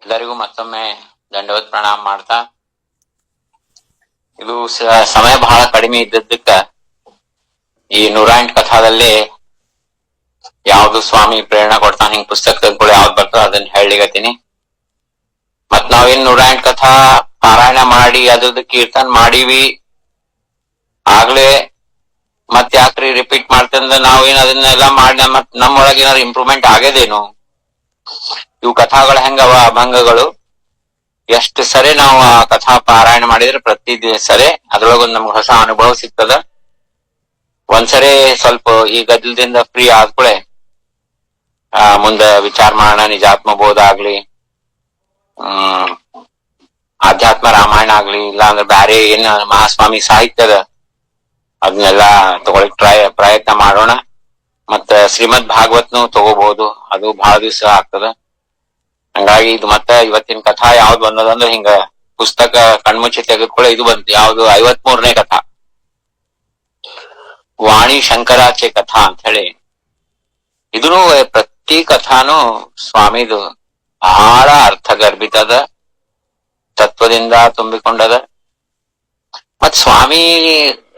ಎಲ್ಲರಿಗೂ ಮತ್ತೊಮ್ಮೆ ದಂಡವತ್ ಪ್ರಣಾಮ ಮಾಡ್ತಾ, ಇದು ಸಮಯ ಬಹಳ ಕಡಿಮೆ ಇದ್ದದ್ದಕ್ಕ ಈ 108 ಕಥಾದಲ್ಲಿ ಯಾವ್ದು ಸ್ವಾಮಿ ಪ್ರೇರಣಾ ಕೊಡ್ತಾನ ಹಿಂಗ್ ಪುಸ್ತಕಗಳು ಯಾವ್ದು ಬರ್ತದ ಅದನ್ನ ಹೇಳಿಗತ್ತೀನಿ. ಮತ್ ನಾವೇನ್ 108 ಕಥಾ ಪಾರಾಯಣ ಮಾಡಿ ಅದ್ರದ್ದು ಕೀರ್ತನ್ ಮಾಡೀವಿ ಆಗ್ಲೇ ಮತ್ ಯಾಕ್ರಿ ರಿಪೀಟ್ ಮಾಡ್ತಂದ್ರ ನಾವೇನ್ ಅದನ್ನೆಲ್ಲ ಮಾಡಿ ಮತ್ ನಮ್ಮೊಳಗೆ ಏನಾದ್ರು ಇಂಪ್ರೂವ್ಮೆಂಟ್ ಆಗೇದೇನು? ಇವು ಕಥಾಗಳ ಹೆಂಗವ ಅಭಂಗಗಳು, ಎಷ್ಟು ಸರಿ ನಾವು ಆ ಕಥಾ ಪಾರಾಯಣ ಮಾಡಿದ್ರೆ ಪ್ರತಿ ಸರಿ ಅದ್ರೊಳಗೊಂದು ನಮ್ಗೆ ಹೊಸ ಅನುಭವ ಸಿಗ್ತದ. ಒಂದ್ಸರಿ ಸ್ವಲ್ಪ ಈ ಗದ್ದಲದಿಂದ ಫ್ರೀ ಆದ್ಕೂಳೆ ಮುಂದ ವಿಚಾರ ಮಾಡೋಣ. ನಿಜಾತ್ಮ ಬೋಧ ಆಗ್ಲಿ, ಆಧ್ಯಾತ್ಮ ರಾಮಾಯಣ ಆಗ್ಲಿ, ಇಲ್ಲ ಅಂದ್ರೆ ಬ್ಯಾರೆ ಏನ್ ಮಹಾಸ್ವಾಮಿ ಸಾಹಿತ್ಯದ ಅದನ್ನೆಲ್ಲಾ ತಗೊಳಿಕ್ ಪ್ರಯತ್ನ ಮಾಡೋಣ. ಮತ್ತ ಶ್ರೀಮದ್ ಭಾಗವತ್ನು ತಗೋಬಹುದು, ಅದು ಬಹಳ ದಿವಸ ಆಗ್ತದ. ಹಂಗಾಗಿ ಇದು ಮತ್ತ ಇವತ್ತಿನ ಕಥಾ ಯಾವ್ದು ಬಂದದಂದ್ರೆ ಹಿಂಗ ಪುಸ್ತಕ ಕಣ್ಮುಚ್ಚಿ ತೆಗೆದುಕೊಳ್ಳೆ ಇದು ಬಂತು. ಯಾವ್ದು 53ನೇ ಕಥಾ, ವಾಣಿ ಶಂಕರಾಚೆ ಕಥಾ ಅಂತ ಹೇಳಿ. ಇದನ್ನು ಪ್ರತಿ ಕಥಾನು ಸ್ವಾಮಿದು ಬಹಳ ಅರ್ಥಗರ್ಭಿತದ, ತತ್ವದಿಂದ ತುಂಬಿಕೊಂಡದ. ಮತ್ ಸ್ವಾಮಿ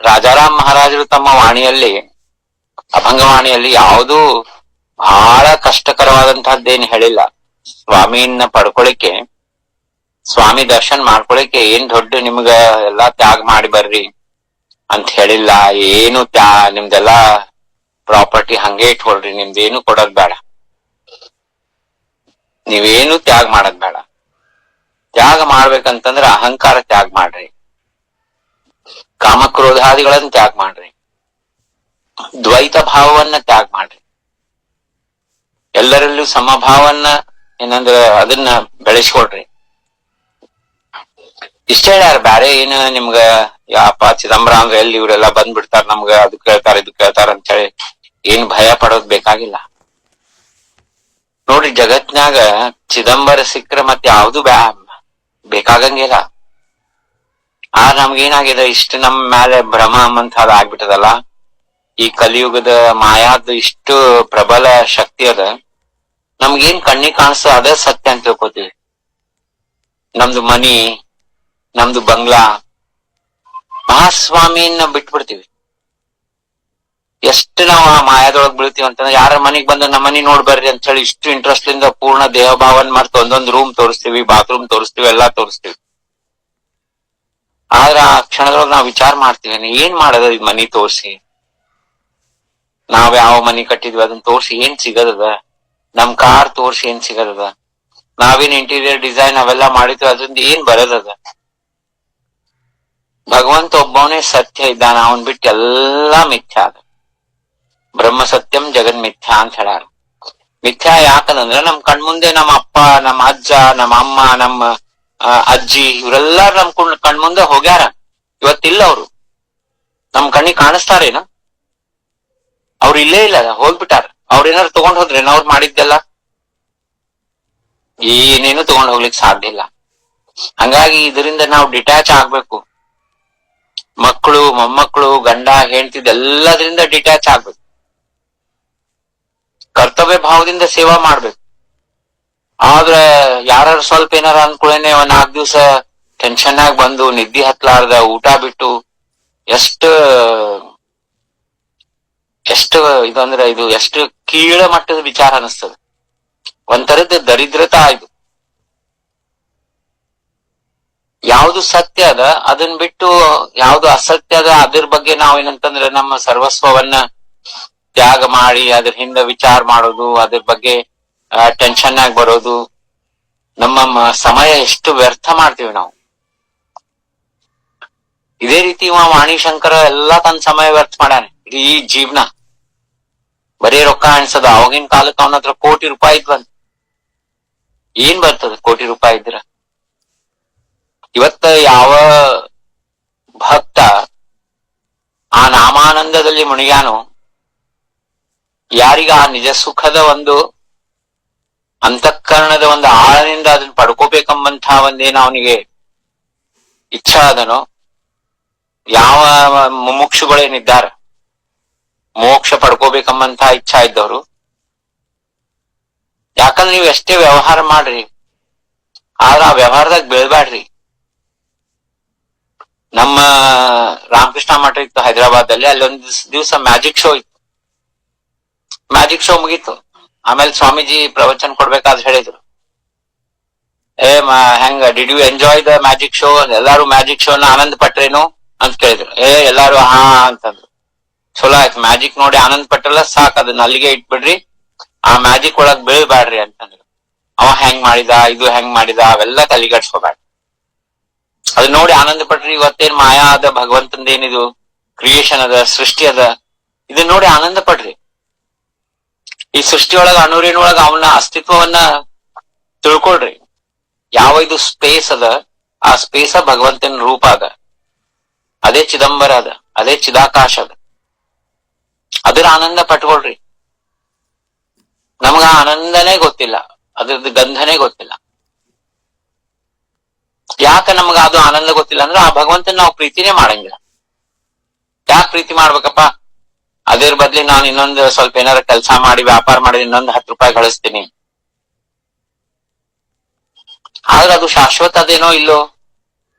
ರಾಜಾರಾಮ್ ಮಹಾರಾಜರು ತಮ್ಮ ವಾಣಿಯಲ್ಲಿ, ಅಭಂಗವಾಣಿಯಲ್ಲಿ ಯಾವುದು ಬಹಳ ಕಷ್ಟಕರವಾದಂತಹದ್ದೇನು ಹೇಳಿಲ್ಲ. ಸ್ವಾಮಿಯನ್ನ ಪಡ್ಕೊಳಿಕ್ಕೆ, ಸ್ವಾಮಿ ದರ್ಶನ್ ಮಾಡ್ಕೊಳಿಕ್ಕೆ ಏನ್ ದೊಡ್ಡ ನಿಮ್ಗ ಎಲ್ಲಾ ತ್ಯಾಗ ಮಾಡಿ ಬರ್ರಿ ಅಂತ ಹೇಳಿಲ್ಲ. ಏನು ನಿಮ್ದೆಲ್ಲಾ ಪ್ರಾಪರ್ಟಿ ಹಂಗೆ ಇಟ್ಕೊಳ್ರಿ, ನಿಮ್ದೇನು ಕೊಡೋದ್ ಬೇಡ, ನೀವೇನು ತ್ಯಾಗ ಮಾಡೋದ್ ಬೇಡ. ತ್ಯಾಗ ಮಾಡ್ಬೇಕಂತಂದ್ರ ಅಹಂಕಾರ ತ್ಯಾಗ ಮಾಡ್ರಿ, ಕಾಮಕ್ರೋಧಾದಿಗಳನ್ನ ತ್ಯಾಗ ಮಾಡ್ರಿ, ದ್ವೈತ ಭಾವವನ್ನ ತ್ಯಾಗ ಮಾಡ್ರಿ, ಎಲ್ಲರಲ್ಲೂ ಸಮಭಾವನ್ನ ಏನಂದ್ರ ಅದನ್ನ ಬೆಳೆಸ್ಕೊಡ್ರಿ. ಇಷ್ಟ ಹೇಳ್ಯಾರ, ಬ್ಯಾರೆ ಏನ ನಿಮ್ಗ ಯಾಪ ಚಿದಂಬರ ಅಂದ್ರೆ ಎಲ್ಲಿ ಇವರೆಲ್ಲಾ ಬಂದ್ಬಿಡ್ತಾರ ನಮ್ಗ ಅದು ಕೇಳ್ತಾರ ಇದು ಕೇಳ್ತಾರ ಅಂತ ಹೇಳಿ ಏನ್ ಭಯ ಪಡೋದ್ ಬೇಕಾಗಿಲ್ಲ. ನೋಡ್ರಿ, ಜಗತ್ನ್ಯಾಗ ಚಿದಂಬರ ಸಿಕ್ಕ್ರ ಮತ್ ಯಾವ್ದು ಬೇಕಾಗಂಗಿಲ್ಲ. ನಮ್ಗೇನಾಗಿದೆ, ಇಷ್ಟು ನಮ್ ಮೇಲೆ ಭ್ರಮ ಅಂತದ್ ಆಗ್ಬಿಟ್ಟದಲ್ಲ. ಈ ಕಲಿಯುಗದ ಮಾಯಾದ ಇಷ್ಟು ಪ್ರಬಲ ಶಕ್ತಿ ಅದ, ನಮ್ಗೇನ್ ಕಣ್ಣಿಗೆ ಕಾಣಿಸ್ತೋ ಅದೇ ಸತ್ಯ ಅಂತ ತಿಳ್ಕೊತೀವಿ. ನಮ್ದು ಮನಿ, ನಮ್ದು ಬಂಗ್ಲಾ, ಮಹಾಸ್ವಾಮಿಯನ್ನ ಬಿಟ್ಬಿಡ್ತೀವಿ. ಎಷ್ಟು ನಾವು ಆ ಮಾಯಾದೊಳಗ್ ಬೀಳ್ತೀವಿ ಅಂತಂದ್ರೆ, ಯಾರ ಮನಿಗ್ ಬಂದ ನಮ್ಮ ಮನಿ ನೋಡ್ ಬರ್ರಿ ಅಂತ ಹೇಳಿ ಇಷ್ಟು ಇಂಟ್ರೆಸ್ಟ್ ಇಂದ ಪೂರ್ಣ ದೇಹ ಭಾವನ್ ಮಾಡ್ತಾ ಒಂದೊಂದು ರೂಮ್ ತೋರಿಸ್ತೀವಿ, ಬಾತ್ರೂಮ್ ತೋರಿಸ್ತೀವಿ, ಎಲ್ಲಾ ತೋರಿಸ್ತೀವಿ. ಆದ್ರ ಆ ಕ್ಷಣದೊಳಗೆ ನಾವ್ ವಿಚಾರ ಮಾಡ್ತೀವಿ, ಏನ್ ಮಾಡೋದ ಈ ಮನಿ ತೋರ್ಸಿ, ನಾವ್ ಯಾವ ಮನಿ ಕಟ್ಟಿದ್ವಿ ಅದನ್ನ ತೋರ್ಸಿ ಏನ್ ಸಿಗದದ, ನಮ್ ಕಾರ್ ತೋರ್ಸಿ ಏನ್ ಸಿಗದದ, ನಾವೇನ್ ಇಂಟೀರಿಯರ್ ಡಿಸೈನ್ ಅವೆಲ್ಲಾ ಮಾಡಿದ್ವಿ ಅದ್ರಿಂದ ಏನ್ ಬರೋದದ? ಭಗವಂತ ಒಬ್ಬವನೇ ಸತ್ಯ ಇದ್ದಾನ, ಅವನ್ ಬಿಟ್ಟು ಎಲ್ಲಾ ಮಿಥ್ಯಾ ಅದ. ಬ್ರಹ್ಮ ಸತ್ಯಂ ಜಗನ್ ಮಿಥ್ಯಾ ಅಂತ ಹೇಳ್ಯಾರ. ಮಿಥ್ಯಾ ಯಾಕಂದ್ರೆ ನಮ್ ಕಣ್ಮುಂದೆ ನಮ್ಮ ಅಪ್ಪ, ನಮ್ಮ ಅಜ್ಜ, ನಮ್ಮ ಅಮ್ಮ, ನಮ್ಮ ಅಜ್ಜಿ ಇವರೆಲ್ಲಾರು ನಮ್ ಕಣ್ಮುಂದೆ ಹೋಗ್ಯಾರ, ಇವತ್ತಿಲ್ಲ ಅವ್ರು. ನಮ್ ಕಣ್ಣಿಗೆ ಕಾಣಿಸ್ತಾರೇನ? ಅವ್ರು ಇಲ್ಲೇ ಇಲ್ಲ, ಹೋಗ್ಬಿಟ್ಟಾರ. ಅವ್ರೇನಾರು ತಗೊಂಡ್ ಹೋದ್ರೇನ ಅವ್ರು ಮಾಡಿದ್ದೆಲ್ಲ? ಏನೇನು ತಗೊಂಡ್ ಹೋಗ್ಲಿಕ್ಕೆ ಸಾಧ್ಯ ಇಲ್ಲ. ಹಂಗಾಗಿ ಇದರಿಂದ ನಾವು ಡಿಟ್ಯಾಚ್ ಆಗ್ಬೇಕು. ಮಕ್ಕಳು, ಮೊಮ್ಮಕ್ಕಳು, ಗಂಡ ಹೆಂಡತಿ ಎಲ್ಲದರಿಂದ ಡಿಟ್ಯಾಚ್ ಆಗ್ಬೇಕು. ಕರ್ತವ್ಯ ಭಾವದಿಂದ ಸೇವಾ ಮಾಡ್ಬೇಕು. ಆದ್ರೆ ಯಾರು ಸ್ವಲ್ಪ ಏನಾರ ಅನ್ಕೊಳ್ಳೇನೆ ಒಂದ್ 4 ದಿವ್ಸ ಟೆನ್ಷನ್ ಆಗಿ ಬಂದು ನಿದ್ದೆ ಹತ್ಲಾರ್ದ ಊಟ ಬಿಟ್ಟು ಎಷ್ಟು ಇದಂದ್ರೆ ಇದು ಎಷ್ಟು ಕೀಳ ಮಟ್ಟದ ವಿಚಾರ ಅನಿಸ್ತದೆ. ಒಂಥರದ್ದು ದರಿದ್ರತಾ ಆಯ್ತು. ಯಾವ್ದು ಸತ್ಯ ಅದ ಅದನ್ ಬಿಟ್ಟು ಯಾವ್ದು ಅಸತ್ಯ ಅದ ಅದ್ರ ಬಗ್ಗೆ ನಾವೇನಂತಂದ್ರೆ ನಮ್ಮ ಸರ್ವಸ್ವವನ್ನ ತ್ಯಾಗ ಮಾಡಿ ಅದ್ರ ಹಿಂದೆ ವಿಚಾರ ಮಾಡೋದು, ಅದ್ರ ಬಗ್ಗೆ ಟೆನ್ಷನ್ ಆಗಿ ಬರೋದು, ನಮ್ಮ ಸಮಯ ಎಷ್ಟು ವ್ಯರ್ಥ ಮಾಡ್ತೀವಿ ನಾವು. ಇದೇ ರೀತಿ ವಾಣಿಶಂಕರ ಎಲ್ಲಾ ತನ್ನ ಸಮಯ ವ್ಯರ್ಥ ಮಾಡ್ಯಾನೆ. ಈ ಜೀವನ ಬರೀ ರೊಕ್ಕ ಅನ್ಸದ. ಅವಾಗಿನ ಕಾಲಕ್ಕೆ ಅವನ ಹತ್ರ ಕೋಟಿ ರೂಪಾಯಿ ಇದ್ವಂತ. ಏನ್ ಬರ್ತದ ಕೋಟಿ ರೂಪಾಯಿ ಇದ್ರ? ಇವತ್ತ ಯಾವ ಭಕ್ತ ಆ ನಾಮಾನಂದದಲ್ಲಿ ಮುಣಿಗ್ಯಾನು, ಯಾರಿಗ ಆ ನಿಜ ಸುಖದ ಒಂದು ಅಂತಃಕರಣದ ಒಂದು ಆಳದಿಂದ ಅದನ್ನ ಪಡ್ಕೋಬೇಕಂಬಂತ ಒಂದೇನ ಅವನಿಗೆ ಇಚ್ಛಾ ಅದನೋ, ಯಾವ ಮುಮುಕ್ಷುಗಳೇನಿದ್ದಾರ ಮೋಕ್ಷ ಪಡ್ಕೋಬೇಕಂಬಂತ ಇಚ್ಛಾ ಇದ್ದವರು, ಯಾಕಂದ್ರೆ ನೀವು ಎಷ್ಟೇ ವ್ಯವಹಾರ ಮಾಡ್ರಿ, ಆದ್ರ ಆ ವ್ಯವಹಾರದಾಗ ಬೀಳ್ಬ್ಯಾಡ್ರಿ. ನಮ್ಮ ರಾಮಕೃಷ್ಣ ಮಠ ಇತ್ತು ಹೈದರಾಬಾದ್ ಅಲ್ಲಿ, ಅಲ್ಲಿ ಒಂದ್ ದಿವ್ಸ ಮ್ಯಾಜಿಕ್ ಶೋ ಇತ್ತು. ಮ್ಯಾಜಿಕ್ ಶೋ ಮುಗೀತು. ಆಮೇಲೆ ಸ್ವಾಮೀಜಿ ಪ್ರವಚನ ಕೊಡ್ಬೇಕಾದ್ರೆ ಹೇಳಿದ್ರು, ಹೆಂಗ did you enjoy the magic show, ಎಲ್ಲಾರು ಮ್ಯಾಜಿಕ್ ಶೋನ ಆನಂದ ಪಟ್ರೇನು ಅಂತ ಕೇಳಿದ್ರು. ಎಲ್ಲಾರು ಹಾ ಅಂತಂದ್ರು. ಚಲೋ ಆಯ್ತು, ಮ್ಯಾಜಿಕ್ ನೋಡಿ ಆನಂದ ಪಟ್ಟಲ್ಲ, ಸಾಕ್, ಅದನ್ನ ಅಲ್ಲಿಗೆ ಇಟ್ಬಿಡ್ರಿ, ಆ ಮ್ಯಾಜಿಕ್ ಒಳಗ್ ಬೀಳ್ಬ್ಯಾಡ್ರಿ ಅಂತಂದ್ರು. ಅವ ಹೆಂಗ್ ಮಾಡಿದ, ಇದು ಹೆಂಗ್ ಮಾಡಿದ, ಅವೆಲ್ಲ ತಲೆಗಡ್ಸ್ಕೋಬ್ಯಾಡ. ಅದ್ ನೋಡಿ ಆನಂದ ಪಟ್ರಿ. ಇವತ್ತೇನ್ ಮಾಯಾ ಅದ, ಭಗವಂತಂದ ಏನಿದು ಕ್ರಿಯೇಷನ್ ಅದ, ಸೃಷ್ಟಿ ಅದ, ಇದನ್ನ ನೋಡಿ ಆನಂದ ಪಡ್ರಿ. ಈ ಸೃಷ್ಟಿಯೊಳಗ ಅಣುರಿನೊಳಗ ಅವನ ಅಸ್ತಿತ್ವವನ್ನ ತಿಳ್ಕೊಳ್ರಿ. ಯಾವ ಇದು ಸ್ಪೇಸ್ ಅದ, ಆ ಸ್ಪೇಸ ಭಗವಂತನ ರೂಪ ಅದ, ಅದೇ ಚಿದಂಬರ ಅದ, ಅದೇ ಚಿದಾಕಾಶ ಅದ. ಅದರ ಆನಂದ ಪಟ್ಕೊಳ್ರಿ. ನಮಗ ಆನಂದನೇ ಗೊತ್ತಿಲ್ಲ, ಅದ್ರದ್ದು ಗಂಧನೇ ಗೊತ್ತಿಲ್ಲ. ಯಾಕ ನಮಗ ಅದು ಆನಂದ ಗೊತ್ತಿಲ್ಲ ಅಂದ್ರೆ, ಆ ಭಗವಂತನ ನಾವು ಪ್ರೀತಿನೇ ಮಾಡಂಗಿಲ್ಲ. ಯಾಕೆ ಪ್ರೀತಿ ಮಾಡ್ಬೇಕಪ್ಪ? ಅದ್ರ ಬದ್ಲಿ ನಾನು ಇನ್ನೊಂದು ಸ್ವಲ್ಪ ಏನಾರ ಕೆಲಸ ಮಾಡಿ ವ್ಯಾಪಾರ ಮಾಡಿ ಇನ್ನೊಂದು 10 ರೂಪಾಯಿ ಗಳಿಸ್ತೀನಿ. ಆದ್ರೆ ಅದು ಶಾಶ್ವತ ಅದೇನೋ ಇಲ್ಲೋ?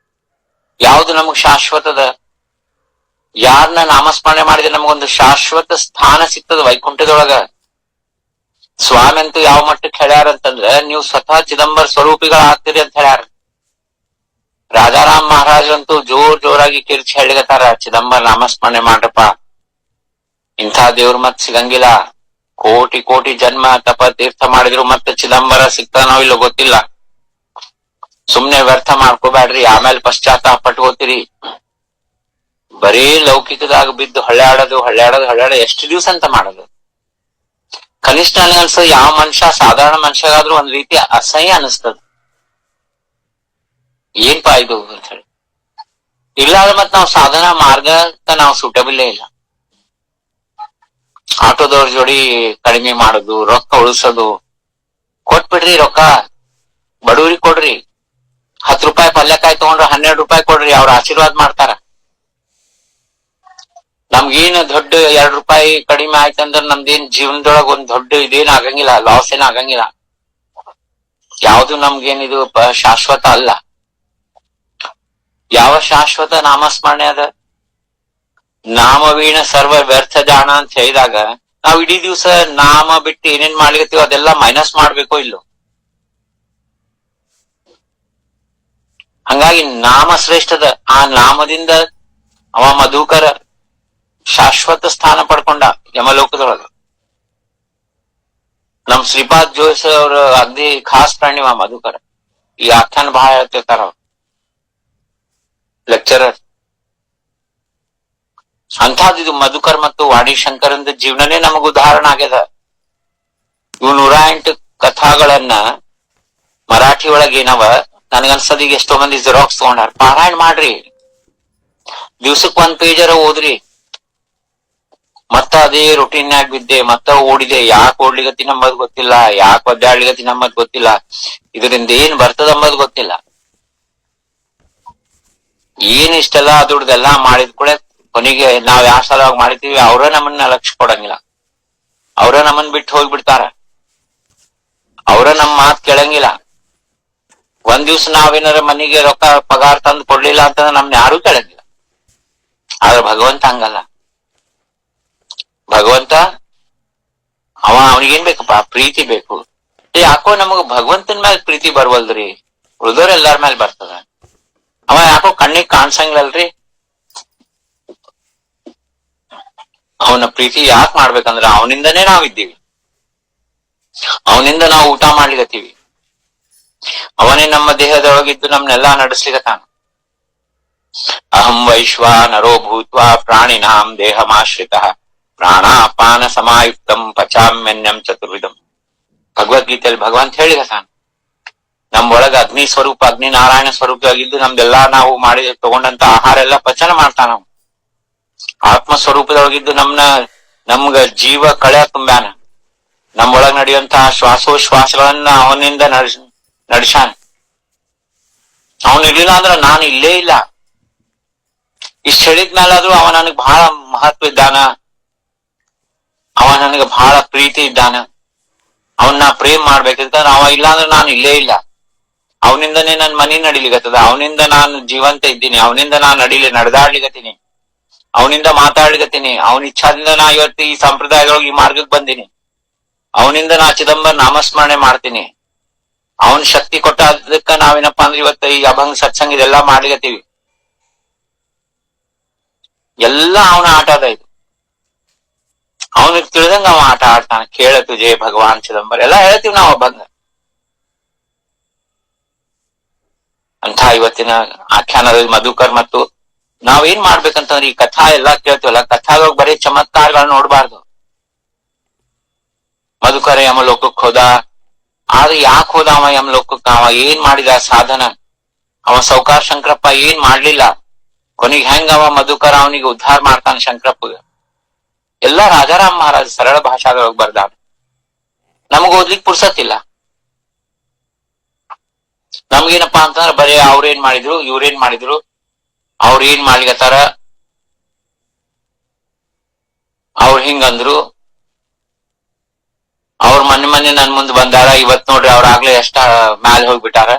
ಯಾವ್ದು ನಮಗ್ ಶಾಶ್ವತದ? ಯಾರನ್ನ ನಾಮಸ್ಮರಣೆ ಮಾಡಿದ್ರೆ ನಮಗೊಂದು ಶಾಶ್ವತ ಸ್ಥಾನ ಸಿಗ್ತದ ವೈಕುಂಠದೊಳಗ. ಸ್ವಾಮಿ ಅಂತೂ ಯಾವ ಮಟ್ಟಕ್ಕೆ ಹೇಳ್ಯಾರ ಅಂತಂದ್ರ, ನೀವು ಸ್ವತಃ ಚಿದಂಬರ ಸ್ವರೂಪಿಗಳಾಗ್ತೀರಿ ಅಂತ ಹೇಳ್ಯಾರ. ರಾಜಾರಾಮ್ ಮಹಾರಾಜರಂತೂ ಜೋರಾಗಿ ಕಿರ್ಚಿ ಹೇಳಿಗತ್ತಾರ, ಚಿದಂಬರ ನಾಮಸ್ಮರಣೆ ಮಾಡ್ರಪ್ಪ, ಇಂಥ ದೇವ್ರ ಮತ್ ಸಿಗಂಗಿಲ್ಲ. ಕೋಟಿ ಕೋಟಿ ಜನ್ಮ ತಪ ತೀರ್ಥ ಮಾಡಿದ್ರು ಮತ್ತೆ ಚಿದಂಬರ ಸಿಗ್ತಾನೋ ಇಲ್ಲೋ ಗೊತ್ತಿಲ್ಲ. ಸುಮ್ನೆ ವ್ಯರ್ಥ ಮಾಡ್ಕೋಬ್ಯಾಡ್ರಿ, ಆಮೇಲೆ ಪಶ್ಚಾತ್ತಾಪ ಪಟ್ಕೋತೀರಿ. ಬರೀ ಲೌಕಿಕದಾಗ ಬಿದ್ದು ಹೊಳ್ಯಾಡೋದು ಎಷ್ಟು ದಿವ್ಸ ಅಂತ ಮಾಡೋದು? ಕನಿಷ್ಠ ಅನ್ಸೋದು, ಯಾವ ಮನುಷ್ಯ ಸಾಧಾರಣ ಮನುಷ್ಯಗಾದ್ರೂ ಒಂದ್ ರೀತಿ ಅಸಹ್ಯ ಅನಿಸ್ತದ. ಏನ್ಪಾ ಇದು ಅಂತ ಹೇಳಿ. ಇಲ್ಲಾದ್ರೆ ಮತ್ ನಾವು ಸಾಧನಾ ಮಾರ್ಗಕ್ಕೆ ನಾವು ಸೂಟಬಲ್ಲೇ ಇಲ್ಲ. ಆಟೋದವ್ರ ಜೋಡಿ ಕಡಿಮೆ ಮಾಡೋದು, ರೊಕ್ಕ ಉಳಿಸೋದು. ಕೊಟ್ಬಿಡ್ರಿ ರೊಕ್ಕ, ಬಡವ್ರಿಗೆ ಕೊಡ್ರಿ. 10 ರೂಪಾಯಿ ಪಲ್ಯಕಾಯಿ ತಗೊಂಡ್ರೆ 12 ರೂಪಾಯಿ ಕೊಡ್ರಿ, ಅವ್ರ ಆಶೀರ್ವಾದ ಮಾಡ್ತಾರ. ನಮ್ಗೇನು ದೊಡ್ಡ 2 ರೂಪಾಯಿ ಕಡಿಮೆ ಆಯ್ತಂದ್ರ ನಮ್ದೇನ್ ಜೀವನದೊಳಗ ಒಂದ್ ದೊಡ್ಡ ಇದೇನ್ ಆಗಂಗಿಲ್ಲ, ಲಾಸ್ ಏನ್ ಆಗಂಗಿಲ್ಲ. ಯಾವ್ದು ನಮ್ಗೇನಿದು ಶಾಶ್ವತ ಅಲ್ಲ. ಯಾವ ಶಾಶ್ವತ ನಾಮಸ್ಮರಣೆ ಅದ? ನಾಮವೀಣ ಸರ್ವ ವ್ಯರ್ಥ ಜಾಣ ಅಂತ ಹೇಳಿದಾಗ, ನಾವ್ ಇಡೀ ದಿವ್ಸ ನಾಮ ಬಿಟ್ಟು ಏನೇನ್ ಮಾಡ್ಲಿಕತ್ತೀವೋ ಅದೆಲ್ಲ ಮೈನಸ್ ಮಾಡ್ಬೇಕೋ ಇಲ್ಲೋ? ಹಂಗಾಗಿ ನಾಮ ಶ್ರೇಷ್ಠದ. ಆ ನಾಮದಿಂದ ಅವ ಮಧುಕರ ಶಾಶ್ವತ ಸ್ಥಾನ ಪಡ್ಕೊಂಡ ಯಮಲೋಕದೊಳಗ. ನಮ್ ಶ್ರೀಪಾದ್ ಜೋಶಿ ಅವ್ರ ಅಗ್ದಿ ಖಾಸ್ ಪ್ರಾಣಿವ ಮಧುಕರ. ಈ ಆಖ್ಯಾನ ಬಹಳ ಹೇಳ್ತಿರ್ತಾರ ಅವ್ರು, ಲೆಕ್ಚರರ್. ಅಂಥದ್ದು ಮಧುಕರ್ ಮತ್ತು ವಾಣಿಶಂಕರಂದ ಜೀವನನೇ ನಮಗ ಉದಾಹರಣೆ ಆಗ್ಯದ. ಇವು 108 ಕಥಾಗಳನ್ನ ಮರಾಠಿ ಒಳಗ ಏನವ, ನನಗನ್ಸದ ಈಗ ಎಷ್ಟೋ ಮಂದಿ ಜೆರಾಕ್ಸ್ ತಗೊಂಡಾರ. ಪಾರಾಯಣ ಮಾಡ್ರಿ, ದಿವ್ಸಕ್ 1 ಪೇಜರ ಓದ್ರಿ. ಮತ್ತ ಅದೇ ರೊಟೀನ್ಯಾಗ ಬಿದ್ದೆ, ಮತ್ತ ಓಡಿದೆ. ಯಾಕೆ ಓಡ್ಲಿಗತ್ತಿ ನಮ್ಮದ್ ಗೊತ್ತಿಲ್ಲ, ಯಾಕೆ ಒದ್ದಾಡ್ಲಿಗತ್ತಿ ನಮ್ಮದ್ ಗೊತ್ತಿಲ್ಲ, ಇದರಿಂದ ಏನ್ ಬರ್ತದ ಅಂಬದ್ ಗೊತ್ತಿಲ್ಲ. ಏನ್ ಇಷ್ಟೆಲ್ಲ ದುಡ್ದೆಲ್ಲಾ ಮಾಡಿದ್ ಕೂಡ ಕೊನೆಗೆ ನಾವ್ ಯಾವ ಸಲವಾಗಿ ಮಾಡಿದೀವಿ ಅವ್ರ ನಮ್ಮನ್ನ ಲಕ್ಷ್ಯ ಕೊಡಂಗಿಲ್ಲ. ಅವ್ರ ನಮ್ಮನ್ ಬಿಟ್ಟು ಹೋಗ್ಬಿಡ್ತಾರ, ಅವ್ರ ನಮ್ ಮಾತ್ ಕೇಳಂಗಿಲ್ಲ. ಒಂದ್ ದಿವ್ಸ ನಾವೇನಾರ ಮನೆಗೆ ರೊಕ್ಕ ಪಗಾರ ತಂದು ಕೊಡ್ಲಿಲ್ಲ ಅಂತಂದ್ರೆ ನಮ್ನ ಯಾರು ಕೇಳಂಗಿಲ್ಲ. ಆದ್ರೆ ಭಗವಂತ ಹಂಗಲ್ಲ. ಭಗವಂತ ಅವನಿಗೇನ್ ಬೇಕಪ್ಪ? ಪ್ರೀತಿ ಬೇಕು. ಯಾಕೋ ನಮಗ ಭಗವಂತನ ಮೇಲೆ ಪ್ರೀತಿ ಬರ್ವಲ್ದ್ರಿ, ಉಳ್ದೋರ್ ಎಲ್ಲಾರ ಮೇಲೆ ಬರ್ತದ. ಅವ ಯಾಕೋ ಕಣ್ಣಿಗೆ ಕಾಣ್ಸಂಗಿಲ್ಲಲ್ರಿ. ಅವನ ಪ್ರೀತಿ ಯಾಕೆ ಮಾಡ್ಬೇಕಂದ್ರ ಅವನಿಂದನೇ ನಾವಿದ್ದೀವಿ, ಅವನಿಂದ ನಾವು ಊಟ ಮಾಡ್ಲಿಕತ್ತೀವಿ, ಅವನೇ ನಮ್ಮ ದೇಹದೊಳಗಿದ್ದು ನಮ್ನೆಲ್ಲಾ ನಡೆಸ್ಲಿಕತ್ತಾನ. ಅಹಂ ವೈಶ್ವಾನರೋ ಭೂತ್ವಾ ಪ್ರಾಣಿನಾಂ ದೇಹಮಾಶ್ರಿತಃ ಪ್ರಾಣಾಪಾನ ಸಮಾಯುಕ್ತಂ ಪಚಾಮ್ಯನ್ಯಂ ಚತುರ್ವಿಧಂ. ಭಗವದ್ಗೀತೆಯಲ್ಲಿ ಭಗವಂತ ಹೇಳಿಕತ್ತಾನ, ನಮ್ಮೊಳಗ ಅಗ್ನಿ ಸ್ವರೂಪ, ಅಗ್ನಿ ನಾರಾಯಣ ಸ್ವರೂಪವಾಗಿದ್ದು ನಮ್ದೆಲ್ಲಾ ನಾವು ಮಾಡಿ ತಗೊಂಡಂತ ಆಹಾರ ಎಲ್ಲ ಪಚನ ಮಾಡ್ತಾನ. ಆತ್ಮ ಸ್ವರೂಪದೊಳಗಿದ್ದು ನಮ್ಗ ಜೀವ ಕಳೆ ತುಂಬ್ಯಾನ. ನಮ್ಮೊಳಗ್ ನಡೆಯುವಂತಹ ಶ್ವಾಸೋಶ್ವಾಸಗಳನ್ನ ಅವನಿಂದ ನಡೆಸಾನ. ಅವನ್ ಇರ್ಲಿಲ್ಲ ಅಂದ್ರ ನಾನು ಇಲ್ಲೇ ಇಲ್ಲ. ಇಷ್ಟ ಹೇಳಿದ್ಮೇಲಾದ್ರೂ ಅವ ನನಗ್ ಬಹಳ ಮಹತ್ವ ಇದ್ದಾನ, ಅವ ನನಗೆ ಬಹಳ ಪ್ರೀತಿ ಇದ್ದಾನ, ಅವನ್ನ ಪ್ರೇಮ್ ಮಾಡ್ಬೇಕಂತಂದ್ರೆ ಅವ ಇಲ್ಲ ಅಂದ್ರೆ ನಾನು ಇಲ್ಲೇ ಇಲ್ಲ. ಅವನಿಂದನೇ ನನ್ ಮನಿ ನಡಿಲಿಗತ್ತದ, ಅವನಿಂದ ನಾನು ಜೀವಂತ ಇದ್ದೀನಿ, ಅವನಿಂದ ನಾನು ನಡೆದಾಡ್ಲಿಗತ್ತೀನಿ, ಅವನಿಂದ ಮಾತಾಡ್ಲಿಗತ್ತೀನಿ, ಅವನ ಇಚ್ಛಾದಿಂದ ನಾ ಇವತ್ತು ಈ ಸಂಪ್ರದಾಯದೊಳಗೆ ಈ ಮಾರ್ಗಕ್ಕೆ ಬಂದೀನಿ, ಅವನಿಂದ ನಾ ಚಿದಂಬರ ನಾಮಸ್ಮರಣೆ ಮಾಡ್ತೀನಿ. ಅವನ್ ಶಕ್ತಿ ಕೊಟ್ಟ ನಾವೇನಪ್ಪ ಅಂದ್ರೆ ಇವತ್ತು ಈ ಅಭಂಗ ಸತ್ಸಂಗ ಇದೆಲ್ಲಾ ಮಾಡ್ಲಿಗತ್ತೀವಿ. ಎಲ್ಲ ಅವನ ಆಟ ಅದ ಇದು. ಅವನಿಗೆ ತಿಳಿದಂಗ ಅವ ಆಟ ಆಡ್ತಾನೆ. ಕೇಳತು ಜಯ ಭಗವಾನ್ ಚಿದಂಬರ ಎಲ್ಲಾ ಹೇಳ್ತೀವಿ ನಾವು ಅಭಂಗ. ಅಂತ ಇವತ್ತಿನ ಆಖ್ಯಾನದ ಮಧುಕರ್ ಮತ್ತು ನಾವೇನ್ ಮಾಡ್ಬೇಕಂತಂದ್ರೆ ಈ ಕಥಾ ಎಲ್ಲಾ ಕೇಳ್ತೀವಲ್ಲ, ಕಥಾದೊಳಗೆ ಬರೀ ಚಮತ್ಕಾರಗಳನ್ನ ನೋಡ್ಬಾರ್ದು. ಮಧುಕರ ಯಮಲೋಕಕ್ಕೆ ಹೋದ, ಆದ್ರೆ ಯಾಕೆ ಹೋದ ಅವ ಯಮಲೋಕಕ್ಕೆ? ಅವ ಏನ್ ಮಾಡಿದ ಸಾಧನ? ಅವ ಸೌಕಾರ ಶಂಕರಪ್ಪ ಏನ್ ಮಾಡ್ಲಿಲ್ಲ. ಕೊನೆಗೆ ಹೆಂಗ ಅವ ಮಧುಕರ ಅವನಿಗೆ ಉದ್ಧಾರ ಮಾಡ್ತಾನೆ ಶಂಕರಪ್ಪಗ? ಎಲ್ಲ ರಾಜಾರಾಮ್ ಮಹಾರಾಜ್ ಸರಳ ಭಾಷಾದೊಳಗೆ ಬರ್ದಾನ. ನಮಗ್ ಓದ್ಲಿಕ್ ಪುರ್ಸತ್ತಿಲ್ಲ. ನಮ್ಗೇನಪ್ಪಾ ಅಂತಂದ್ರೆ ಬರೀ ಅವ್ರೇನ್ ಮಾಡಿದ್ರು, ಇವ್ರೇನ್ ಮಾಡಿದ್ರು, ಅವ್ರ ಏನ್ ಮಾಡ್ಲಿಕತ್ತಾರ, ಅವ್ರ ಹಿಂಗಂದ್ರು, ಅವ್ರ ಮೊನ್ನೆ ನನ್ ಮುಂದೆ ಬಂದಾರ, ಇವತ್ ನೋಡ್ರಿ ಅವ್ರ ಆಗ್ಲೇ ಎಷ್ಟ ಮ್ಯಾಲ ಹೋಗ್ಬಿಟ್ಟಾರ.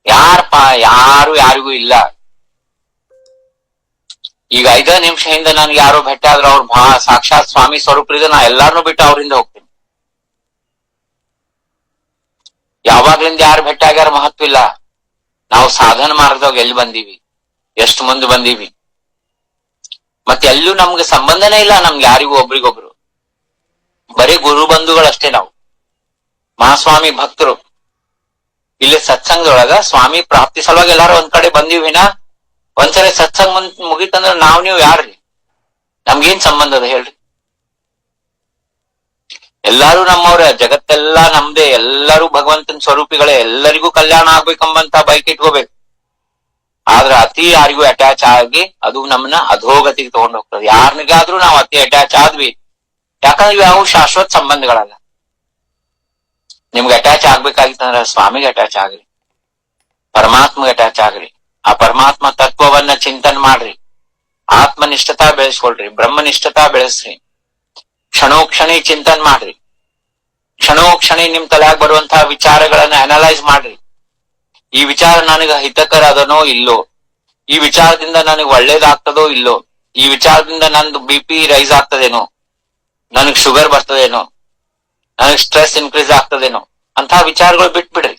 ಯಾರಪ್ಪ? ಯಾರಿಗೂ ಇಲ್ಲ. ಈಗ 5 ನಿಮಿಷ ಹಿಂದೆ ನನ್ಗೆ ಯಾರೋ ಭೇಟಿ ಆದ್ರೆ ಅವ್ರ ಸಾಕ್ಷಾತ್ ಸ್ವಾಮಿ ಸ್ವರೂಪರಿದ್ರೆ ನಾ ಎಲ್ಲಾರನ್ನೂ ಬಿಟ್ಟು ಅವ್ರಿಂದ ಹೋಗ್ತೀನಿ. ಯಾವಾಗ್ಲಿಂದ ಯಾರು ಭೇಟಿ ಆಗ್ಯಾರ ಮಹತ್ವ ಇಲ್ಲ. ನಾವು ಸಾಧನ ಮಾರ್ಗದಾಗ ಎಲ್ಲಿ ಬಂದೀವಿ, ಎಷ್ಟು ಮುಂದೆ ಬಂದೀವಿ, ಮತ್ತೆ ಎಲ್ಲೂ ನಮ್ಗೆ ಸಂಬಂಧನೇ ಇಲ್ಲ. ನಮ್ಗೆ ಯಾರಿಗೂ ಒಬ್ರಿಗೊಬ್ರು ಬರೀ ಗುರು ಬಂಧುಗಳಷ್ಟೇ ನಾವು. ಮಹಾಸ್ವಾಮಿ ಭಕ್ತರು ಇಲ್ಲಿ ಸತ್ಸಂಗದೊಳಗ ಸ್ವಾಮಿ ಪ್ರಾಪ್ತಿ ಸಲುವಾಗಿ ಎಲ್ಲಾರು ಒಂದ್ ಕಡೆ ಬಂದೀವಿನ, ಒಂದ್ಸರಿ ಸತ್ಸಂಗ ಮುಗಿತಂದ್ರ ನೀವು ಯಾರ್ರಿ? ನಮ್ಗೇನ್ ಸಂಬಂಧ ಅದ ಹೇಳ್ರಿ? ಎಲ್ಲಾರು ನಮ್ಮವ್ರೆ, ಜಗತ್ತೆಲ್ಲಾ ನಮ್ದೇ, ಎಲ್ಲರೂ ಭಗವಂತನ ಸ್ವರೂಪಿಗಳೇ, ಎಲ್ಲರಿಗೂ ಕಲ್ಯಾಣ ಆಗ್ಬೇಕಂಬಂತ ಬೈಕ್ ಇಟ್ಕೋಬೇಕು. ಆದ್ರೆ ಅತಿ ಯಾರಿಗೂ ಅಟ್ಯಾಚ್ ಆಗಿ ಅದು ನಮ್ಮನ್ನ ಅಧೋಗತಿಗೆ ತಗೊಂಡು ಹೋಗ್ತದೆ. ಯಾರನಿಗಾದ್ರೂ ನಾವು ಅತಿ ಅಟ್ಯಾಚ್ ಆದ್ವಿ, ಯಾಕಂದ್ರೆ ಇವು ಯಾವ ಶಾಶ್ವತ ಸಂಬಂಧಗಳಲ್ಲ. ನಿಮ್ಗೆ ಅಟ್ಯಾಚ್ ಆಗ್ಬೇಕಾಗಿತ್ತಂದ್ರ ಸ್ವಾಮಿಗೆ ಅಟ್ಯಾಚ್ ಆಗ್ರಿ, ಪರಮಾತ್ಮಗೆ ಅಟ್ಯಾಚ್ ಆಗ್ರಿ. ಆ ಪರಮಾತ್ಮ ತತ್ವವನ್ನ ಚಿಂತನೆ ಮಾಡ್ರಿ, ಆತ್ಮನಿಷ್ಠತಾ ಬೆಳೆಸ್ಕೊಳ್ರಿ, ಬ್ರಹ್ಮನಿಷ್ಠತಾ ಬೆಳೆಸ್ರಿ, ಕ್ಷಣೋಕ್ಷಣಿ ಚಿಂತನೆ ಮಾಡ್ರಿ, ಕ್ಷಣೋಕ್ಷಣಿ ನಿಮ್ ತಲೆಯಾಗ ಬರುವಂತಹ ವಿಚಾರಗಳನ್ನ ಅನಲೈಸ್ ಮಾಡ್ರಿ. ಈ ವಿಚಾರ ನನಗೆ ಹಿತಕರ ಅದನೋ ಇಲ್ಲೋ, ಈ ವಿಚಾರದಿಂದ ನನಗೆ ಒಳ್ಳೇದಾಗ್ತದೋ ಇಲ್ಲೋ, ಈ ವಿಚಾರದಿಂದ ನಂದು BP ರೈಸ್ ಆಗ್ತದೇನೋ, ನನಗ್ ಶುಗರ್ ಬರ್ತದೇನೋ, ನನಗ್ ಸ್ಟ್ರೆಸ್ ಇನ್ಕ್ರೀಸ್ ಆಗ್ತದೇನೋ, ಅಂತಹ ವಿಚಾರಗಳು ಬಿಟ್ಬಿಡ್ರಿ.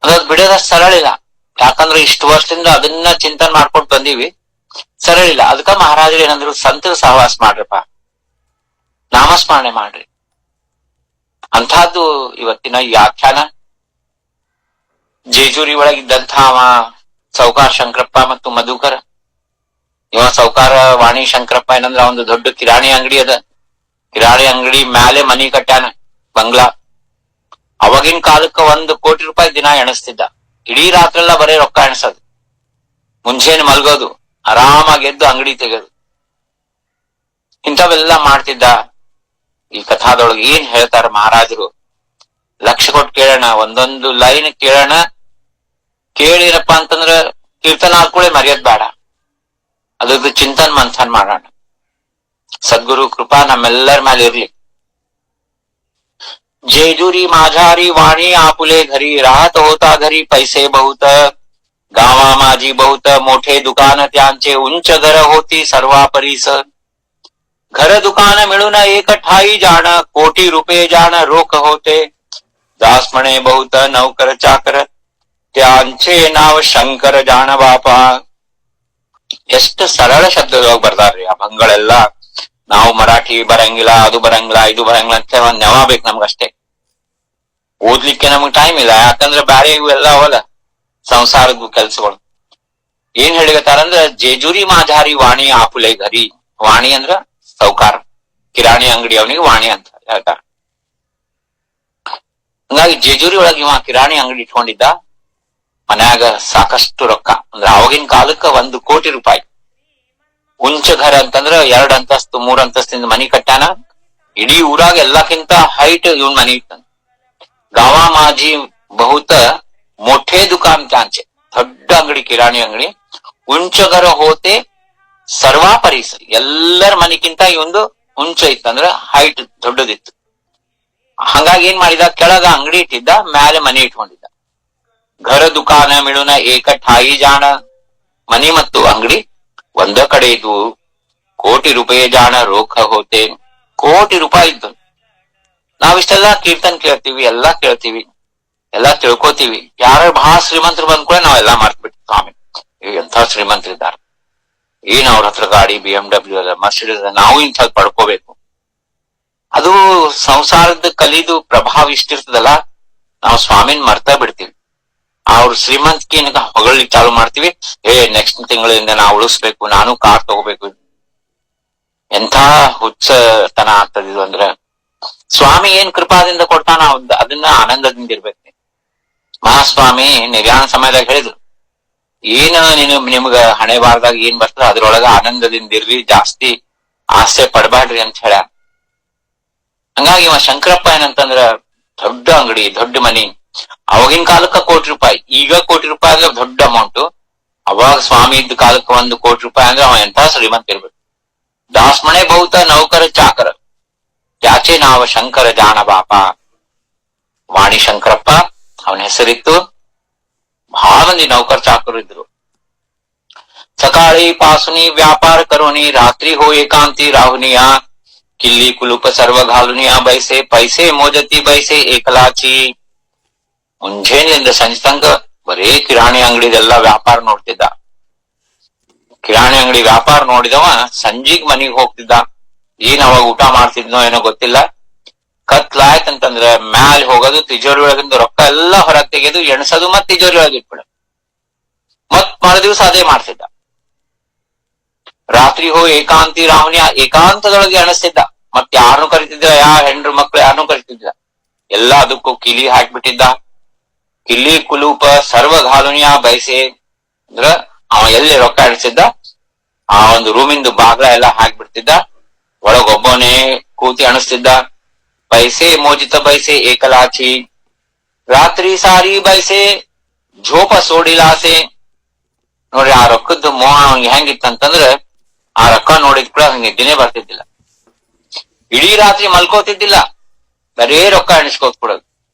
ಅದು ಬಿಡೋದಷ್ಟು ಸರಳ ಇಲ್ಲ. ಯಾಕಂದ್ರೆ ಇಷ್ಟು ವರ್ಷದಿಂದ ಅದನ್ನ ಚಿಂತನೆ ಮಾಡ್ಕೊಂಡು ಬಂದೀವಿ, ಸರಳ ಇಲ್ಲ. ಅದಕ್ಕ ಮಹಾರಾಜರು ಏನಂದ್ರು, ಸಂತರ ಸಹವಾಸ ಮಾಡ್ರಪ್ಪ, ನಾಮಸ್ಮರಣೆ ಮಾಡ್ರಿ. ಅಂತಹದ್ದು ಇವತ್ತಿನ ಈ ಆಖ್ಯಾನ. ಜೇಜೂರಿ ಒಳಗಿದ್ದಂಥ ಅವ ಸೌಕಾರ ಶಂಕರಪ್ಪ ಮತ್ತು ಮಧುಕರ. ಇವ ಸೌಕಾರ ವಾಣಿ ಶಂಕರಪ್ಪ ಏನಂದ್ರ ಒಂದು ದೊಡ್ಡ ಕಿರಾಣಿ ಅಂಗಡಿ ಅದ. ಕಿರಾಣಿ ಅಂಗಡಿ ಮ್ಯಾಲೆ ಮನಿ ಕಟ್ಟ್ಯಾನ, ಬಂಗ್ಲಾ. ಅವಾಗಿನ ಕಾಲಕ್ಕ 1 ಕೋಟಿ ರೂಪಾಯಿ ದಿನ ಎಣಿಸ್ತಿದ್ದ. ಇಡೀ ರಾತ್ರೆಲ್ಲ ಬರೀ ರೊಕ್ಕ ಎಣಸೋದು, ಮುಂಚೆನೆ ಮಲ್ಗೋದು, ಆರಾಮಾಗಿ ಎದ್ದು ಅಂಗಡಿ ತೆಗೆದು ಇಂಥವೆಲ್ಲ ಮಾಡ್ತಿದ್ದ. ಈ ಕಥಾದೊಳಗೆ ಏನ್ ಹೇಳ್ತಾರ ಮಹಾರಾಜರು, ಲಕ್ಷ ಕೊಟ್ಟು ಕೇಳೋಣ, ಒಂದೊಂದು ಲೈನ್ ಕೇಳೋಣ. ಕೇಳಿರಪ್ಪ ಅಂತಂದ್ರ ಕೀರ್ತನ ಆದ್ಕೂಳೆ ಮರ್ಯಾದ ಬೇಡ, ಅದ್ರದ್ದು ಚಿಂತನ್ ಮಂಥನ್ ಮಾಡೋಣ. ಸದ್ಗುರು ಕೃಪಾ ನಮ್ಮೆಲ್ಲರ ಮೇಲೆ ಇರ್ಲಿ. जेजुरी माझारी वाणी आपुले घरी, राहत होता घरी पैसे बहुत, गावा माझी बहुत मोठे दुकान त्यांचे, उंच घर होती सर्वा परीस, घर दुकान मिळून एक ठाई जाण, कोटी रुपये जाण रोख होते, दास म्हणे बहुत नौकर चाकर, त्यांचे नाव ಶಂಕರ ಜಾಣ ಬಾಪ. ಎಷ್ಟು ಸರಳ ಶಬ್ದದೊಳಗೆ ಬರ್ತಾರ್ರಿ ಆ ಭಂಗಳೆಲ್ಲ. ನಾವು ಮರಾಠಿ ಬರಂಗಿಲ್ಲ, ಅದು ಬರಂಗಿಲ್ಲ, ಇದು ಬರಂಗಿಲ್ಲ ಅಂತ ಒಂದ್ ನೆವ ಬೇಕು ನಮ್ಗಷ್ಟೇ. ಓದ್ಲಿಕ್ಕೆ ನಮಗ್ ಟೈಮ್ ಇಲ್ಲ, ಯಾಕಂದ್ರೆ ಬ್ಯಾರೆ ಇವೆಲ್ಲ ಅವಲ್ಲ ಸಂಸಾರದ ಕೆಲ್ಸಗಳು. ಏನ್ ಹೇಳಿಗತ್ತಾರಂದ್ರ, ಜೇಜುರಿ ಮಾঝಾರಿ ವಾಣಿ ಆಪುಲೆ ಘರಿ. ವಾಣಿ ಅಂದ್ರ ಸೌಕಾರ, ಕಿರಾಣಿ ಅಂಗಡಿ ಅವನಿಗೆ ವಾಣಿ ಅಂತ ಹೇಳ್ತಾರ. ಹಂಗಾಗಿ ಜೇಜುರಿ ಒಳಗೆ ಇವ ಕಿರಾಣಿ ಅಂಗಡಿ ಇಟ್ಕೊಂಡಿದ್ದ. ಮನ್ಯಾಗ ಸಾಕಷ್ಟು ರೊಕ್ಕ, ಅಂದ್ರೆ ಅವಾಗಿನ ಕಾಲಕ್ಕ 1 ಕೋಟಿ ರೂಪಾಯಿ. ಉಂಚ ಘರ ಅಂತಂದ್ರ 2 ಅಂತಸ್ತು 3 ಅಂತಸ್ತಿಂದ ಮನಿ ಕಟ್ಟಾನ. ಇಡೀ ಊರಾಗ ಎಲ್ಲಕ್ಕಿಂತ ಹೈಟ್ ಇವನ್ ಮನಿ ಇಟ್ಟ. गावा माझी बहुत मोठे दुकान त्यांचे, ದೊಡ್ಡ ಅಂಗಡಿ, ಕಿರಾಣಿ ಅಂಗಡಿ. ಉಂಚ ಘರ ಹೋತೆ ಸರ್ವಾ ಪರಿಸ, ಎಲ್ಲರ ಮನಿಗಿಂತ ಈ ಒಂದು ಉಂಚ ಇತ್ತಂದ್ರ ಹೈಟ್ ದೊಡ್ಡದಿತ್ತು. ಹಂಗಾಗಿ ಏನ್ ಮಾಡಿದ, ಕೆಳಗ ಅಂಗಡಿ ಇಟ್ಟಿದ್ದ, ಮ್ಯಾಲೆ ಮನೆ ಇಟ್ಕೊಂಡಿದ್ದ. ಘರ ದುಕಾನ ಮಿಳುನ ಏಕ ಠಾಯಿ ಜಾಣ, ಮನಿ ಮತ್ತು ಅಂಗಡಿ ಒಂದ ಕಡೆ ಇದ್ವು. ಕೋಟಿ ರೂಪಾಯಿ ಜಾಣ ರೋಖ ಹೋತೆ, ಕೋಟಿ ರೂಪಾಯಿ ಇದ್ದು. ನಾವಿಷ್ಟೆಲ್ಲಾ ಕೀರ್ತನ್ ಕೇಳ್ತೀವಿ, ಎಲ್ಲಾ ಕೇಳ್ತೀವಿ, ಎಲ್ಲಾ ತಿಳ್ಕೊತೀವಿ. ಯಾರ ಬಹಳ ಶ್ರೀಮಂತರು ಬಂದ್ ಕೂಡ ನಾವೆಲ್ಲಾ ಮಾಡ್ಬಿಟ್ಟು, ಸ್ವಾಮಿ ಎಂಥ ಶ್ರೀಮಂತರಿದ್ದಾರೆ, ಏನ್ ಅವ್ರ ಹತ್ರ ಗಾಡಿ BMW ಅದ, ಮರ್ಸಿಡೀಸ್ ಅದ, ನಾವು ಇಂಥದ್ ಪಡ್ಕೋಬೇಕು. ಅದು ಸಂಸಾರದ ಕಲಿದು ಪ್ರಭಾವ ಇಷ್ಟಿರ್ತದಲ್ಲ, ನಾವು ಸ್ವಾಮಿನ್ ಮರ್ತಾ ಬಿಡ್ತೀವಿ. ಅವ್ರ ಶ್ರೀಮಂತಿಕೆನ ಹೊಗಳಿಕ್ ಚಾಲು ಮಾಡ್ತೀವಿ. ನೆಕ್ಸ್ಟ್ ತಿಂಗಳಿಂದ ನಾವು ಉಳಿಸ್ಬೇಕು, ನಾನು ಕಾರ್ ತಗೋಬೇಕು. ಎಂಥ ಹುಚ್ಚತನ ಆಗ್ತದಿದು ಅಂದ್ರ, ಸ್ವಾಮಿ ಏನ್ ಕೃಪಾದಿಂದ ಕೊಡ್ತಾನ ಅದನ್ನ ಆನಂದದಿಂದ ಇರ್ಬೇಕು. ಮಹಾಸ್ವಾಮಿ ನಿರ್ಯಾಣ ಸಮಯದಾಗ ಹೇಳಿದ್ರು, ಏನ ನಿಮ್ಗ ಹಣೆ ಬಾರದಾಗ ಏನ್ ಬರ್ತದ ಅದ್ರೊಳಗ ಆನಂದದಿಂದ ಇರ್ರಿ, ಜಾಸ್ತಿ ಆಸೆ ಪಡಬ್ಯಾಡ್ರಿ ಅಂತ ಹೇಳ್ಯ. ಹಂಗಾಗಿ ಇವ ಶಂಕರಪ್ಪ ಏನಂತಂದ್ರ, ದೊಡ್ಡ ಅಂಗಡಿ, ದೊಡ್ಡ ಮನಿ. ಅವಾಗಿನ ಕಾಲಕ್ಕ ₹1,00,00,000, ಈಗ ₹1,00,00,000 ಅಂದ್ರೆ ದೊಡ್ಡ ಅಮೌಂಟ್. ಅವಾಗ ಸ್ವಾಮಿ ಇದ್ದ ಕಾಲಕ್ಕ ₹1,00,00,000 ಅಂದ್ರೆ ಅವ ಎಂತ ಶ್ರೀಮಂತ ಇರ್ಬೇಕು. ದಾಸ್ಮಣೆ ಬಹುತ ನೌಕರ ಚಾಕರ, ಯಾಚೆ ನಾವ ಶಂಕರ ಜಾಣ ಬಾಪ. ವಾಣಿ ಶಂಕರಪ್ಪ ಅವನ ಹೆಸರಿತ್ತು. ಬಹಳ ಮಂದಿ ನೌಕರ್ ಚಾಕರು ಇದ್ರು. ಸಕಾಳಿ ಪಾಸುನಿ ವ್ಯಾಪಾರ ಕರೋನಿ, ರಾತ್ರಿ ಹೋ ಏಕಾಂತಿ ರಾಹುನಿಯ, ಕಿಲ್ಲಿ ಕುಲುಪ ಸರ್ವ ಘಾಲುನಿಯ, ಬೈಸೆ ಪೈಸೆ ಮೋಜತಿ ಬೈಸೆ ಏಕಲಾಚಿ. ಮುಂಜಾನೆಯಿಂದ ಸಂಜೆ ತನಕ ಬರೇ ಕಿರಾಣಿ ಅಂಗಡಿದೆಲ್ಲ ವ್ಯಾಪಾರ ನೋಡ್ತಿದ್ದ. ಕಿರಾಣಿ ಅಂಗಡಿ ವ್ಯಾಪಾರ ನೋಡಿದವ ಸಂಜಿಗ್ ಮನಿಗ್ ಹೋಗ್ತಿದ್ದ. ಏನ್ ಅವಾಗ ಊಟ ಮಾಡ್ತಿದ್ನೋ ಏನೋ ಗೊತ್ತಿಲ್ಲ. ಕತ್ಲಾಯ್ತಂತಂದ್ರ ಮ್ಯಾಲ್ ಹೋಗೋದು, ತಿಜೋರಿ ಒಳಗಿಂದ ರೊಕ್ಕ ಎಲ್ಲಾ ಹೊರಗ್ ತೆಗೆದು ಎಣಸೋದು, ಮತ್ ತಿಜೋರಿ ಒಳಗೆ ಇಟ್ಬಿಡ. ಮತ್ ಮರು ದಿವಸ ಅದೇ ಮಾಡ್ತಿದ್ದ. ರಾತ್ರಿ ಹೋ ಏಕಾಂತಿ ರಾಹುನಿಯ, ಏಕಾಂತದೊಳಗೆ ಎಣಸ್ತಿದ್ದ. ಮತ್ ಯಾರನ್ನು ಕರಿತಿದ್ದ, ಹೆಂಡ್ರು ಮಕ್ಳು ಯಾರನ್ನು ಕರಿತಿದ್ದ, ಎಲ್ಲಾ ಅದಕ್ಕೂ ಕಿಲಿ ಹಾಕ್ಬಿಟ್ಟಿದ್ದ. ಕಿಲ್ಲಿ ಕುಲೂಪ ಸರ್ವ ಘಾಲುನಿಯ ಬೈಸೆ ಅಂದ್ರ ಅವ ಎಲ್ಲಿ ರೊಕ್ಕ ಎಣಿಸಿದ್ದ ಆ ಒಂದು ರೂಮಿಂದು ಬಾಗ್ಲ ಎಲ್ಲ ಹಾಕ್ಬಿಡ್ತಿದ್ದ. ಒಳಗೊಬ್ಬನೇ ಕೂತಿ ಅಣಿಸ್ತಿದ್ದ. ಬೈಸೆ ಮೋಜಿತ ಬೈಸೆ ಏಕಲಾಚಿ, ರಾತ್ರಿ ಸಾರಿ ಬೈಸೆ ಝೋಪ ಸೋಡಿಲಾಸೆ. ನೋಡ್ರಿ ಆ ರೊಕ್ಕದ ಮೋಹ ಅವ್ನಿಗೆ ಹೆಂಗಿತ್ತಂತಂದ್ರ, ಆ ರೊಕ್ಕ ನೋಡಿದ್ ಕೂಡ ಹಂಗೆ ನಿದ್ದೆನೆ ಬರ್ತಿದ್ದಿಲ್ಲ. ಇಡೀ ರಾತ್ರಿ ಮಲ್ಕೋತಿದ್ದಿಲ್ಲ, ಬರೇ ರೊಕ್ಕ ಎಣಿಸ್ಕೋತ್ ಕೊಡೋದು.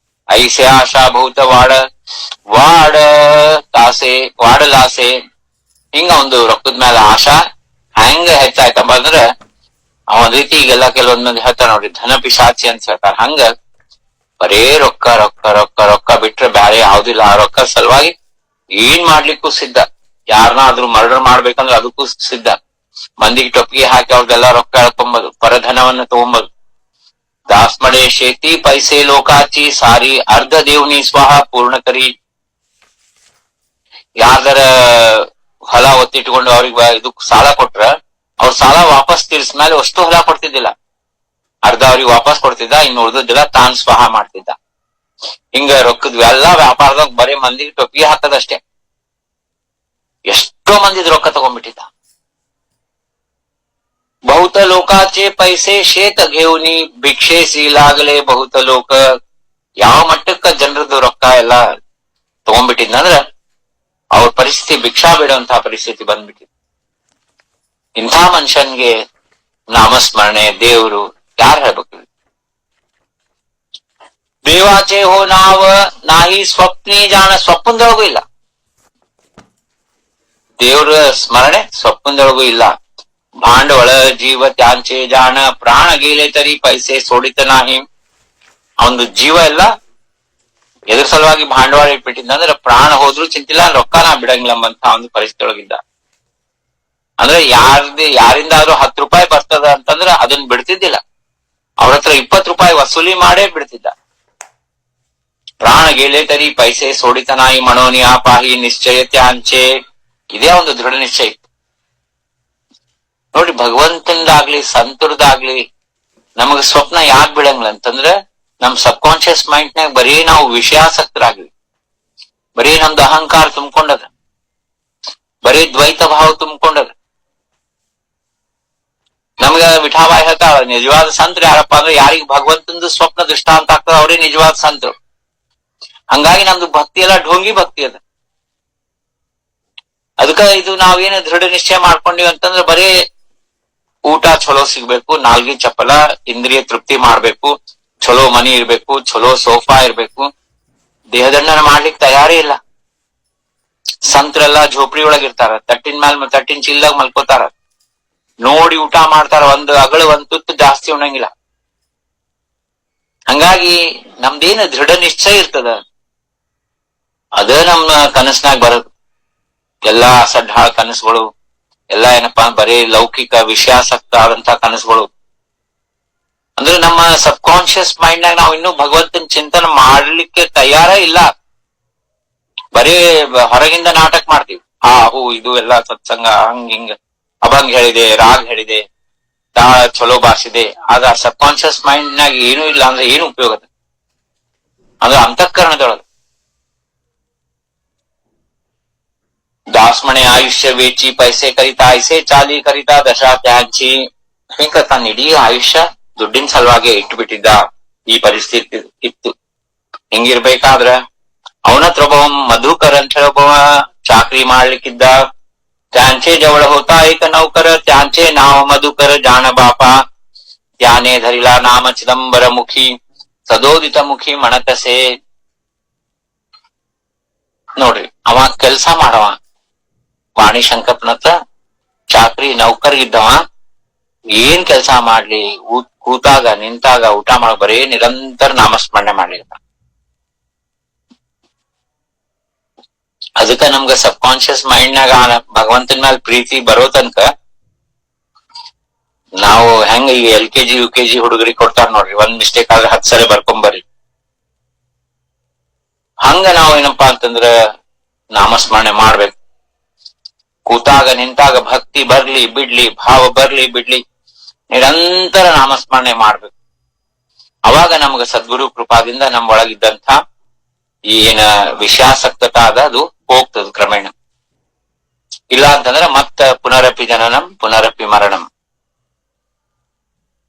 ಐಸೆ ಆಶಾ ಭೂತ ವಾಡ ಲಾಸೆ. ಹಿಂಗ ಒಂದು ರೊಕ್ಕದ ಮೇಲೆ ಆಶಾ ಹೆಂಗ ಹೆಚ್ಚಾಯ್ತಂಬ ಅಂದ್ರ, ಅವನ್ ರೀತಿ ಈಗೆಲ್ಲ ಕೆಲವೊಂದ್ ಮಂದಿ ಹೇಳ್ತಾರ ನೋಡ್ರಿ, ಧನ ಪಿಶಾಚಿ ಅಂತ ಹೇಳ್ತಾರ. ಹಂಗ ಬರೇ ರೊಕ್ಕ ರೊಕ್ಕ ರೊಕ್ಕ ರೊಕ್ಕ ಬಿಟ್ರೆ ಬ್ಯಾರೆ ಯಾವ್ದಿಲ್ಲ. ಆ ರೊಕ್ಕ ಸಲುವಾಗಿ ಏನ್ ಮಾಡ್ಲಿಕ್ಕೂ ಸಿದ್ಧ. ಯಾರನ್ನಾದ್ರೂ ಮರ್ಡರ್ ಮಾಡ್ಬೇಕಂದ್ರೆ ಅದಕ್ಕೂ ಸಿದ್ಧ. ಮಂದಿಗೆ ಟೊಪ್ಪಿಗೆ ಹಾಕಿ ಅವ್ರದೆಲ್ಲ ರೊಕ್ಕ ಎಳ್ಕೊಂಬದು, ಪರಧನವನ್ನ ತಗೊಂಬದು. ದಾಸ್ಮಡೆ ಶೇತಿ ಪೈಸೆ ಲೋಕಾಚಿ, ಸಾರಿ ಅರ್ಧ ದೇವ್ನಿ ಸ್ವಾಹ ಪೂರ್ಣ ಕರಿ. ಯಾರ್ದಾರ ಹೊಲ ಒತ್ತಿಟ್ಕೊಂಡು ಅವ್ರಿಗೆ ಇದಕ್ ಸಾಲ ಕೊಟ್ರ, ಅವ್ರ ಸಾಲ ವಾಪಸ್ ತೀರ್ಸ್ಮೇಲೆ ಅಷ್ಟು ಹೊಲ ಕೊಡ್ತಿದ್ದಿಲ್ಲ, ಅರ್ಧ ಅವ್ರಿಗೆ ವಾಪಸ್ ಕೊಡ್ತಿದ್ದ, ಇನ್ನು ಉಳಿದಿದ್ದೆಲ್ಲ ತಾನ್ ಸ್ವಾಹ ಮಾಡ್ತಿದ್ದ. ಹಿಂಗ ರೊಕ್ಕದ ಎಲ್ಲಾ ವ್ಯಾಪಾರದಾಗ ಬರೀ ಮಂದಿಗೆ ಟೊಪ್ಪಿಗೆ ಹಾಕದಷ್ಟೇ. ಎಷ್ಟೋ ಮಂದಿದ್ ರೊಕ್ಕ ತಗೊಂಡ್ಬಿಟ್ಟಿದ್ದ. ಬಹುತ ಲೋಕಾಚೆ ಪೈಸೆ ಶೇತ ಘೇವ್ನಿ, ಭಿಕ್ಷೇಸಿ ಲಾಗಲೆ ಬಹುತ ಲೋಕ. ಯಾವ ಮಟ್ಟಕ್ಕ ಜನರದ್ದು ರೊಕ್ಕ ಎಲ್ಲ ತಗೊಂಡ್ಬಿಟ್ಟಿದ್ನಂದ್ರ ಅವ್ರ ಪರಿಸ್ಥಿತಿ ಭಿಕ್ಷಾ ಬಿಡುವಂತಹ ಪರಿಸ್ಥಿತಿ ಬಂದ್ಬಿಟ್ಟಿದ್. ಇಂಥ ಮನುಷ್ಯನ್ಗೆ ನಾಮಸ್ಮರಣೆ, ದೇವ್ರು ಯಾರು ಹೇಳ್ಬೇಕು? ದೇವಾಚೆ ಹೋ ನಾವ ನಾಹಿ ಸ್ವಪ್ನಿ ಜಾಣ, ಸ್ವಪ್ನದೊಳಗೂ ಇಲ್ಲ. ದೇವ್ರ ಸ್ಮರಣೆ ಸ್ವಪ್ನದೊಳಗೂ ಇಲ್ಲ. ಭಾಂಡವಳ ಜೀವ ತ್ಯಾಂಚೆ ಜಾಣ, ಪ್ರಾಣ ಗೇಲೆ ತರಿ ಪೈಸೆ ಸೋಡಿತ ನಾಹಿ. ಅವನು ಜೀವ ಎಲ್ಲ ಎದ್ರ ಸಲುವಾಗಿ ಭಾಂಡವಾಳ ಇಟ್ಬಿಟ್ಟಿದ್ದಂದ್ರೆ, ಪ್ರಾಣ ಹೋದ್ರು ಚಿಂತಿಲ್ಲ, ರೊಕ್ಕನ ಬಿಡಂಗಿಲ್ಲಂಬಂತ ಒಂದು ಪರಿಸ್ಥಿತಿ ಒಳಗಿದ್ದ. ಅಂದ್ರೆ ಯಾರಿಂದಾದ್ರೂ ₹10 ಬರ್ತದ ಅಂತಂದ್ರ ಅದನ್ನ ಬಿಡ್ತಿದ್ದಿಲ್ಲ, ಅವ್ರ ಹತ್ರ ₹20 ವಸೂಲಿ ಮಾಡೇ ಬಿಡ್ತಿದ್ದ. ಪ್ರಾಣ ಗೇಲೆ ತರಿ ಪೈಸೆ ಸೋಡಿತ ನಾಯಿ ಮಣೋನಿ ಆಪಾಹಿ ನಿಶ್ಚಯ ತ್ಯಾಂಚೆ. ಇದೇ ಒಂದು ದೃಢ ನಿಶ್ಚಯ ಇತ್ತು. ನೋಡ್ರಿ, ಭಗವಂತಂದಾಗ್ಲಿ ಸಂತರದಾಗ್ಲಿ ನಮಗ ಸ್ವಪ್ನ ಯಾಕೆ ಬಿಡಂಗಿಲ್ಲ ಅಂತಂದ್ರ, ನಮ್ ಸಬ್ ಕಾನ್ಶಿಯಸ್ ಮೈಂಡ್ನಾಗ ಬರೀ ನಾವು ವಿಷಯಾಸಕ್ತರಾಗ್ಲಿ, ಬರೀ ನಮ್ದು ಅಹಂಕಾರ ತುಂಬಿಕೊಂಡದ, ಬರೀ ದ್ವೈತ ಭಾವ ತುಂಬಿಕೊಂಡದ. ನಮ್ಗ ವಿಠಾಬಾಯಿ ಹೇಳ್ತಾಳ, ನಿಜವಾದ ಸಂತರು ಯಾರಪ್ಪ ಅಂದ್ರೆ ಯಾರಿಗ ಭಗವಂತಂದು ಸ್ವಪ್ನ ದೃಷ್ಟಾಂತ ಆಗ್ತದ ಅವರೇ ನಿಜವಾದ ಸಂತರು. ಹಂಗಾಗಿ ನಮ್ದು ಭಕ್ತಿ ಎಲ್ಲ ಢೋಂಗಿ ಭಕ್ತಿ ಅದ. ಅದಕ್ಕ ಇದು ನಾವೇನು ದೃಢ ನಿಶ್ಚಯ ಮಾಡ್ಕೊಂಡಿವಿ ಅಂತಂದ್ರೆ, ಬರೀ ಊಟ ಚಲೋ ಸಿಗ್ಬೇಕು, ನಾಲ್ಗಿ ಚಪಲ, ಇಂದ್ರಿಯ ತೃಪ್ತಿ ಮಾಡ್ಬೇಕು, ಚಲೋ ಮನಿ ಇರ್ಬೇಕು, ಚಲೋ ಸೋಫಾ ಇರ್ಬೇಕು, ದೇಹದಂಡನ ಮಾಡ್ಲಿಕ್ಕೆ ತಯಾರೇ ಇಲ್ಲ. ಸಂತರೆಲ್ಲ ಝೋಪಡಿ ಒಳಗಿರ್ತಾರ, ತಟ್ಟಿನ ಚೀಲ್ದಾಗ ಮಲ್ಕೋತಾರ, ನೋಡಿ ಊಟ ಮಾಡ್ತಾರ, ಒಂದ್ ತುತ್ತು ಜಾಸ್ತಿ ಉಣ್ಣಂಗಿಲ್ಲ. ಹಂಗಾಗಿ ನಮ್ದೇನು ದೃಢ ನಿಶ್ಚಯ ಇರ್ತದ, ಅದ ನಮ್ಮ ಕನಸ್ನಾಗ ಬರದು. ಎಲ್ಲಾ ಸಡ್ಹಾಳ ಕನಸುಗಳು, ಎಲ್ಲಾ ಏನಪ್ಪಾ ಬರೀ ಲೌಕಿಕ ವಿಷಯಾಸಕ್ತ ಆದಂತ ಕನಸುಗಳು. ಅಂದ್ರೆ ನಮ್ಮ ಸಬ್ ಕಾನ್ಶಿಯಸ್ ಮೈಂಡ್ ನಾಗ ನಾವು ಇನ್ನೂ ಭಗವಂತನ ಚಿಂತನೆ ಮಾಡ್ಲಿಕ್ಕೆ ತಯಾರ ಇಲ್ಲ. ಬರೀ ಹೊರಗಿಂದ ನಾಟಕ ಮಾಡ್ತೀವಿ. ಇದು ಎಲ್ಲ ಸತ್ಸಂಗ ಹಂಗ ಹಿಂಗ ಅಭಂಗ್ ಹೇಳಿದೆ, ರಾಗ್ ಹೇಳಿದೆ, ತಾಳ ಚಲೋ ಬಾರಿಸಿದೆ. ಆಗ ಸಬ್ ಕಾನ್ಶಿಯಸ್ ಮೈಂಡ್ ನಾಗ ಏನೂ ಇಲ್ಲ ಅಂದ್ರೆ ಏನು ಉಪಯೋಗ? ಅಂದ್ರೆ ಅಂತಃಕರಣದೊಳಗ ದಾಸ್ಮಣೆ ಆಯುಷ್ಯ ವೇಚಿ ಪೈಸೆ ಕರಿತಾ ಐಸೆ ಚಾಲಿ ಕರಿತಾ ದಶಾ ತ್ಯಾಚಿ. ಹಿಂಗ ತನ್ನ ಇಡೀ ಆಯುಷ್ಯ ದುಡ್ಡಿನ ಸಲುವಾಗಿ ಇಟ್ಬಿಟ್ಟಿದ್ದ ಈ ಪರಿಸ್ಥಿತಿ ಇತ್ತು. ಹಿಂಗಿರ್ಬೇಕಾದ್ರ ಅವನತ್ರ ಒಬ್ಬ ಮಧುಕರ್ ಅಂತ ಹೇಳೊಬ್ಬ ಚಾಕ್ರಿ ಮಾಡ್ಲಿಕ್ಕಿದ್ದ. ತ್ಯಾಂಚೆ ಜವಳ ಹೋತಾ ಏಕ ನೌಕರ ತ್ಯಾಂಚೆ ನಾವ ಮಧುಕರ ಜಾಣ ಬಾಪ ತ್ಯಾನೆ ಧರಿಲಾ ನಾಮ ಚಿದಂಬರ ಮುಖಿ ಸದೋದಿತ ಮುಖಿ ಮಣಕಸೆ. ನೋಡ್ರಿ, ಅವ ಕೆಲ್ಸ ಮಾಡವ, ವಾಣಿ ಶಂಕಪ್ಪನತ್ರ ಚಾಕ್ರಿ ನೌಕರ್ಗಿದ್ದವ. ಏನ್ ಕೆಲ್ಸ ಮಾಡ್ಲಿ, ಕೂತಾಗ ನಿಂತಾಗ ಊಟ ಮಾಡ ಬರೇ ನಿರಂತರ ನಾಮಸ್ಮರಣೆ ಮಾಡ್ಲಿಲ್ಲ. ಅದಕ್ಕ ನಮ್ಗ ಸಬ್ ಕಾನ್ಶಿಯಸ್ ಮೈಂಡ್ ನಾಗ ಭಗವಂತನ ಮೇಲೆ ಪ್ರೀತಿ ಬರೋ ತನಕ ನಾವು ಹೆಂಗ ಈಗ LKG UKG ಹುಡುಗರಿಗೆ ಕೊಡ್ತಾರ ನೋಡ್ರಿ, ಒಂದ್ ಮಿಸ್ಟೇಕ್ ಆದ್ರೆ 10 ಸಲ ಬರ್ಕೊಂಬರ್ರಿ. ಹಂಗ ನಾವು ಏನಪ್ಪಾ ಅಂತಂದ್ರ ನಾಮಸ್ಮರಣೆ ಮಾಡ್ಬೇಕು. ಕೂತಾಗ ನಿಂತಾಗ ಭಕ್ತಿ ಬರ್ಲಿ ಬಿಡ್ಲಿ, ಭಾವ ಬರ್ಲಿ ಬಿಡ್ಲಿ, ನಿರಂತರ ನಾಮಸ್ಮರಣೆ ಮಾಡ್ಬೇಕು. ಅವಾಗ ನಮ್ಗ ಸದ್ಗುರು ಕೃಪಾದಿಂದ ನಮ್ ಒಳಗಿದ್ದಂಥ ಏನ ವಿಷಯಾಸಕ್ತತ ಅದ ಅದು ಹೋಗ್ತದ ಕ್ರಮೇಣ. ಇಲ್ಲ ಅಂತಂದ್ರ ಮತ್ತ ಪುನರಪಿ ಜನನಂ ಪುನರಪಿ ಮರಣಂ.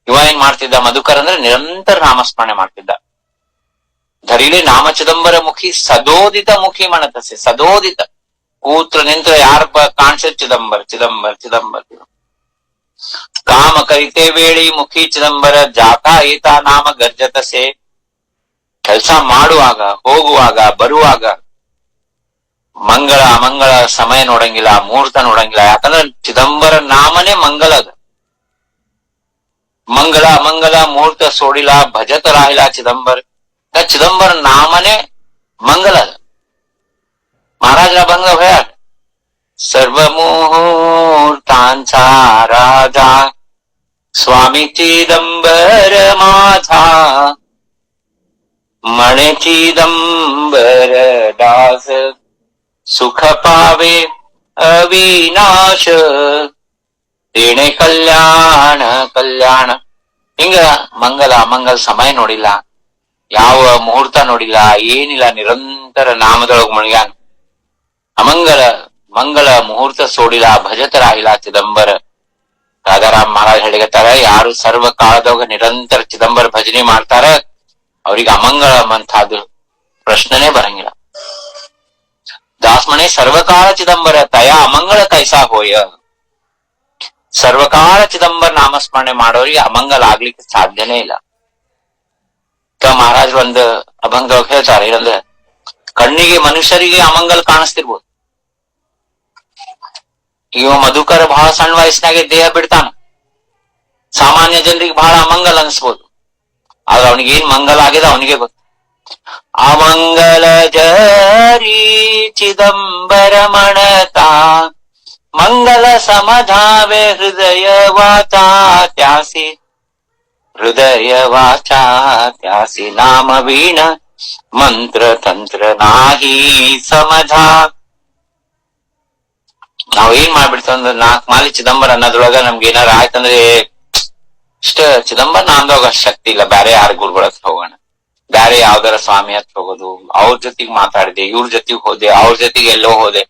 ಇವ ಏನ್ ಮಾಡ್ತಿದ್ದ ಮಧುಕರ್ ಅಂದ್ರೆ ನಿರಂತರ ನಾಮಸ್ಮರಣೆ ಮಾಡ್ತಿದ್ದ. ಧರಿಲೆ ನಾಮ ಚಿದಂಬರ ಮುಖಿ ಸದೋದಿತ ಮುಖಿ ಮಣತಸೆ. ಸದೋದಿತ ಕೂತ್ರ ನಿಂತ್ರ ಯಾರ ಕಾಣಿಸ ಚಿದಂಬರ ಚಿದಂಬರ ಚಿದಂಬರ. ಕಾಮ ಕರಿತೆ ವೇಳಿ ಮುಖಿ ಚಿದಂಬರ ಜಾತಾ ಏತ ನಾಮ ಗರ್ಜತಸೆ. ಕೆಲಸ ಮಾಡುವಾಗ, ಹೋಗುವಾಗ, ಬರುವಾಗ ಮಂಗಳ ಅಮಂಗಳ ಸಮಯ ನೋಡಂಗಿಲ್ಲ, ಮುಹೂರ್ತ ನೋಡಂಗಿಲ್ಲ. ಯಾಕಂದ್ರೆ ಚಿದಂಬರ ನಾಮನೇ ಮಂಗಲ ಅದ. ಮಂಗಳ ಅಮಂಗಲ ಮುಹೂರ್ತ ಸೋಡಿಲ ಭಜತ ರಾಹಿಲ ಚಿದಂಬರ. ಚಿದಂಬರ ನಾಮನೇ ಮಂಗಲ ಅದ. महाराज अभंग होया सर्व मुहूर्तांचा राजा स्वामी चिदंबर माझा मणे चिदंबर दास सुख पावे अविनाश तेणे ಕಲ್ಯಾಣ ಕಲ್ಯಾಣ. ಹಿಂಗ ಮಂಗಲ ಅಮಂಗಲ ಸಮಯ ನೋಡಿಲ್ಲ, ಯಾವ ಮುಹೂರ್ತ ನೋಡಿಲ್ಲ, ಏನಿಲ್ಲ, ನಿರಂತರ ನಾಮದೊಳಗ ಮುಳುಗ್ಯಾನ. ಅಮಂಗಲ ಮಂಗಲ ಮುಹೂರ್ತ ಸೋಡಿಲ್ಲ ಭಜತ ರಾಹಿಲ ಚಿದಂಬರ. ರಾಧಾರಾಮ್ ಮಹಾರಾಜ್ ಹೇಳಿಗತ್ತಾರ, ಯಾರು ಸರ್ವ ಕಾಲದೊಳಗ ನಿರಂತರ ಚಿದಂಬರ ಭಜನೆ ಮಾಡ್ತಾರ ಅವ್ರಿಗೆ ಅಮಂಗಳ ಅಂತದ್ದು ಪ್ರಶ್ನೆನೇ ಬರಂಗಿಲ್ಲ. ದಾಸ್ಮಣೆ ಸರ್ವಕಾಲ ಚಿದಂಬರ ತಯಾ ಅಮಂಗಳ ಕೈಸಾ ಹೋಯ. ಸರ್ವಕಾಲ ಚಿದಂಬರ ನಾಮಸ್ಮರಣೆ ಮಾಡೋರಿಗೆ ಅಮಂಗಲ ಆಗ್ಲಿಕ್ಕೆ ಸಾಧ್ಯನೇ ಇಲ್ಲ. ಮಹಾರಾಜ್ ಒಂದು ಅಭಂಗ ಹೇಳ್ತಾರೆ, ಏನಂದ್ರೆ ಕಣ್ಣಿಗೆ ಮನುಷ್ಯರಿಗೆ ಅಮಂಗಲ ಕಾಣಿಸ್ತಿರ್ಬೋದು. ಇವ ಮಧುಕರ ಬಹಳ ಸಣ್ಣ ವಯಸ್ಸಿನಾಗೆ ದೇಹ ಬಿಡ್ತಾನ, ಸಾಮಾನ್ಯ ಜನರಿಗೆ ಬಹಳ ಅಮಂಗಲ ಅನ್ಸ್ಬೋದು. ಆದ್ರೆ ಅವನಿಗೆ ಏನ್ ಮಂಗಲ ಆಗಿದೆ ಅವನಿಗೆ ಗೊತ್ತು. ಅಮಂಗಲ ಜರಿ ಚಿದಂಬರ ಮಣತಾ ಮಂಗಲ ಸಮಧಾವೆ ಹೃದಯ ವಾಚಾ ತ್ಯಾಸಿ. ಹೃದಯ ವಾಚಾ ತ್ಯಾಸಿ ನಾಮ ವೀಣ ಮಂತ್ರ ತಂತ್ರ ನಾಹಿ ಸಮಧಾ. ನಾವ್ ಏನ್ ಮಾಡ್ಬಿಡ್ತಂದ್ರ 4 ಮಾಲಿ ಚಿದಂಬರ ಅನ್ನೋದ್ರೊಳಗ ನಮ್ಗೆ ಏನಾರ ಆಯ್ತಂದ್ರೆ ಇಷ್ಟ ಚಿದಂಬರ ನಾಂದೋಗ ಶಕ್ತಿ ಇಲ್ಲ, ಬ್ಯಾರೆ ಯಾರ ಗುರುಗಳ ಹತ್ರ ಹೋಗೋಣ, ಬ್ಯಾರೆ ಯಾವ್ದಾರ ಸ್ವಾಮಿ ಹತ್ರ ಹೋಗೋದು, ಅವ್ರ ಜೊತೆಗ್ ಮಾತಾಡಿದೆ, ಇವ್ರ ಜೊತೆಗ್ ಹೋದೆ, ಅವ್ರ ಜೊತೆಗೆ ಎಲ್ಲೋ ಹೋದೆ,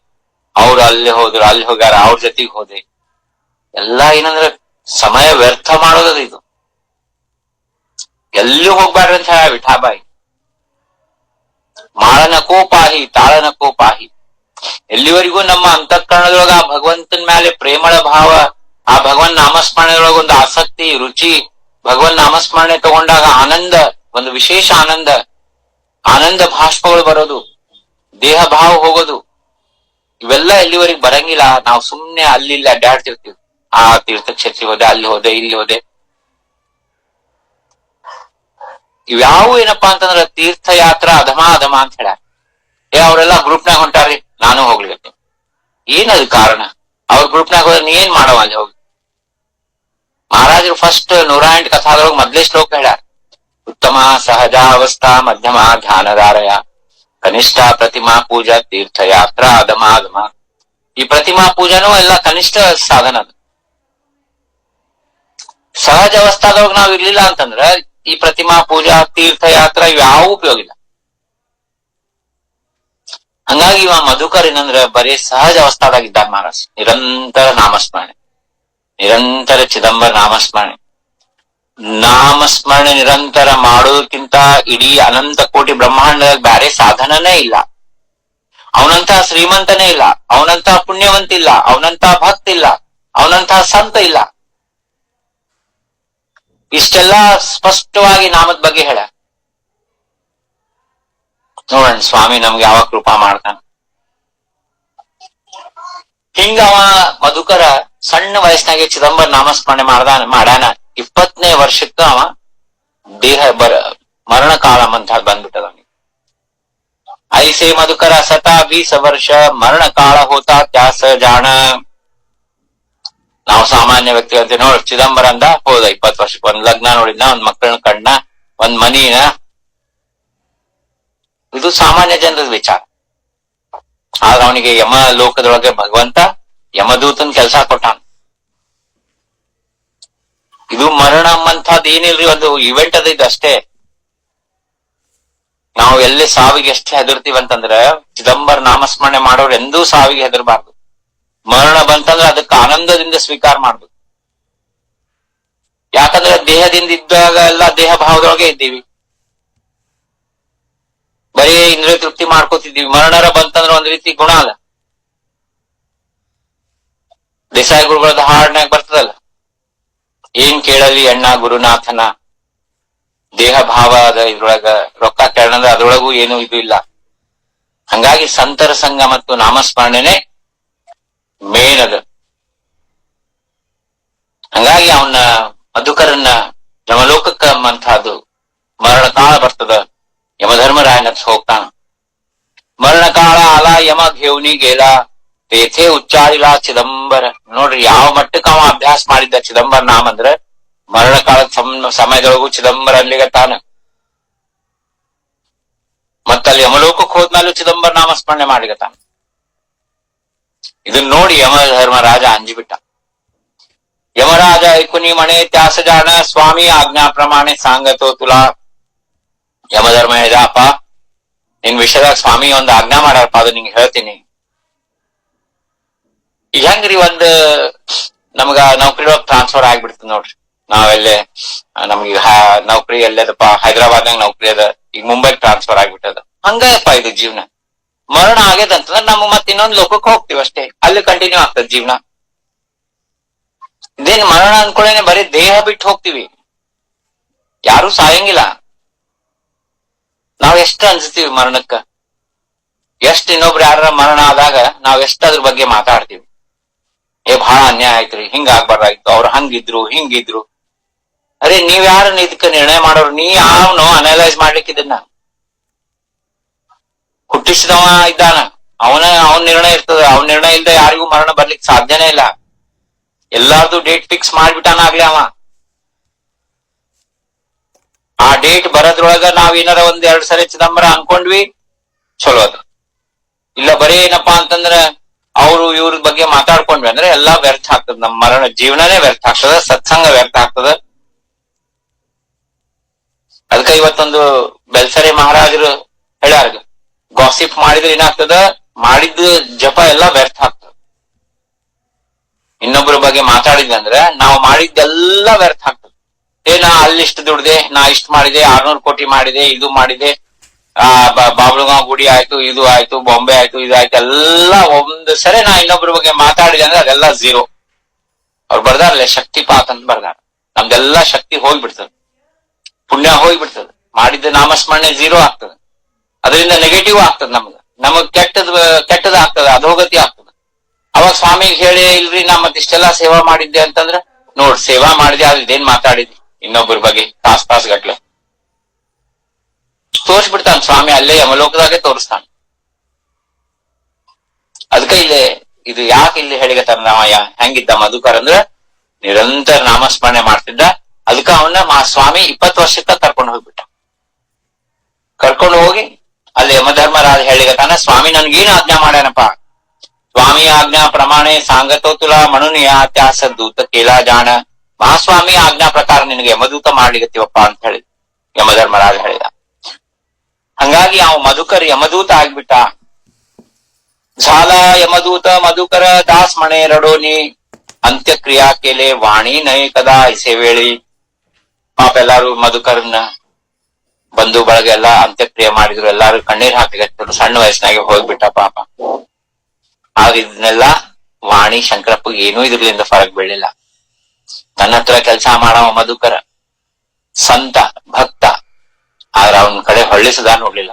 ಅವ್ರು ಅಲ್ಲಿ ಹೋದ್ರು, ಅಲ್ಲಿ ಹೋಗ್ಯಾರ, ಅವ್ರ ಜೊತೆಗ್ ಹೋದೆ. ಎಲ್ಲಾ ಏನಂದ್ರ ಸಮಯ ವ್ಯರ್ಥ ಮಾಡೋದದ ಇದು. ಎಲ್ಲೂ ಹೋಗ್ಬಾರ್ದು ಅಂತ ಹೇಳ ವಿಠಾಬಾಯಿ. ಮಾಳನಕೋ ಪಾಹಿ ತಾಳನಕೋ ಪಾಹಿ. ಎಲ್ಲಿವರೆಗೂ ನಮ್ಮ ಅಂತಃಕರಣದೊಳಗ ಆ ಭಗವಂತನ ಮೇಲೆ ಪ್ರೇಮಳ ಭಾವ, ಆ ಭಗವನ್ ನಾಮಸ್ಮರಣೆಯೊಳಗ ಒಂದು ಆಸಕ್ತಿ ರುಚಿ, ಭಗವನ್ ನಾಮಸ್ಮರಣೆ ತಗೊಂಡಾಗ ಆನಂದ ಒಂದು ವಿಶೇಷ ಆನಂದ, ಆನಂದ ಭಾಷ್ಪಗಳು ಬರೋದು, ದೇಹ ಭಾವ ಹೋಗೋದು, ಇವೆಲ್ಲ ಎಲ್ಲಿವರೆಗೆ ಬರಂಗಿಲ್ಲ. ನಾವು ಸುಮ್ನೆ ಅಲ್ಲಿ ಇಲ್ಲಿ ಅಡ್ಡಾಡ್ತಿರ್ತೀವಿ. ಆ ತೀರ್ಥಕ್ಷೇತ್ರ ಹೋದೆ, ಅಲ್ಲಿ ಹೋದೆ, ಇಲ್ಲಿ ಹೋದೆ. ಇವ್ಯಾವು ಏನಪ್ಪಾ ಅಂತಂದ್ರ ತೀರ್ಥಯಾತ್ರಾ ಅಧಮ ಅಧಮ ಅಂತ ಹೇಳ. ಅವರೆಲ್ಲ ಗ್ರೂಪ್ನಾಗ ಹೊಂಟಾರ್ರಿ, ನಾನು ಹೋಗ್ಲಿಕ್ಕೆ. ಏನದು ಕಾರಣ? ಅವ್ರ ಗ್ರೂಪ್ನಾಗ ಹೋದ್ರೆ ನೀ ಏನ್ ಮಾಡವ ಅಲ್ಲಿ ಹೋಗಿ? ಮಹಾರಾಜರು ಫಸ್ಟ್ 108 ಕಥಾದೊಳಗೆ ಮೊದ್ಲೇ ಶ್ಲೋಕ ಹೇಳ್ಯಾರ. ಉತ್ತಮ ಸಹಜಾವಸ್ಥಾ ಮಧ್ಯಮ ಧ್ಯಾನಧಾರಯ ಕನಿಷ್ಠ ಪ್ರತಿಮಾ ಪೂಜಾ ತೀರ್ಥಯಾತ್ರಾ ಅಧಮ ಅಧಮ. ಈ ಪ್ರತಿಮಾ ಪೂಜಾನೂ ಎಲ್ಲ ಕನಿಷ್ಠ ಸಾಧನ. ಅದು ಸಹಜ ಅವಸ್ಥಾದೊಳಗೆ ನಾವ್ ಇರ್ಲಿಲ್ಲ ಅಂತಂದ್ರ ಈ ಪ್ರತಿಮಾ ಪೂಜಾ ತೀರ್ಥಯಾತ್ರಾ ಇವ್ಯಾವ ಉಪಯೋಗ ಇಲ್ಲ. ಹಂಗಾಗಿ ಇವ ಮಧುಕರ್ ಏನಂದ್ರ ಬರೀ ಸಹಜ ಅವಸ್ಥಾದಾಗಿದ್ದಾಗ ಮಹಾರಾಜ್ ನಿರಂತರ ನಾಮಸ್ಮರಣೆ, ನಿರಂತರ ಚಿದಂಬರ ನಾಮಸ್ಮರಣೆ. ನಾಮಸ್ಮರಣೆ ನಿರಂತರ ಮಾಡೋದಕ್ಕಿಂತ ಇಡೀ ಅನಂತ ಕೋಟಿ ಬ್ರಹ್ಮಾಂಡದಾಗ ಬ್ಯಾರೆ ಸಾಧನನೇ ಇಲ್ಲ. ಅವನಂತ ಶ್ರೀಮಂತನೇ ಇಲ್ಲ, ಅವನಂತ ಪುಣ್ಯವಂತ ಇಲ್ಲ, ಅವನಂತ ಭಕ್ತ ಇಲ್ಲ, ಅವನಂತ ಸಂತ ಇಲ್ಲ. ಇಷ್ಟೆಲ್ಲಾ ಸ್ಪಷ್ಟವಾಗಿ ನಾಮದ ಬಗ್ಗೆ ಹೇಳ. ನೋಡೋಣ ಸ್ವಾಮಿ ನಮ್ಗೆ ಯಾವಾಗ ಕೃಪಾ ಮಾಡ್ತಾನ. ಹಿಂಗ ಅವ ಮಧುಕರ ಸಣ್ಣ ವಯಸ್ಸಿನಾಗೆ ಚಿದಂಬರ ನಾಮಸ್ಮರಣೆ ಮಾಡ್ಯಾನ. 20ನೇ ವರ್ಷಕ್ಕ ಅವ ದೇಹ ಮರಣ ಕಾಲ ಅಂತ ಬಂದ್ಬಿಟ್ಟದ ಅವನಿಗೆ. ಐಸೆ ಮಧುಕರ ಸತಾ 20 ವರ್ಷ ಮರಣ ಕಾಲ ಹೋತಾ ತ್ಯಾಸ ಜಾಣ. ನಾವು ಸಾಮಾನ್ಯ ವ್ಯಕ್ತಿ ಅಂತ ನೋಡ್, ಚಿದಂಬರ ಅಂದ ಹೋದ 20 ವರ್ಷಕ್ಕೆ. ಒಂದ್ ಲಗ್ನ ನೋಡಿದ್ನ, ಒಂದ್ ಮಕ್ಕಳನ್ನ ಕಂಡ್ನ, ಒಂದ್ ಮನಿನ. ಇದು ಸಾಮಾನ್ಯ ಜನರದ ವಿಚಾರ. ಆದ್ರೆ ಅವನಿಗೆ ಯಮ ಲೋಕದೊಳಗೆ ಭಗವಂತ ಯಮದೂತನ್ ಕೆಲಸ ಕೊಟ್ಟಾನ. ಇದು ಮರಣ ಅಂತದ್ ಏನಿಲ್ರಿ, ಒಂದು ಇವೆಂಟ್ ಅದ. ಇದು ಅಷ್ಟೇ. ನಾವು ಎಲ್ಲಿ ಸಾವಿಗೆ ಎಷ್ಟು ಹೆದರ್ತೀವಂತಂದ್ರ ಚಿದಂಬರ ನಾಮಸ್ಮರಣೆ ಮಾಡೋರು ಎಂದೂ ಸಾವಿಗೆ ಹೆದರ್ಬಾರ್ದು. ಮರಣ ಬಂತಂದ್ರೆ ಅದಕ್ಕೆ ಆನಂದದಿಂದ ಸ್ವೀಕಾರ ಮಾಡ್ಬೇಕು. ಯಾಕಂದ್ರೆ ದೇಹದಿಂದ ಇದ್ದಾಗ ಎಲ್ಲ ದೇಹ ಭಾವದೊಳಗೆ ಇದ್ದೀವಿ, ಬರೀ ಇಂದ್ರಿಯ ತೃಪ್ತಿ ಮಾಡ್ಕೋತಿದ್ದೀವಿ. ಮರಣರ ಬಂತಂದ್ರೆ ಒಂದ್ ರೀತಿ ಗುಣ ಅಲ್ಲ. ದೇಸಾಯಿ ಗುರುಗಳದ ಹಾಡ್ನಾಗ ಬರ್ತದಲ್ಲ, ಏನ್ ಕೇಳಲಿ ಅಣ್ಣ ಗುರುನಾಥನ, ದೇಹ ಭಾವ ಅದ ಇದ್ರೊಳಗ, ರೊಕ್ಕ ಕೇಳಂದ್ರೆ ಅದ್ರೊಳಗೂ ಏನು ಇದು ಇಲ್ಲ. ಹಂಗಾಗಿ ಸಂತರ ಸಂಘ ಮತ್ತು ನಾಮಸ್ಮರಣೆನೆ ಮೇನ್ ಅದ. ಹಂಗಾಗಿ ಅವನ ಮಧುಕರನ್ನ ಯಮಲೋಕಕ್ಕ ಅಂತಹದ್ದು ಮರಣ ಕಾಲ ಬರ್ತದ. ಯಮಧರ್ಮರಾಯನ ಹೋಗ್ತಾನ. ಮರಣ ಕಾಲ ಅಲ ಯಮ ಘೇವ್ನಿ ಗೇಲ ತೇಥೆ ಉಚ್ಚಾರಿಲಾ ಚಿದಂಬರ. ನೋಡ್ರಿ ಯಾವ ಮಟ್ಟಕ್ಕೆ ಅವ ಅಭ್ಯಾಸ ಮಾಡಿದ್ದ ಚಿದಂಬರ ನಾಮ ಅಂದ್ರ ಮರಣ ಕಾಲದ ಸಮಯದೊಳಗೂ ಚಿದಂಬರ ಅನ್ಲಿಗತ್ತಾನ. ಮತ್ತಲ್ಲಿ ಯಮಲೋಕಕ್ಕೆ ಹೋದ್ಮೇಲೂ ಚಿದಂಬರ ನಾಮಸ್ಮರಣೆ ಮಾಡಿಗತಾನ. ಇದನ್ನ ನೋಡಿ ಯಮಧರ್ಮರಾಜ ಅಂಜಿಬಿಟ್ಟ. ಯಮರಾಜ ಐಕುನಿ ಮಣೆ ತ್ಯಾಸ ಜಾಣ ಸ್ವಾಮಿ ಆಜ್ಞಾ ಪ್ರಮಾಣೆ ಸಾಂಗತೋ ತುಲಾ. ಯಮಧರ್ಮ ಹೇಳಿದ, ಅಪ್ಪ ನಿನ್ ವಿಷಯದಾಗ ಸ್ವಾಮಿ ಒಂದ್ ಆಜ್ಞಾ ಮಾಡ್ಯಾರಪ್ಪ, ಅದು ನಿಂಗೆ ಹೇಳ್ತೀನಿ. ಹೆಂಗ್ರಿ ಒಂದ್ ನಮ್ಗ ನೌಕರಿ ಟ್ರಾನ್ಸ್ಫರ್ ಆಗ್ಬಿಡ್ತದ ನೋಡ್ರಿ. ನಾವೆಲ್ಲೇ ನಮ್ಗೆ ನೌಕರಿ ಎಲ್ಲದಪ್ಪ, ಹೈದರಾಬಾದ್ನಾಗ ನೌಕರಿ ಅದ, ಈಗ ಮುಂಬೈಗೆ ಟ್ರಾನ್ಸ್ಫರ್ ಆಗ್ಬಿಟ್ಟದ. ಹಂಗಪ್ಪ ಇದು ಜೀವನ. ಮರಣ ಆಗ್ಯದಂತಂದ್ರೆ ನಮ್ಗ್ ಮತ್ತೆ ಇನ್ನೊಂದ್ ಲೋಕಕ್ಕೆ ಹೋಗ್ತೀವಿ ಅಷ್ಟೇ, ಅಲ್ಲಿ ಕಂಟಿನ್ಯೂ ಆಗ್ತದ ಜೀವನ. ಇದೇನ್ ಮರಣ ಅನ್ಕೊಳ್ಳೇನೆ ಬರೀ ದೇಹ ಬಿಟ್ಟು ಹೋಗ್ತೀವಿ, ಯಾರು ಸಾಯಂಗಿಲ್ಲ. ನಾವ್ ಎಷ್ಟು ಅನ್ಸ್ತೀವಿ ಮರಣಕ್ಕ, ಎಷ್ಟ್ ಇನ್ನೊಬ್ರು ಯಾರ ಮರಣ ಆದಾಗ ನಾವ್ ಎಷ್ಟ್ ಅದ್ರ ಬಗ್ಗೆ ಮಾತಾಡ್ತೀವಿ. ಬಹಳ ಅನ್ಯಾಯ ಆಯ್ತ್ರಿ, ಹಿಂಗ ಆಗ್ಬಾರ್ದಾಯ್ತು, ಅವ್ರು ಹಂಗಿದ್ರು ಹಿಂಗಿದ್ರು. ಅರೆ ನೀವ್ ಯಾರನ್ನ ಇದಕ್ಕೆ ನಿರ್ಣಯ ಮಾಡೋರು? ನೀ ಯಾವನೋ ಅನಲೈಸ್ ಮಾಡ್ಲಿಕ್ಕೆ ಇದನ್ನ ಹುಟ್ಟಿಸಿದವ ಇದ್ದಾನ, ಅವನ ನಿರ್ಣಯ ಇರ್ತದ. ಅವನ ನಿರ್ಣಯ ಇಲ್ದ ಯಾರಿಗೂ ಮರಣ ಬರ್ಲಿಕ್ಕೆ ಸಾಧ್ಯನೇ ಇಲ್ಲ. ಎಲ್ಲಾರ್ದು ಡೇಟ್ ಫಿಕ್ಸ್ ಮಾಡ್ಬಿಟ್ಟಾನ ಆಗ್ಲಿ ಅವ. ಆ ಡೇಟ್ ಬರೋದ್ರೊಳಗ ನಾವ್ ಏನಾರ ಒಂದ್ 2 ಸರಿ ಚಿದಂಬರ ಅನ್ಕೊಂಡ್ವಿ, ಚಲೋ ಅದ. ಇಲ್ಲ ಬರೀ ಏನಪ್ಪಾ ಅಂತಂದ್ರ ಅವ್ರು ಇವ್ರ ಬಗ್ಗೆ ಮಾತಾಡ್ಕೊಂಡ್ವಿ ಅಂದ್ರೆ ಎಲ್ಲಾ ವ್ಯರ್ಥ ಆಗ್ತದ. ನಮ್ಮ ಮರಣ ಜೀವನನೇ ವ್ಯರ್ಥ ಆಗ್ತದ, ಸತ್ಸಂಗ ವ್ಯರ್ಥ ಆಗ್ತದ. ಅದಕ್ಕ ಇವತ್ತೊಂದು ಬೆಲ್ಸರೆ ಮಹಾರಾಜರು ಹೇಳ್ಯಾರ, ಗಾಸಿಪ್ ಮಾಡಿದ್ರೆ ಏನಾಗ್ತದ, ಮಾಡಿದ ಜಪ ಎಲ್ಲಾ ವ್ಯರ್ಥ ಆಗ್ತದ. ಇನ್ನೊಬ್ಬರ ಬಗ್ಗೆ ಮಾತಾಡಿದ್ವಿ ಅಂದ್ರೆ ನಾವು ಮಾಡಿದ್ದೆಲ್ಲ ವ್ಯರ್ಥ ಆಗ್ತದೆ. ನಾ ಅಲ್ಲಿಷ್ಟು ದುಡ್ದೆ, ನಾ ಇಷ್ಟು ಮಾಡಿದೆ, 600 ಕೋಟಿ ಮಾಡಿದೆ, ಇದು ಮಾಡಿದೆ, ಬಾಬುಳಗಾಂವ್ ಗುಡಿ ಆಯ್ತು, ಇದು ಆಯ್ತು, ಬಾಂಬೆ ಆಯ್ತು, ಇದು ಆಯ್ತು, ಎಲ್ಲ ಒಂದ್ ಸರಿ ನಾ ಇನ್ನೊಬ್ಬರ ಬಗ್ಗೆ ಮಾತಾಡಿದೆ ಅಂದ್ರೆ ಅದೆಲ್ಲ ಝೀರೋ. ಅವ್ರು ಬರ್ದಾರಲ್ಲ ಶಕ್ತಿಪಾತ್ ಅಂತ ಬರ್ದಾರ. ನಮ್ದೆಲ್ಲಾ ಶಕ್ತಿ ಹೋಗ್ಬಿಡ್ತದ, ಪುಣ್ಯ ಹೋಗ್ಬಿಡ್ತದ. ಮಾಡಿದ ನಾಮಸ್ಮರಣೆ ಝೀರೋ ಆಗ್ತದೆ. ಅದರಿಂದ ನೆಗೆಟಿವ್ ಆಗ್ತದೆ. ನಮಗ್ ಕೆಟ್ಟದ ಆಗ್ತದೆ, ಅಧೋಗತಿ ಆಗ್ತದೆ. ಅವಾಗ ಸ್ವಾಮಿಗೆ ಹೇಳಿ, ಇಲ್ರಿ ನಾ ಮತ್ತಿಷ್ಟೆಲ್ಲಾ ಸೇವಾ ಮಾಡಿದ್ದೆ ಅಂತಂದ್ರ, ನೋಡ್ ಸೇವಾ ಮಾಡಿದೆ ಆದ್ರೆ ಇದೇನ್ ಮಾತಾಡಿದ್ವಿ ಇನ್ನೊಬ್ಬರ ಬಗ್ಗೆ ತಾಸ್ ಗಟ್ಲೆ ತೋರ್ಸ್ಬಿಡ್ತಾನ ಸ್ವಾಮಿ. ಅಲ್ಲೇ ಯಮಲೋಕದಾಗೆ ತೋರಿಸ್ತಾನ. ಅದಕ್ಕೆ ಇದು ಯಾಕೆ ಇಲ್ಲಿ ಹೇಳಿಗತ್ತಾರ, ನಾವ ಹೆಂಗಿದ್ದ ಮಧುಕರ್ ಅಂದ್ರ ನಿರಂತರ ನಾಮಸ್ಮರಣೆ ಮಾಡ್ತಿದ್ದ. ಅದಕ್ಕ ಅವನ್ನ ಸ್ವಾಮಿ 20 ವರ್ಷಕ್ಕ ಕರ್ಕೊಂಡು ಹೋಗ್ಬಿಟ್ಟ. ಕರ್ಕೊಂಡು ಹೋಗಿ ಅಲ್ಲಿ ಯಮಧರ್ಮರಾಜ ಹೇಳಿಗತ್ತಾನ, ಸ್ವಾಮಿ ನನ್ಗೇನು ಆಜ್ಞಾ ಮಾಡ್ಯಾನಪ್ಪ. ಸ್ವಾಮಿ ಆಜ್ಞಾ ಪ್ರಮಾಣೆ ಸಾಂಗತೋ ತುಲಾ ಮನುನಿಯಾತ್ಯಾಸ ದೂತ ಕೇಲಾ ಜಾಣ. ಮಹಾಸ್ವಾಮಿ ಆಜ್ಞಾ ಪ್ರಕಾರ ನಿನಗೆ ಯಮದೂತ ಮಾಡ್ಲಿಗತ್ತೀವಪ್ಪ ಅಂತ ಹೇಳಿ ಯಮಧರ್ಮರಾಜ ಹೇಳಿದ. ಹಂಗಾಗಿ ಅವ ಮಧುಕರ್ ಯಮದೂತ ಆಗ್ಬಿಟ್ಟ. ಝಾಲ ಯಮದೂತ ಮಧುಕರ ದಾಸ್ ಮಣೆ ರಡೋನಿ ಅಂತ್ಯಕ್ರಿಯಾ ಕೇಲೆ ವಾಣಿ ನೈ ಕದಾ ಇಸೆ ವೇಳಿ. ಪಾಪ ಎಲ್ಲಾರು ಮಧುಕರನ್ನ ಬಂಧು ಬಳಗ ಎಲ್ಲಾ ಅಂತ್ಯಕ್ರಿಯೆ ಮಾಡಿದ್ರು. ಎಲ್ಲಾರು ಕಣ್ಣೀರ್ ಹಾಕಲಿಕ್ಕೆ ಸಣ್ಣ ವಯಸ್ಸಿನಾಗೆ ಹೋಗ್ಬಿಟ್ಟ ಪಾಪ. ಆದ್ರೆ ಇದನ್ನೆಲ್ಲ ವಾಣಿ ಶಂಕರಪ್ಪಗೆ ಏನೂ ಇದ್ರಲಿಂದ ಫರಕ್ ಬೀಳಿಲ್ಲ. ನನ್ನ ಹತ್ರ ಕೆಲಸ ಮಾಡವ ಮಧುಕರ ಸಂತ ಭಕ್ತ, ಆದ್ರೆ ಅವನ ಕಡೆ ಹೊಳ್ಳಿಸದ ನೋಡ್ಲಿಲ್ಲ.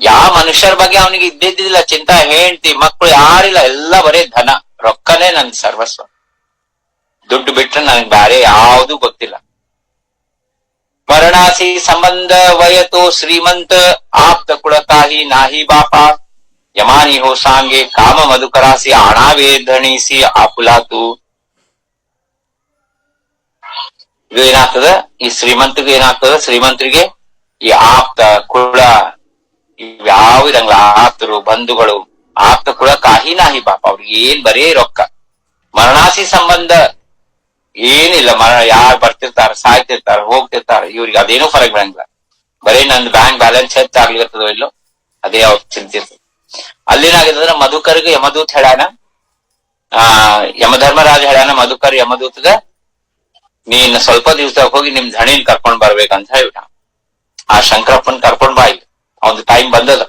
ಯಾವ ಮನುಷ್ಯರ ಬಗ್ಗೆ ಅವನಿಗೆ ಇದ್ದಿದ್ದಿಲ್ಲ ಚಿಂತಾ. ಹೆಂಡತಿ ಮಕ್ಕಳು ಯಾರಿಲ್ಲ, ಎಲ್ಲ ಬರೇ ಧನ ರೊಕ್ಕನೇ ನನ್ ಸರ್ವಸ್ವ. ದುಡ್ಡು ಬಿಟ್ರೆ ನನಗೆ ಬ್ಯಾರೆ ಯಾವುದು ಗೊತ್ತಿಲ್ಲ. ಮರಣಾಸಿ ಸಂಬಂಧ ವಯತೋ ಶ್ರೀಮಂತ ಆಪ್ತ ಕುಳತಾಹಿ ನಾಹಿ ಬಾಪ. ಯಮಾನಿ ಹೋ ಸಾಂಗೆ ಕಾಮ ಮಧುಕರಾಸಿ ಆಣಾವೇ ಧಣಿಸಿ ಆಪುಲಾತು. ಇದು ಏನಾಗ್ತದ, ಈ ಶ್ರೀಮಂತಿಗೆ ಏನಾಗ್ತದ, ಶ್ರೀಮಂತರಿಗೆ ಈ ಆಪ್ತ ಕುಳ ಯಾವ ಇರಂಗಿಲ್ಲ. ಆಪ್ತರು ಬಂಧುಗಳು ಆಪ್ತ ಕುಳ ಕಾಹಿ ನಾಹಿ ಬಾಪ. ಅವ್ರಿಗೆ ಏನ್ ಬರೇ ರೊಕ್ಕ. ಮರಣಾಸಿ ಸಂಬಂಧ ಏನಿಲ್ಲ. ಯಾರು ಬರ್ತಿರ್ತಾರ, ಸಾಯ್ತಿರ್ತಾರ, ಹೋಗ್ತಿರ್ತಾರ, ಇವ್ರಿಗೆ ಅದೇನೂ ಫರಕ್ ಬೀಳಂಗಿಲ್ಲ. ಬರೀ ನಂದು ಬ್ಯಾಂಕ್ ಬ್ಯಾಲೆನ್ಸ್ ಹೆಚ್ಚಾಗ್ಲಿರ್ತದೋ ಇಲ್ಲೋ ಅದೇ ಅವ್ರ ಚಿಂತಿರ್ತದೆ. ಅಲ್ಲೇನಾಗಿರ್ತದ್ರ ಮಧುಕರ್ಗೆ ಯಮದೂತ್ ಹೇಳ್ಯಾನ, ಯಮಧರ್ಮರಾಜ ಹೇಳ್ಯಾನ ಮಧುಕರ್ ಯಮದೂತಗ, ನೀನ್ ಸ್ವಲ್ಪ ದಿವಸ ಹೋಗಿ ನಿಮ್ ಧಣಿನ್ ಕರ್ಕೊಂಡ್ ಬರ್ಬೇಕಂತ ಹೇಳ್ಬಿಟ್ಟ. ಆ ಶಂಕರಪ್ಪನ್ ಕರ್ಕೊಂಡ್ ಬಾ, ಇಲ್ಲಿ ಅವನ್ ಟೈಮ್ ಬಂದದ.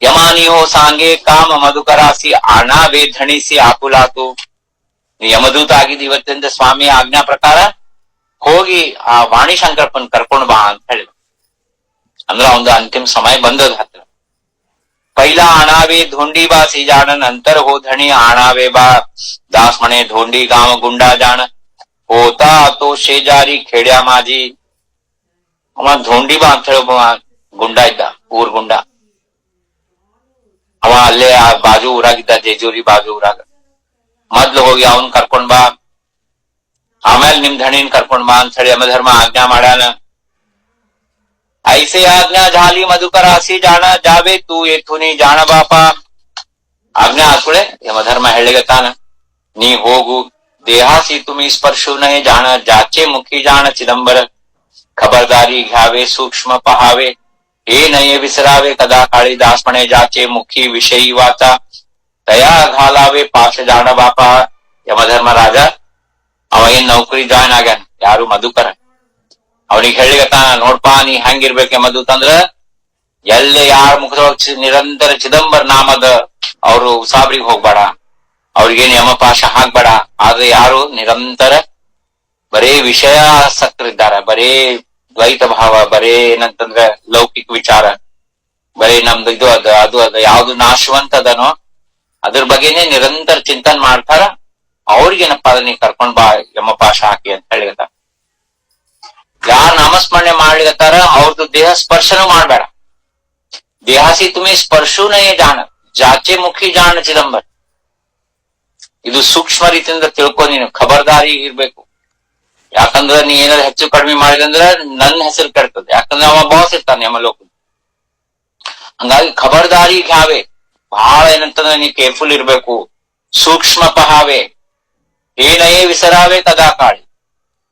ಯಮಾನಿಯೋ ಸಾಂಗೆ ಕಾಮ ಮಧುಕರಾಸಿ ಅಣಾವೇ ಧಣಿಸಿ ಆಪುಲಾತು. ನೀ ಯಮದೂತ ಆಗಿದ್ ಇವತ್ತಿಂದ ಸ್ವಾಮಿ ಆಜ್ಞಾ ಪ್ರಕಾರ ಹೋಗಿ ಆ ವಾಣಿ ಶಂಕರಪ್ಪನ್ ಕರ್ಕೊಂಡ್ ಬಾ ಅಂತ ಹೇಳಿದ. ಅಂದ್ರ ಒಂದು ಅಂತಿಮ ಸಮಯ ಬಂದದ ಹತ್ರ. ಪೈಲಾ ಆಣಾವೆ ಧೋಂಡಿ ಬಾ ಸಿಜಾಣ, ನಂತರ ಹೋ ಧಣಿ ಆಣಾವೆ ಬಾ ದಾಸ್ ಮನೆ ಧೋಂಡಿ ಗಾಂವ ಗುಂಡಾ ಜಾಣ. ಹೋತಾ ತೋ ಶೇಜಾರಿ ಖೇಡ್ಯಾ ಮಾಜಿ. ಅವ ಧೋಂಡಿ ಬಾ ಅಂತ ಹೇಳಿ ಗುಂಡ ಇದ್ದ, ಊರ್ ಗುಂಡ. ಅವ ಅಲ್ಲೇ ಆ ಬಾಜು ಊರಾಗಿದ್ದ, ಜೇಜೂರಿ ಬಾಜು ಊರಾಗ. ಮೊದ್ಲು ಹೋಗಿ ಅವನ್ ಕರ್ಕೊಂಡ್ ಬಾ, ಆಮೇಲೆ ನಿಮ್ ಧಣಿನ್ ಕರ್ಕೊಂಡ್ ಬಾ ಅಂತ ಹೇಳಿ ಯಮಧರ್ಮ ಆಜ್ಞಾ ಮಾಡ್ಯಾನ. ಐಸೆ ಆಜ್ಞಾ ಝಾಲಿ ಮಧುಕರಾಸಿ ಜಾಣ, ಜಾವೆ ತೂ ಏಥುನಿ ಜಾಣ ಬಾಪ. ಆಜ್ಞಾ ಆದ್ಕೂಳೆ ಯಮಧರ್ಮ ಹೇಳಿಗತಾನ, ನೀ ಹೋಗು. ದೇಹಾಸಿ ತುಮಿ ಸ್ಪರ್ಶು ನಹೆ ಜಾಣ, ಜಾಚೆ ಮುಖಿ ಜಾಣ ಚಿದಂಬರ. ಖಬರ್ದಾರಿ घ्यावे सूक्ष्म पहावे, हे नये विसरावे कदा काळी. दास म्हणे जाचे मुखी विषयी वाचा, तया घालावे पाश जाण ಬಾಪ. ಯಮಧರ್ಮ ರಾಜ ಅವ ಏನ್ ನೌಕರಿ ಜಾಯ್ನ್ ಆಗ್ಯಾನ, ಯಾರು ಮಧುಕರ. ಅವನಿಗೆ ಹೇಳಿಗತಾನ, ನೋಡ್ಪಾ ನೀ ಹೆಂಗಿರ್ಬೇಕು ಯಮದೂತ ಅಂದ್ರ, ಎಲ್ಲೇ ಯಾರ ಮುಖದೊಳಗ ನಿರಂತರ ಚಿದಂಬರ ನಾಮದ ಅವ್ರು ಉಸಾಬ್ರಿಗೆ ಹೋಗ್ಬೇಡ, ಅವ್ರಿಗೇನ್ ಯಮಪಾಶ ಹಾಕ್ಬೇಡ. ಆದ್ರೆ ಯಾರು ನಿರಂತರ ಬರೇ ವಿಷಯಾಸಕ್ತರಿದ್ದಾರ, ಬರೇ ದ್ವೈತ ಭಾವ, ಬರೇ ಏನಂತಂದ್ರ ಲೌಕಿಕ ವಿಚಾರ, ಬರೇ ನಮ್ದು ಇದು ಅದ ಅದು ಅದ, ಯಾವ್ದು ನಾಶವಂತದನೋ ಅದ್ರ ಬಗ್ಗೆನೆ ನಿರಂತರ ಚಿಂತನೆ ಮಾಡ್ತಾರ. ಅವ್ರಿಗೇನಪ್ಪ ಅದ ನೀ ಕರ್ಕೊಂಡ್ ಬಾ ಯಮಪಾಶ ಹಾಕಿ ಅಂತ ಹೇಳಿಗತ್ತ. ಯಾರು ನಾಮಸ್ಮರಣೆ ಮಾಡ್ಲಿಗತ್ತಾರ ಅವ್ರದ್ದು ದೇಹ ಸ್ಪರ್ಶನೂ ಮಾಡ್ಬೇಡ. ದೇಹಾಸಿ ತುಮಿ ಸ್ಪರ್ಶೂನಯೇ ಜಾಣ, ಜಾಚೆ ಮುಖಿ ಜಾಣ ಚಿದಂಬರ. ಇದು ಸೂಕ್ಷ್ಮ ರೀತಿಯಿಂದ ತಿಳ್ಕೊ ನೀನು, ಖಬರ್ದಾರಿ ಇರ್ಬೇಕು. ಯಾಕಂದ್ರ ನೀ ಏನಾದ್ರು ಹೆಚ್ಚು ಕಡಿಮೆ ಮಾಡಿದಂದ್ರ ನನ್ನ ಹೆಸರು ಕೆಡ್ತದೆ. ಯಾಕಂದ್ರೆ ಅವ ಬಾಸ್ ಇರ್ತಾನೆ ಯಮಲೋಕ. ಹಂಗಾಗಿ ಖಬರ್ದಾರಿ घ्यावे, ಬಹಳ ಏನಂತಂದ್ರೆ ನೀ ಕೇರ್ಫುಲ್ ಇರ್ಬೇಕು. ಸೂಕ್ಷ್ಮ ಪಹಾವೆ, ಏನಯೇ ವಿಸರಾವೆ ಕದಾ ಕಾಳಿ.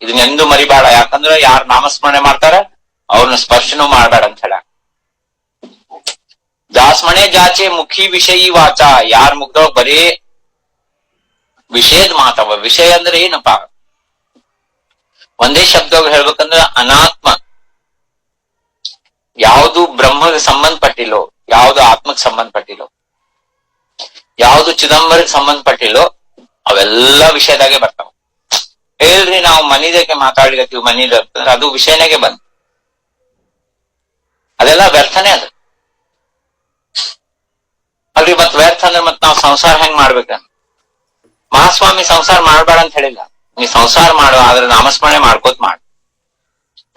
ಇದನ್ನೆಂದು ಮರಿಬೇಡ. ಯಾಕಂದ್ರ ಯಾರು ನಾಮಸ್ಮರಣೆ ಮಾಡ್ತಾರ ಅವ್ರನ್ನ ಸ್ಪರ್ಶನೂ ಮಾಡ್ಬೇಡ ಅಂತ ಹೇಳ. ದಾಸ್ಮಣೆ ಜಾಚೆ ಮುಖಿ ವಿಷಯಿ ವಾಚ, ಯಾರ ಮುಗ್ದೊಳಗ್ ಬರೀ ವಿಷಯದ ಮಾತವ. ವಿಷಯ ಅಂದ್ರೆ ಏನಪ್ಪಾ, ಒಂದೇ ಶಬ್ದ ಹೇಳ್ಬೇಕಂದ್ರ ಅನಾತ್ಮ. ಯಾವುದು ಬ್ರಹ್ಮಗೆ ಸಂಬಂಧಪಟ್ಟಿಲ್ಲೋ, ಯಾವುದು ಆತ್ಮಕ್ ಸಂಬಂಧಪಟ್ಟಿಲ್ಲೋ, ಯಾವುದು ಚಿದಂಬರಕ್ಕೆ ಸಂಬಂಧಪಟ್ಟಿಲ್ಲೋ ಅವೆಲ್ಲ ವಿಷಯದಾಗೆ ಬರ್ತಾವ. ಹೇಳ್ರಿ ನಾವು ಮನಿದಕ್ಕೆ ಮಾತಾಡ್ಲಿಕತ್ತೀವಿ ಮನಿದ ಅದು ವಿಷಯನಾಗೆ ಬಂದ್ ಅದೆಲ್ಲ ವ್ಯರ್ಥನೆ ಅದು ಅಲ್ರಿ. ಮತ್ ವ್ಯರ್ಥ ಅಂದ್ರೆ ಮತ್ ನಾವ್ ಸಂಸಾರ ಹೆಂಗ್ ಮಾಡ್ಬೇಕ? ಮಹಾಸ್ವಾಮಿ ಸಂಸಾರ ಮಾಡ್ಬೇಡ ಅಂತ ಹೇಳಿಲ್ಲ. ನೀ ಸಂಸಾರ ಮಾಡು, ಆದ್ರೆ ನಾಮಸ್ಮರಣೆ ಮಾಡ್ಕೋತ್ ಮಾಡು.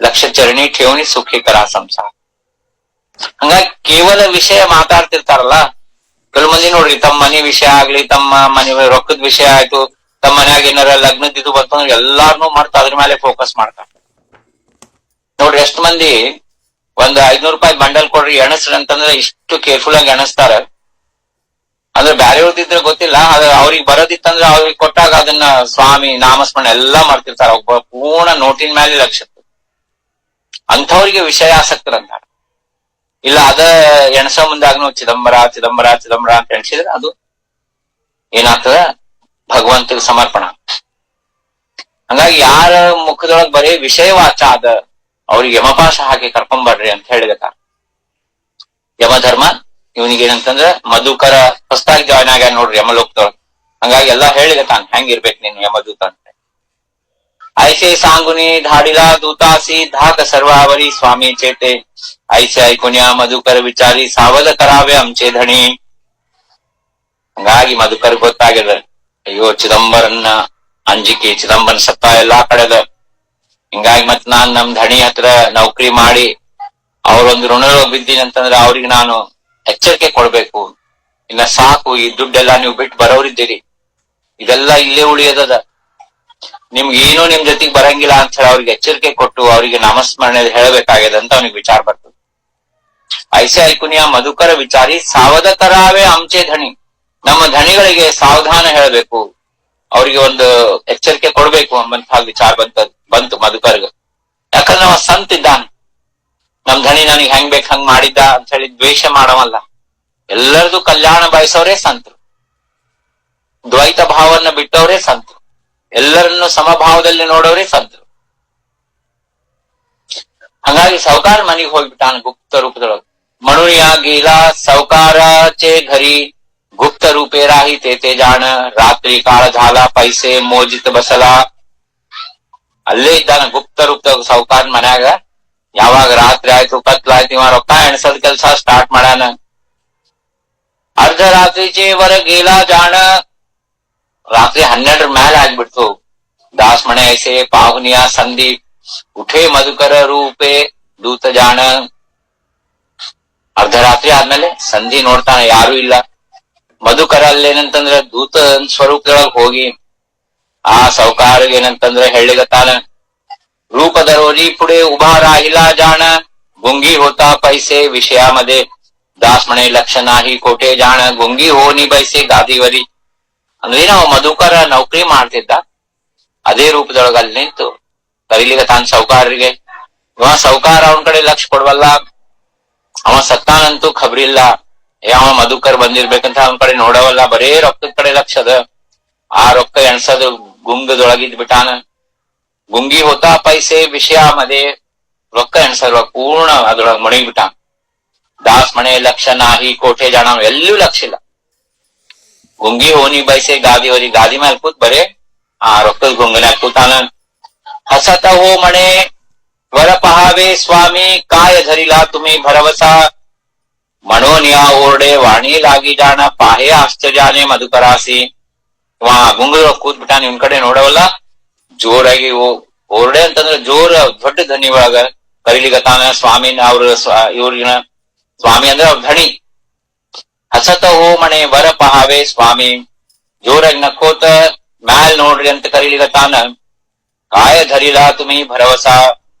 ಲಕ್ಷ ಚರಣಿ ಠೇವಣಿ ಸುಖಿಕರ ಸಂಸಾರ. ಹಂಗಾಗಿ ಕೇವಲ ವಿಷಯ ಮಾತಾಡ್ತಿರ್ತಾರಲ್ಲ ಕೆಲವು ಮಂದಿ ನೋಡ್ರಿ, ತಮ್ಮ ಮನಿ ವಿಷಯ ಆಗ್ಲಿ, ತಮ್ಮ ಮನೆ ರೊಕ್ಕದ ವಿಷಯ ಆಯ್ತು, ತಮ್ಮ ಮನ್ಯಾಗ ಏನಾರ ಲಗ್ನದ ಇದು ಬಂತಂದ್ರೆ ಎಲ್ಲಾರ್ನು ಮಾಡ್ತಾ ಅದ್ರ ಮೇಲೆ ಫೋಕಸ್ ಮಾಡ್ತಾರೆ. ನೋಡ್ರಿ ಎಷ್ಟು ಮಂದಿ ಒಂದ್ 500 ರೂಪಾಯಿ ಬಂಡಲ್ ಕೊಡ್ರಿ ಎಣಸ್ರಿ ಅಂತಂದ್ರೆ ಇಷ್ಟು ಕೇರ್ಫುಲ್ ಆಗಿ ಎಣಸ್ತಾರ. ಅಂದ್ರೆ ಬ್ಯಾರೆಯವ್ರದಿದ್ರೆ ಗೊತ್ತಿಲ್ಲ, ಆದ್ರೆ ಅವ್ರಿಗೆ ಬರೋದಿತ್ತಂದ್ರೆ ಅವ್ರಿಗೆ ಕೊಟ್ಟಾಗ ಅದನ್ನ ಸ್ವಾಮಿ ನಾಮಸ್ಮರಣೆ ಎಲ್ಲಾ ಮಾಡ್ತಿರ್ತಾರ. ಒಬ್ಬ ಪೂರ್ಣ ನೋಟಿನ ಮೇಲೆ ಲಕ್ಷ. ಅಂಥವ್ರಿಗೆ ವಿಷಯ ಆಸಕ್ತರಂತಾರ. ಇಲ್ಲ ಅದ ಎಣಸೋ ಮುಂದಾಗ್ನು ಚಿದಂಬರ ಚಿದಂಬರ ಚಿದಂಬರ ಅಂತ ಎಣಿಸಿದ್ರೆ ಅದು ಏನಾಗ್ತದ, ಭಗವಂತಗೆ ಸಮರ್ಪಣ. ಹಂಗಾಗಿ ಯಾರ ಮುಖದೊಳಗ್ ಬರೀ ವಿಷಯ ವಾಚ ಅದ ಅವ್ರಿಗೆ ಯಮಪಾಶ ಹಾಕಿ ಕರ್ಕೊಂಬರ್ರಿ ಅಂತ ಹೇಳಿದಕ್ಕ. ಯಮಧರ್ಮ ಇವನಿಗೆ ಏನಂತಂದ್ರ ಮಧುಕರ ಹೊಸದಾಗಿ ಜಾಯ್ನ್ ಆಗ್ಯಾನ ನೋಡ್ರಿ ಯಮಲೋಕದೊಳಗ. ಹಂಗಾಗಿ ಎಲ್ಲಾ ಹೇಳಿದತಾನ ಹೆಂಗಿರ್ಬೇಕು ನೀನು ಯಮದೂತ ಅಂತ. ಐಸೆ ಸಾಂಗುನಿ ಧಾಡಿಲಾ ದೂತಾಸಿ ಧಾಕ ಸರ್ವಾವರಿ ಸ್ವಾಮಿ ಚೇತೆ ಐಸೆ ಐಕುನ್ಯ ಮಧುಕರ ವಿಚಾರಿ ಸಾವಧ ಕರಾವೆ ಅಂಚೆ ಧಣಿ. ಹಂಗಾಗಿ ಮಧುಕರ್ ಗೊತ್ತಾಗ್ಯದ, ಅಯ್ಯೋ ಚಿದಂಬರನ್ನ ಅಂಜಿಕೆ, ಚಿದಂಬರನ್ ಸತ್ತ ಎಲ್ಲಾ ಕಡೆದ. ಹಿಂಗಾಗಿ ಮತ್ ನಾನ್ ನಮ್ ಧಣಿ ಹತ್ರ ನೌಕರಿ ಮಾಡಿ ಅವ್ರೊಂದು ಋಣದೊಳಗ್ ಬಿದ್ದೀನಿ ಅಂತಂದ್ರೆ ಅವ್ರಿಗೆ ನಾನು ಎಚ್ಚರಿಕೆ ಕೊಡ್ಬೇಕು. ಇನ್ನ ಸಾಕು, ಈ ದುಡ್ಡೆಲ್ಲಾ ನೀವು ಬಿಟ್ಟು ಬರೋರಿದ್ದೀರಿ, ಇದೆಲ್ಲಾ ಇಲ್ಲೇ ಉಳಿಯೋದದ, ನಿಮ್ಗೇನು ನಿಮ್ ಜೊತೆಗೆ ಬರಂಗಿಲ್ಲ ಅಂತ ಹೇಳಿ ಅವ್ರಿಗೆ ಎಚ್ಚರಿಕೆ ಕೊಟ್ಟು ಅವರಿಗೆ ನಾಮಸ್ಮರಣೆ ಹೇಳಬೇಕಾಗ್ಯದ ಅಂತ ಅವ್ನಿಗೆ ವಿಚಾರ ಬರ್ತದೆ. ಐಸೆ ಐಕುನಿಯ ಮಧುಕರ ವಿಚಾರಿ ಸಾವಧ ಕರಾವೆ ಅಂಚೆ ಧಣಿ. ನಮ್ಮ ಧಣಿಗಳಿಗೆ ಸಾವಧಾನ ಹೇಳಬೇಕು, ಅವ್ರಿಗೆ ಒಂದು ಎಚ್ಚರಿಕೆ ಕೊಡ್ಬೇಕು ಎಂಬಂತಹ ವಿಚಾರ ಬಂತು ಮಧುಕರ್ಗ. ಯಾಕಂದ್ರೆ ಅವ ಸಂತ ಇದ್ದಾನೆ. ನಮ್ ಧಣಿ ನನಗೆ ಹೆಂಗ್ ಬೇಕ್ ಹಂಗ್ ಮಾಡಿದ್ದ ಅಂತ ಹೇಳಿ ದ್ವೇಷ ಮಾಡವಲ್ಲ. ಎಲ್ಲರದು ಕಲ್ಯಾಣ ಬಯಸೋರೇ ಸಂತರು, ದ್ವೈತ ಭಾವನ್ನ ಬಿಟ್ಟವರೇ ಸಂತರು, ಎಲ್ಲರನ್ನು ಸಮಭಾವದಲ್ಲಿ ನೋಡೋರೇ ಸಂತರು. ಹಂಗಾಗಿ ಸೌಕಾರ ಮನೆಗೆ ಹೋಗ್ಬಿಟ್ಟಾನ ಗುಪ್ತ ರೂಪದೊಳಗೆ. ಮಣುಯ ಗೀಲಾ ಸೌಕಾರ ಚೇ ಘರಿ ಗುಪ್ತ ರೂಪೇ ರಾಹಿ ತೇತೆ ಜಾಣ ರಾತ್ರಿ ಕಾಳ ಝಾಲ ಪೈಸೆ ಮೋಜಿತ್ ಬಸಲ. ಅಲ್ಲೇ ಇದ್ದಾನ ಗುಪ್ತ ರೂಪದಾಗ ಸೌಕಾರ ಮನ್ಯಾಗ. ಯಾವಾಗ ರಾತ್ರಿ ಆಯ್ತು ಕತ್ಲಾಯ್ತು ಇವ ರೊಕ್ಕ ಎಣಸದ್ ಕೆಲ್ಸ ಸ್ಟಾರ್ಟ್ ಮಾಡ್ಯಾನ. ಅರ್ಧ ರಾತ್ರಿ ಚೇವರ ಗೇಲಾ ಜಾಣ, ರಾತ್ರಿ 12 ಮೇಲೆ ಆಗ್ಬಿಡ್ತು. ದಾಸ್ಮಣೆ ಐಸೆ ಪಾಹುನಿಯ ಸಂಧಿ ಉಠೆ ಮಧುಕರ ರೂಪೆ ದೂತ ಜಾಣ. ಅರ್ಧರಾತ್ರಿ ಆದ್ಮೇಲೆ ಸಂಧಿ ನೋಡ್ತಾನ, ಯಾರು ಇಲ್ಲ. ಮಧುಕರ ಅಲ್ಲೇನಂತಂದ್ರ ದೂತ ಸ್ವರೂಪದೊಳಗ್ ಹೋಗಿ ಆ ಸೌಕಾರಗೆ ಏನಂತಂದ್ರ ಹೇಳಿಗತ್ತಾನ, ರೂಪದರೋರಿ ಪುಡೆ ಉಭಾ ರಾಹಿಲಾ ಜಾಣ ಗುಂಗಿ ಹೋತಾ ಪೈಸೆ ವಿಷಯ ಮದೆ ದಾಸ್ಮಣೆ ಲಕ್ಷಣ ಹಿ ಕೋಟೆ ಜಾಣ ಗುಂಗಿ ಹೋನಿ ಬೈಸೆ ಗಾದಿವರಿ. ಅಂದ್ರೆ ನಾವು ಮಧುಕರ ನೌಕರಿ ಮಾಡ್ತಿದ್ದ ಅದೇ ರೂಪದೊಳಗ ಅಲ್ಲಿ ನಿಂತು ಕರೀಲಿಗ ತಾನ್ ಸೌಕಾರರಿಗೆ. ಇವ ಸೌಕಾರ ಅವನ ಕಡೆ ಲಕ್ಷ ಕೊಡ್ವಲ್ಲ, ಅವ ಸತ್ತಾನಂತೂ ಖಬ್ರಿಲ್ಲ. ಅವ ಮಧುಕರ್ ಬಂದಿರ್ಬೇಕಂತ ಅವನ ಕಡೆ ನೋಡವಲ್ಲ, ಬರೇ ರೊಕ್ಕದ ಕಡೆ ಲಕ್ಷ ಅದ. ಆ ರೊಕ್ಕ ಎಣ್ಸದು ಗುಂಗದೊಳಗಿದ್ ಬಿಟ್ಟಾನ. ಗುಂಗಿ ಹೋತಾ ಪೈಸೆ ವಿಷಯ ಮದೆ, ರೊಕ್ಕ ಎಣ್ಸಲ್ವ ಪೂರ್ಣ ಅದ್ರೊಳಗೆ ಮುಣಿಗ್ಬಿಟ್ಟಾನ. ದಾಸ್ ಮನೆ ಲಕ್ಷ ನಾಹಿ ಕೋಟೆ ಜಾಣ, ಎಲ್ಲೂ ಲಕ್ಷ ಇಲ್ಲ. ಗುಂಗಿ ಹೋನಿ ಬೈಸೆ ಗಾದಿವರಿ, ಗಾದಿ ಮೇಲೆ ಕೂತ್ ಬರೇ ಆ ರೊಕ್ಕದ ಗುಂಗನ್ಯಾಗ ಕೂತಾನ. ಹಸತ ಹೋ ಮಣೆ ವರ ಪಹಾವೆ ಸ್ವಾಮಿ ಕಾಯ ಧರಿಲಾ ತುಮಿ ಭರವಸಾ ಮಣೋನಿಯಾ ಓರ್ಡೆ ವಾಣಿ ಲಾಗಿ ಜಾಣ ಪಾಹೆ ಆಶ್ಚರ್ಯಾನೆ ಮಧುಕರಾಸಿ. ವಾ ಗುಂಗದೊಳಗ ಕೂತ್ ಬಿಟ್ಟಾನ, ಇವನ್ ಕಡೆ ನೋಡವಲ್ಲ. ಜೋರಾಗಿ ಓರ್ಡೆ ಅಂತಂದ್ರ ಜೋರ ದೊಡ್ಡ ಧನಿ ಒಳಗ ಕರೀಲಿಗತಾನ ಸ್ವಾಮಿನ. ಇವ್ರಿಗಿನ ಸ್ವಾಮಿ ಅಂದ್ರೆ ಅವ್ರ ಧಣಿ. ಹಸತ ಹೋ ಮಣೆ ವರ ಪಹಾವೆ ಸ್ವಾಮಿ, ಜೋರಾಗಿ ನಕ್ಕೋತ ಮ್ಯಾಲ್ ನೋಡ್ರಿ ಅಂತ ಕರೀಲಿಗತಾನ. ಕಾಯ ಧರಿಲಾ ತುಮಿ ಭರವಸಾ,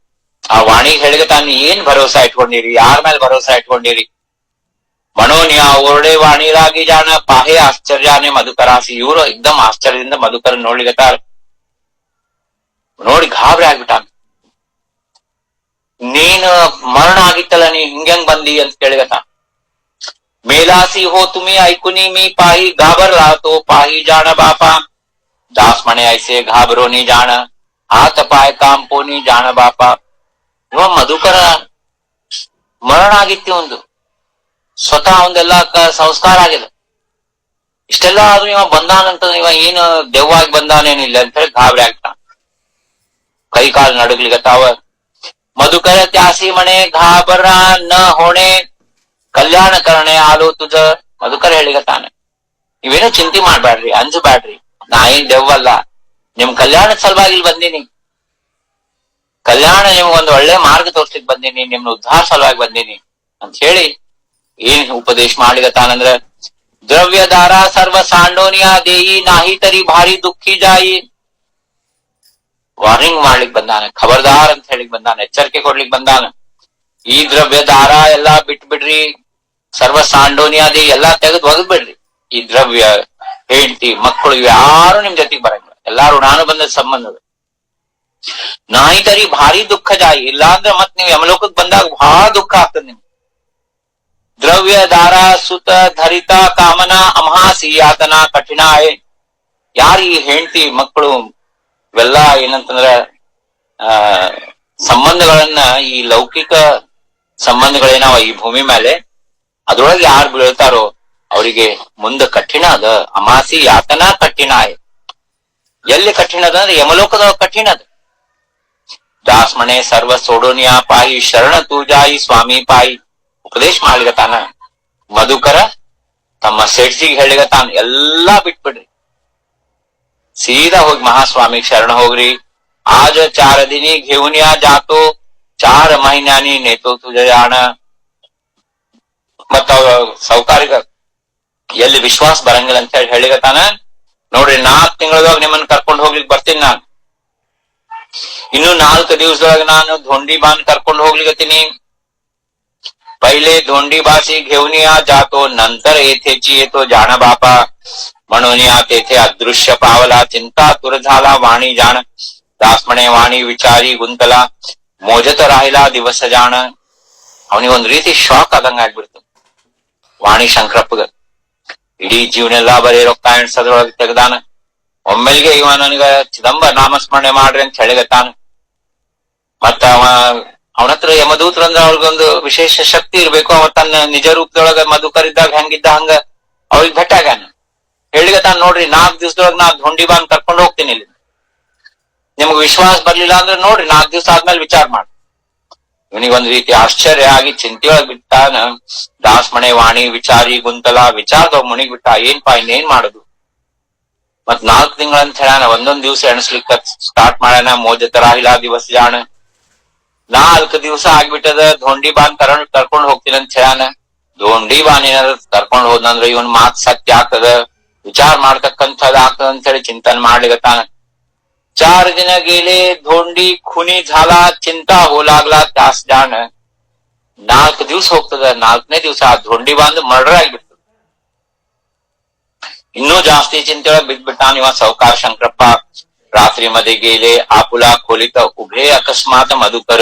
ಆ ವಾಣಿಗೆ ಹೇಳಿಗತಾನ, ಏನ್ ಭರವಸಾ ಇಟ್ಕೊಂಡಿರಿ, ಯಾರ ಮೇಲೆ ಭರವಸಾ ಇಟ್ಕೊಂಡಿರಿ. ಮಣೋನಿಯ ಓರ್ಡೆ ವಾಣಿಲಾಗಿ ಜಾಣ ಪಾಹೆ ಆಶ್ಚರ್ಯಾನೆ ಮಧುಕರಾಸಿ. ಇವರು ಎಕ್ದಮ್ ಆಶ್ಚರ್ಯದಿಂದ ಮಧುಕರ ನೋಡ್ಲಿಗತ್ತಾರ. ನೋಡಿ ಗಾಬರಿ ಆಗ್ಬಿಟ್ಟಾನ. ನೀನ್ ಮರಣ ಆಗಿತ್ತಲ್ಲ, ನೀ ಹಿಂಗ್ಯಾಂಗ್ ಬಂದಿ ಅಂತ ಕೇಳಿಗತಾನ. ಮೇಲಾಸಿ ಹೋ ತುಮಿ ಐಕುನಿ ಮೀ ಪಾಹಿ ಗಾಬರ್ ರಾತೋ ಪಾಹಿ ಜಾಣ ಬಾಪಾ ದಾಸ್ ಮಣೆ ಐಸೆ ಘಾಬರೋ ನೀ ಜಾಣ ಆತ ಪಾಯ ಕಾಂಪೋ ನೀ ಜಾಣ ಬಾಪಾ. ಇವ ಮಧುಕರ ಮರಣ ಆಗಿತ್ತು ಒಂದು, ಸ್ವತಃ ಒಂದೆಲ್ಲ ಸಂಸ್ಕಾರ ಆಗಿದೆ. ಇಷ್ಟೆಲ್ಲ ಆದ್ರೂ ಇವ ಬಂದಾನಂತ, ಇವ ಏನು ದೆವ್ವಾಗಿ ಬಂದಾನೇನಿಲ್ಲ ಅಂತ ಹೇಳಿ ಗಾಬರಿ ಆಗ್ತಾನ. ಕೈ ಕಾಲು ನಡುಗ್ಲಿಗತ್ತಾವ. ಮಧುಕರ ತ್ಯಾಸಿ ಮನೆ ಘಾಬರ ನ ಹೋಣೆ ಕಲ್ಯಾಣ ಕರಣೆ ಆಲೋ ತುಜ. ಮಧುಕರ ಹೇಳಿಗತ್ತಾನ, ನೀವೇನು ಚಿಂತೆ ಮಾಡ್ಬ್ಯಾಡ್ರಿ, ಅಂಜಬ್ಯಾಡ್ರಿ, ನಾ ಏನ್ ದೆವ್ವಲ್ಲ, ನಿಮ್ ಕಲ್ಯಾಣದ ಸಲುವಾಗಿ ಇಲ್ಲಿ ಬಂದೀನಿ. ಕಲ್ಯಾಣ ನಿಮ್ಗೊಂದು ಒಳ್ಳೆ ಮಾರ್ಗ ತೋರ್ಸ್ಲಿಕ್ ಬಂದೀನಿ, ನಿಮ್ನ ಉದ್ಧಾರ ಸಲುವಾಗಿ ಬಂದೀನಿ ಅಂತ ಹೇಳಿ ಏನ್ ಉಪದೇಶ ಮಾಡ್ಲಿಗತ್ತಾನಂದ್ರ, ದ್ರವ್ಯದಾರ ಸರ್ವ ಸಾಂಡೋನಿಯಾ ದೇಯಿ ನಾಹಿ ತರಿ ಭಾರಿ ದುಃಖಿ ಜಾಯಿ. ವಾರ್ನಿಂಗ್ ಮಾಡ್ಲಿಕ್ ಬಂದಾನ, ಖಬರ್ದಾರ್ ಅಂತ ಹೇಳಿಕ್ ಬಂದಾನ, ಎಚ್ಚರಿಕೆ ಕೊಡ್ಲಿಕ್ ಬಂದಾನ. ಈ ದ್ರವ್ಯದಾರ ಎಲ್ಲಾ ಬಿಟ್ಬಿಡ್ರಿ, ಸರ್ವ ಸಾಂಡೋನಿಯಾ ದೇಯಿ ಎಲ್ಲಾ ತೆಗೆದು ಒಗದ್ ಬಿಡ್ರಿ. ಈ ದ್ರವ್ಯ, ಹೆಂಡತಿ, ಮಕ್ಕಳು ಯಾರು ನಿಮ್ ಜೊತೆಗೆ ಬರಂಗಿಲ್ಲ, ಎಲ್ಲಾ ಋಣಾನುಬಂಧದ ಸಂಬಂಧದ. ನಾಯಿ ತರಿ ಭಾರಿ ದುಃಖ ಜಾಯಿ, ಇಲ್ಲಾಂದ್ರೆ ಮತ್ ನೀವು ಯಮಲೋಕಕ್ಕೆ ಬಂದಾಗ ಬಹಳ ದುಃಖ ಆಗ್ತದೆ ನಿಮ್ಗೆ. ದ್ರವ್ಯ ದಾರ ಸುತ ಧರಿತ ಕಾಮನ ಅಮಹಾಸಿ ಯಾತನ ಕಠಿಣಾಯ್. ಯಾರು ಈ ಹೆಂಡತಿ ಮಕ್ಕಳು ಇವೆಲ್ಲಾ ಏನಂತಂದ್ರ ಸಂಬಂಧಗಳನ್ನ, ಈ ಲೌಕಿಕ ಸಂಬಂಧಗಳೇನಾವ ಈ ಭೂಮಿ ಮೇಲೆ, ಅದ್ರೊಳಗೆ ಯಾರು ಬೀಳ್ತಾರೋ ಅವರಿಗೆ ಮುಂದೆ ಕಠಿಣ ಅದ. ಅಮಾಸಿ ಯಾತನ ಕಠಿಣಾಯ್. ಎಲ್ಲಿ ಕಠಿಣ ಅದ ಅಂದ್ರೆ ಯಮಲೋಕದ ಕಠಿಣ ಅದ. ದಾಸ್ಮಣೆ ಸರ್ವ ಸೋಡೋನಿಯಾ ಪಾಯಿ ಶರಣ ತೂಜಾಯಿ ಸ್ವಾಮಿ ಪಾಯಿ. ಉಪದೇಶ ಮಾಡ್ಲಿಗತಾನ ಮಧುಕರ ತಮ್ಮ ಸೇಠ್ಜಿಗೆ ಹೇಳಿಗತಾನ, ಎಲ್ಲಾ ಬಿಟ್ಬಿಡ್ರಿ, ಸೀದಾ ಹೋಗಿ ಮಹಾಸ್ವಾಮಿಗೆ ಶರಣ ಹೋಗ್ರಿ. ಆಜ 4 ದಿನಿ घेऊनिया जातो 4 ಮಹಿನ್ಯಾನಿ ನೇತೋ ತುಜ ಜಾಣ. ಮತ್ತ ಸೌಕಾರಿಗ ಎಲ್ಲಿ ವಿಶ್ವಾಸ ಬರಂಗಿಲ್ಲ ಅಂತ ಹೇಳಿ ಹೇಳಿಗತಾನ, ನೋಡ್ರಿ 4 ತಿಂಗಳದಾಗ ನಿಮ್ಮನ್ನ ಕರ್ಕೊಂಡು ಹೋಗ್ಲಿಕ್ಕೆ ಬರ್ತೀನಿ ನಾನು. ಇನ್ನು 4 ದಿವಸದೊಳಗೆ ನಾನು ಧೋಂಡಿ ಬಾನ್ ಕರ್ಕೊಂಡು ಹೋಗ್ಲಿಕತ್ತೀನಿ. पहिले धोंडीबासी घेऊन या जातो, नंतर येथेची येतो जाण बापा. म्हणून या तेथे अदृश्य पावला, चिंता तुर झाला वाणी जाण. दास म्हणे वाणी विचारी गुंतला, ಮೋಜತ ರಾಹಿಲ ದಿವಸ ಜಾಣ. ಅವನಿಗೊಂದು ರೀತಿ ಶಾಕ್ ಆದಂಗ ಆಗ್ಬಿಡ್ತು ವಾಣಿ ಶಂಕರಪ್ಪಗ. ಇಡೀ ಜೀವನೆಲ್ಲಾ ಬರೀ ರೊಕ್ಕ ಎಣ್ಸದ್ರೊಳಗೆ ತೆಗ್ದಾನ. ಒಮ್ಮೆಲ್ಗೆ ಇವ ನನಗ ಚಿದಂಬರ ನಾಮಸ್ಮರಣೆ ಮಾಡ್ರಿ ಅಂತ ಹೇಳಿಗತ್ತಾನ. ಮತ್ತ ಅವನ ಹತ್ರ ಯಮದೂತ್ರ ಅಂದ್ರ ಅವ್ರಿಗೊಂದು ವಿಶೇಷ ಶಕ್ತಿ ಇರ್ಬೇಕು. ಅವ ತನ್ನ ನಿಜ ರೂಪದೊಳಗ ಮಧುಕರಿದ್ದಾಗ ಹೆಂಗಿದ್ದ ಹಂಗ ಅವ್ರಿಗೆ ಭೇಟಾಗ್ಯಾನ. ಹೇಳಿಗತ್ತಾನ, ನೋಡ್ರಿ 4 ದಿವಸದೊಳಗ ನಾ ಧೋಂಡಿಬಾನ್ ಕರ್ಕೊಂಡು ಹೋಗ್ತೀನಿ ಇಲ್ಲಿ. ನಿಮ್ಗೆ ವಿಶ್ವಾಸ ಬರ್ಲಿಲ್ಲ ಅಂದ್ರೆ ನೋಡ್ರಿ 4 ದಿವಸ ಆದ್ಮೇಲೆ ವಿಚಾರ ಮಾಡಿ. ಇವನಿಗೊಂದ್ ರೀತಿ ಆಶ್ಚರ್ಯ ಆಗಿ ಚಿಂತೆಯೊಳಗ್ ಬಿಟ್ಟಾನ. ದಾಸ್ ಮಣೆ ವಾಣಿ ವಿಚಾರಿ ಗುಂತಲ, ವಿಚಾರದವ್ ಮುಣಿಗ್ ಬಿಟ್ಟ. ಏನ್ಪಾ ಇನ್ನೇನ್ ಮಾಡುದು? ಮತ್ 4 ತಿಂಗಳಂತ ಹೇಳ್ಯಾನ. ಒಂದೊಂದ್ ದಿವ್ಸ ಎಣಸ್ಲಿಕ್ಕ ಸ್ಟಾರ್ಟ್ ಮಾಡ್ಯಾನ. ಮೋಜತ ರಾಹಿಲ ದಿವಸ ಜಾಣ. 4 ದಿವಸ ಆಗ್ಬಿಟ್ಟದ. ಧೋಂಡಿಬಾನ್ ಕರ್ಕೊಂಡ್ ಹೋಗ್ತೀನಿ ಅಂತ ಹೇಳ್ಯಾನ. ಧೋಂಡಿಬಾನ್ ಏನಾದ್ರು ಕರ್ಕೊಂಡ್ ಹೋದ್ನಂದ್ರ ಇವನ್ ಮಾತ್ ಸತ್ಯ ಆಗ್ತದ, ವಿಚಾರ ಮಾಡ್ತಕ್ಕಂಥದ್ ಆಗ್ತದ ಅಂತ ಹೇಳಿ ಚಿಂತನೆ ಮಾಡ್ಲಿಗತ್ತಾನ. 4 ದಿನ गेले धोंडी खुनी झाला, चिंता हो लागला त्यास जाण. 4 ದಿವಸ ಹೋಗ್ತದ. 4ನೇ ದಿವಸ ಧೋಂಡಿ ಬಾಂದ್ ಮರ್ಡರ್ ಆಗಿಬಿಡ್ತದ. ಇನ್ನೂ ಜಾಸ್ತಿ ಚಿಂತೆಯೊಳಗೆ ಬಿದ್ಬಿಟ್ಟಾನ ಇವ ಸೌಕಾರ ಶಂಕರಪ್ಪ. ರಾತ್ರಿ मध्ये गेले आपुला खोलीत उभे अकस्मात मधुकर.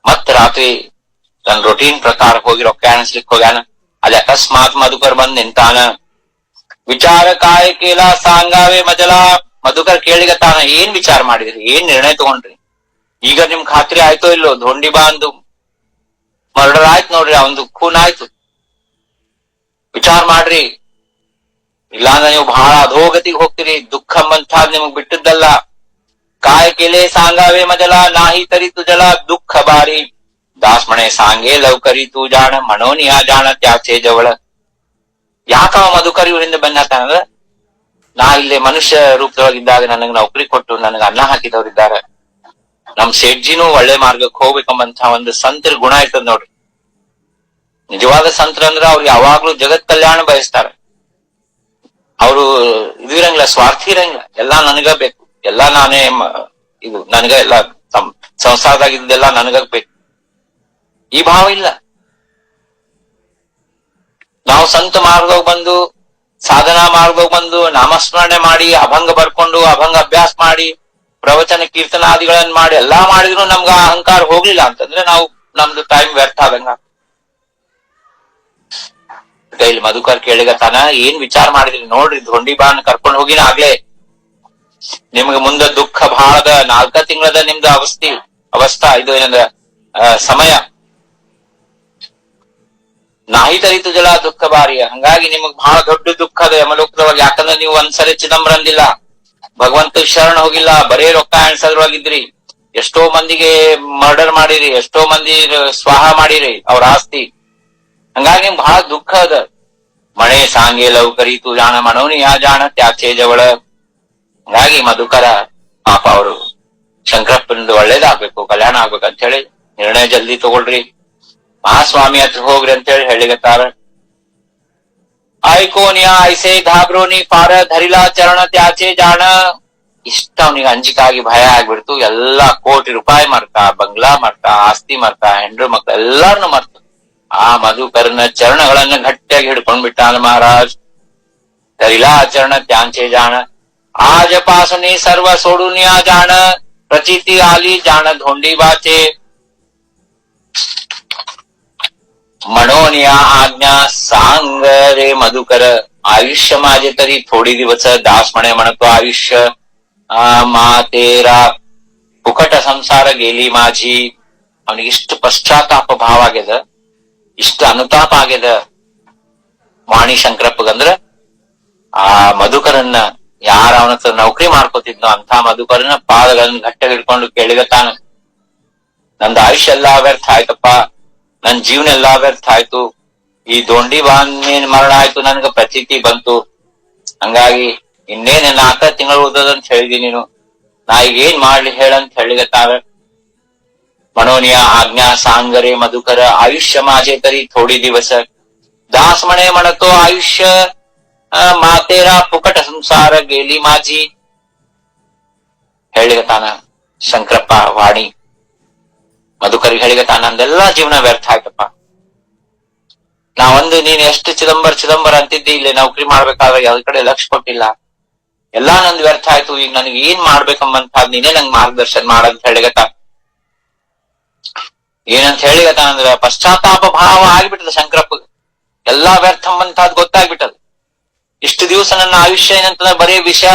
ಮತ್ ರಾತ್ರಿ ತನ್ನ ರೊಟೀನ್ ಪ್ರಕಾರ ಹೋಗಿ ರೊಕ್ಕ ಎಣಿಸ್ಲಿಕ್ಕೆ ಹೋಗ್ಯಾನ. ಅಲ್ಲಿ ಅಕಸ್ಮಾತ್ ಮಧುಕರ್ ಬಂದ್ ನಿಂತಾನ. ವಿಚಾರ ಕಾಯ ಕೇಲ ಸಾಂಗಾವೆ ಮಜಲಾ. ಮಧುಕರ್ ಕೇಳಿಗತ್ತಾನ, ಏನ್ ವಿಚಾರ ಮಾಡಿದ್ರಿ, ಏನ್ ನಿರ್ಣಯ ತಗೊಂಡ್ರಿ? ಈಗ ನಿಮ್ ಖಾತ್ರಿ ಆಯ್ತೋ ಇಲ್ಲೋ? ಧೋಂಡಿಬಾಂದು ಮರ್ಡರ್ ಆಯ್ತು ನೋಡ್ರಿ, ಅವಂದು ಖೂನ್ ಆಯ್ತು. ವಿಚಾರ ಮಾಡ್ರಿ, ಇಲ್ಲಾಂದ್ರೆ ನೀವು ಬಹಳ ಅಧೋಗತಿಗೆ ಹೋಗ್ತೀರಿ. ದುಃಖ ಬಂತಾದ್ ನಿಮಗ್ ಬಿಟ್ಟಿದ್ದಲ್ಲ. काय केले सांगावे मजला, नाही तरी तुझला दुःख बारी. दास म्हणे सांगे लवकरी तू जाण, म्हणून या जाण त्याचे जवळ. ಯಾಕವ ಮಧುಕರ್ ಇವರಿಂದ ಬೆನ್ನತ್ತಾನಂದ್ರ, ನಾ ಇಲ್ಲಿ ಮನುಷ್ಯ ರೂಪದೊಳಗಿದ್ದಾಗ ನನಗ್ ನೌಕರಿ ಕೊಟ್ಟು ನನಗ್ ಅನ್ನ ಹಾಕಿದವ್ರಿದ್ದಾರೆ. ನಮ್ ಸೇಠ್ಜಿನೂ ಒಳ್ಳೆ ಮಾರ್ಗಕ್ಕೆ ಹೋಗ್ಬೇಕಂಬಂತ ಒಂದು ಸಂತರ ಗುಣ ಇರ್ತದ ನೋಡ್ರಿ. ನಿಜವಾದ ಸಂತರ ಅಂದ್ರ ಅವ್ರು ಯಾವಾಗ್ಲೂ ಜಗತ್ ಕಲ್ಯಾಣ ಬಯಸ್ತಾರ. ಅವರು ಇದು ಇರಂಗಿಲ್ಲ, ಸ್ವಾರ್ಥಿ ಇರಂಗಿಲ್ಲ. ಎಲ್ಲಾ ನನಗ ಬೇಕು, ಎಲ್ಲಾ ನಾನೇ ಇದು ನನಗ ಎಲ್ಲ ಸಂಸಾರದಾಗ ಇದ್ದೆಲ್ಲ ನನಗ ಬೇಕು, ಈ ಭಾವ ಇಲ್ಲ. ನಾವು ಸಂತ ಮಾರ್ಗದಾಗ ಬಂದು, ಸಾಧನಾ ಮಾರ್ಗದಾಗ ಬಂದು ನಾಮಸ್ಮರಣೆ ಮಾಡಿ, ಅಭಂಗ ಬರ್ಕೊಂಡು, ಅಭಂಗ ಅಭ್ಯಾಸ ಮಾಡಿ, ಪ್ರವಚನ ಕೀರ್ತನಾದಿಗಳನ್ನ ಮಾಡಿ ಎಲ್ಲಾ ಮಾಡಿದ್ರು ನಮ್ಗ ಅಹಂಕಾರ ಹೋಗ್ಲಿಲ್ಲ ಅಂತಂದ್ರೆ ನಾವು ನಮ್ದು ಟೈಮ್ ವ್ಯರ್ಥ ಆದಂಗ. ಇಲ್ಲಿ ಮಧುಕರ್ ಕೇಳಿಗತ್ತಾನ, ಏನ್ ವಿಚಾರ ಮಾಡಿದ್ರಿ ನೋಡ್ರಿ, ಧೋಂಡಿಬಾನ್ ಕರ್ಕೊಂಡ್ ಹೋಗಿನ ಆಗ್ಲೇ. ನಿಮ್ಗೆ ಮುಂದೆ ದುಃಖ ಬಹಳದ. 4 ತಿಂಗಳದ ನಿಮ್ದು ಅವಸ್ಥಾ ಇದು ಏನಂದ್ರ ಸಮಯ. ನಾಹಿ ತರಿತು ಜಲ ದುಃಖ ಬಾರಿ. ಹಂಗಾಗಿ ನಿಮಗ್ ಬಹಳ ದೊಡ್ಡ ದುಃಖ ಅದ ಯಮಲೋಕದೊಳಗೆ. ಯಾಕಂದ್ರೆ ನೀವು ಒಂದ್ಸರಿ ಚಿದಂಬರ ಅಂದಿಲ್ಲ, ಭಗವಂತ ಶರಣ ಹೋಗಿಲ್ಲ, ಬರೇ ರೊಕ್ಕ ಎಣ್ಸದ್ರೊಳಗಿದ್ರಿ. ಎಷ್ಟೋ ಮಂದಿಗೆ ಮರ್ಡರ್ ಮಾಡಿರಿ, ಎಷ್ಟೋ ಮಂದಿ ಸ್ವಾಹ ಮಾಡಿರಿ ಅವ್ರ ಆಸ್ತಿ. ಹಂಗಾಗಿ ಬಹಳ ದುಃಖ ಅದ. ಮಳೆ ಸಾಂಗೆ ಲೌಕರಿ ತು ಜಾಣ ಮನೋನಿ ಯಾ ಜಾಣ ತ್ಯಾಚೆ ಜವಳ. ಹಂಗಾಗಿ ಮಧುಕರ ಪಾಪ ಅವರು ಶಂಕರಪ್ಪನಿಂದ ಒಳ್ಳೇದಾಗ್ಬೇಕು, ಕಲ್ಯಾಣ ಆಗ್ಬೇಕು ಅಂತ ಹೇಳಿ ನಿರ್ಣಯ ಜಲ್ದಿ ತಗೊಳ್ರಿ, ಮಹಾಸ್ವಾಮಿ ಹತ್ರ ಹೋಗ್ರಿ ಅಂತ ಹೇಳಿ ಹೇಳಿಗತ್ತಾರ. ಆಯ್ಕೋನಿಯ ಐಸೆ ಘಾಬ್ರೋನಿ ಪಾರ ಧರಿಲಾ ಚರಣ ತ್ಯಾಚೆ ಜಾಣ. ಇಷ್ಟ ಅವನಿಗೆ ಅಂಜಿಕಾಗಿ ಭಯ ಆಗ್ಬಿಡ್ತು. ಎಲ್ಲಾ ಕೋಟಿ ರೂಪಾಯಿ ಮರ್ತ, ಬಂಗ್ಲಾ ಮರ್ತ, ಆಸ್ತಿ ಮರ್ತ, ಹೆಂಡ್ರು ಮಕ್ಳು ಎಲ್ಲಾರನು ಮರ್ತ ಆ ಮಧುಕರನ ಚರಣಗಳನ್ನ ಗಟ್ಟಿಯಾಗಿ ಹಿಡ್ಕೊಂಡ್ಬಿಟ್ಟಾನ ಮಹಾರಾಜ್. ಧರಿಲಾ ಚರಣ ತ್ಯಾಂಚೆ ಜಾಣ आज पासने सर्व सोडूनिया जाण प्रचिती आली जाण धोंडी वाचे. म्हणून या आज्ञा सांग रे मधुकर, आयुष्य माझे तरी थोडी दिवस. दास म्हणे म्हणतो आयुष्य ಮಾತೇರಾ ಪುಕಟ ಸಂಸಾರ ಗೇಲಿ ಮಾಜಿ. ಅವನಿಗೆ ಇಷ್ಟು ಪಶ್ಚಾತ್ತಾಪ ಭಾವ ಆಗ್ಯದ, ಇಷ್ಟು ಅನುತಾಪ ಆಗ್ಯದ ವಾಣಿ ಶಂಕರಪ್ಪಗಂದ್ರ ಆ ಮಧುಕರನ್ನ ಯಾರ ಅವನ ಹತ್ರ ನೌಕರಿ ಮಾಡ್ಕೋತಿದ್ನೋ ಅಂತ ಮಧುಕರನ ಪಾದಗಳನ್ನ ಗಟ್ಟ ಹಿಡ್ಕೊಂಡು ಕೇಳಿಗತಾನ. ನಂದು ಆಯುಷ್ಯ ಎಲ್ಲಾ ವ್ಯರ್ಥ ಆಯ್ತಪ್ಪ, ನನ್ ಜೀವನ ಎಲ್ಲಾ ವ್ಯರ್ಥ ಆಯ್ತು, ಈ ದೊಂಡಿ ಬಾಂಧೇನ್ ಮರಣ ಆಯ್ತು, ನನ್ಗ ಪ್ರತೀತಿ ಬಂತು. ಹಂಗಾಗಿ ಇನ್ನೇನ್ 4 ತಿಂಗಳು ಉಳ್ದದಂತ ಹೇಳಿದಿ ನೀನು, ನಾ ಈಗ ಏನ್ ಮಾಡ್ಲಿ ಹೇಳಂತ ಹೇಳಿಗತ್ತಾವ. ಮನೋನಿಯ ಆಜ್ಞಾ ಸಾಂಗರೆ ಮಧುಕರ, ಆಯುಷ್ಯ ಮಾಜೆ ತರಿ ಥೋಡಿ ದಿವಸ. ದಾಸ್ ಮಣೆ ಮಣತೋ ಆಯುಷ್ಯ ಮಾತೇರ ಪುಕಟ ಸಂಸಾರ ಗೇಲಿ ಮಾಜಿ. ಹೇಳಿಗತಾನ ಶಂಕರಪ್ಪ ವಾಣಿ ಮಧುಕರಿಗೆ ಹೇಳಿಗತಾನ, ನಂದೆಲ್ಲಾ ಜೀವನ ವ್ಯರ್ಥ ಆಯ್ತಪ್ಪ. ನೀನ್ ಎಷ್ಟು ಚಿದಂಬರ ಅಂತಿದ್ದಿ, ಇಲ್ಲಿ ನೌಕರಿ ಮಾಡ್ಬೇಕಾದ್ರೆ ಯಾವ್ದ ಕಡೆ ಲಕ್ಷ ಕೊಟ್ಟಿಲ್ಲ, ಎಲ್ಲಾ ನಂದು ವ್ಯರ್ಥ ಆಯ್ತು. ಈಗ ನನಗೆ ಏನ್ ಮಾಡ್ಬೇಕಂಬಂತ ನೀನೇ ನಂಗ್ ಮಾರ್ಗದರ್ಶನ ಮಾಡಂತ ಹೇಳಿಗತ್ತ. ಏನಂತ ಹೇಳಿಗತ್ತ ಅಂದ್ರ ಪಶ್ಚಾತ್ತಾಪ ಭಾವ ಆಗ್ಬಿಟ್ಟದ ಶಂಕರಪ್ಪ. ಎಲ್ಲಾ ವ್ಯರ್ಥ ಅಂಬಂತದ್ ಗೊತ್ತಾಗ್ಬಿಟ್ಟದ. ಇಷ್ಟು ದಿವಸ ನನ್ನ ಆಯುಷ್ಯ ಏನಂತಂದ್ರೆ ಬರೀ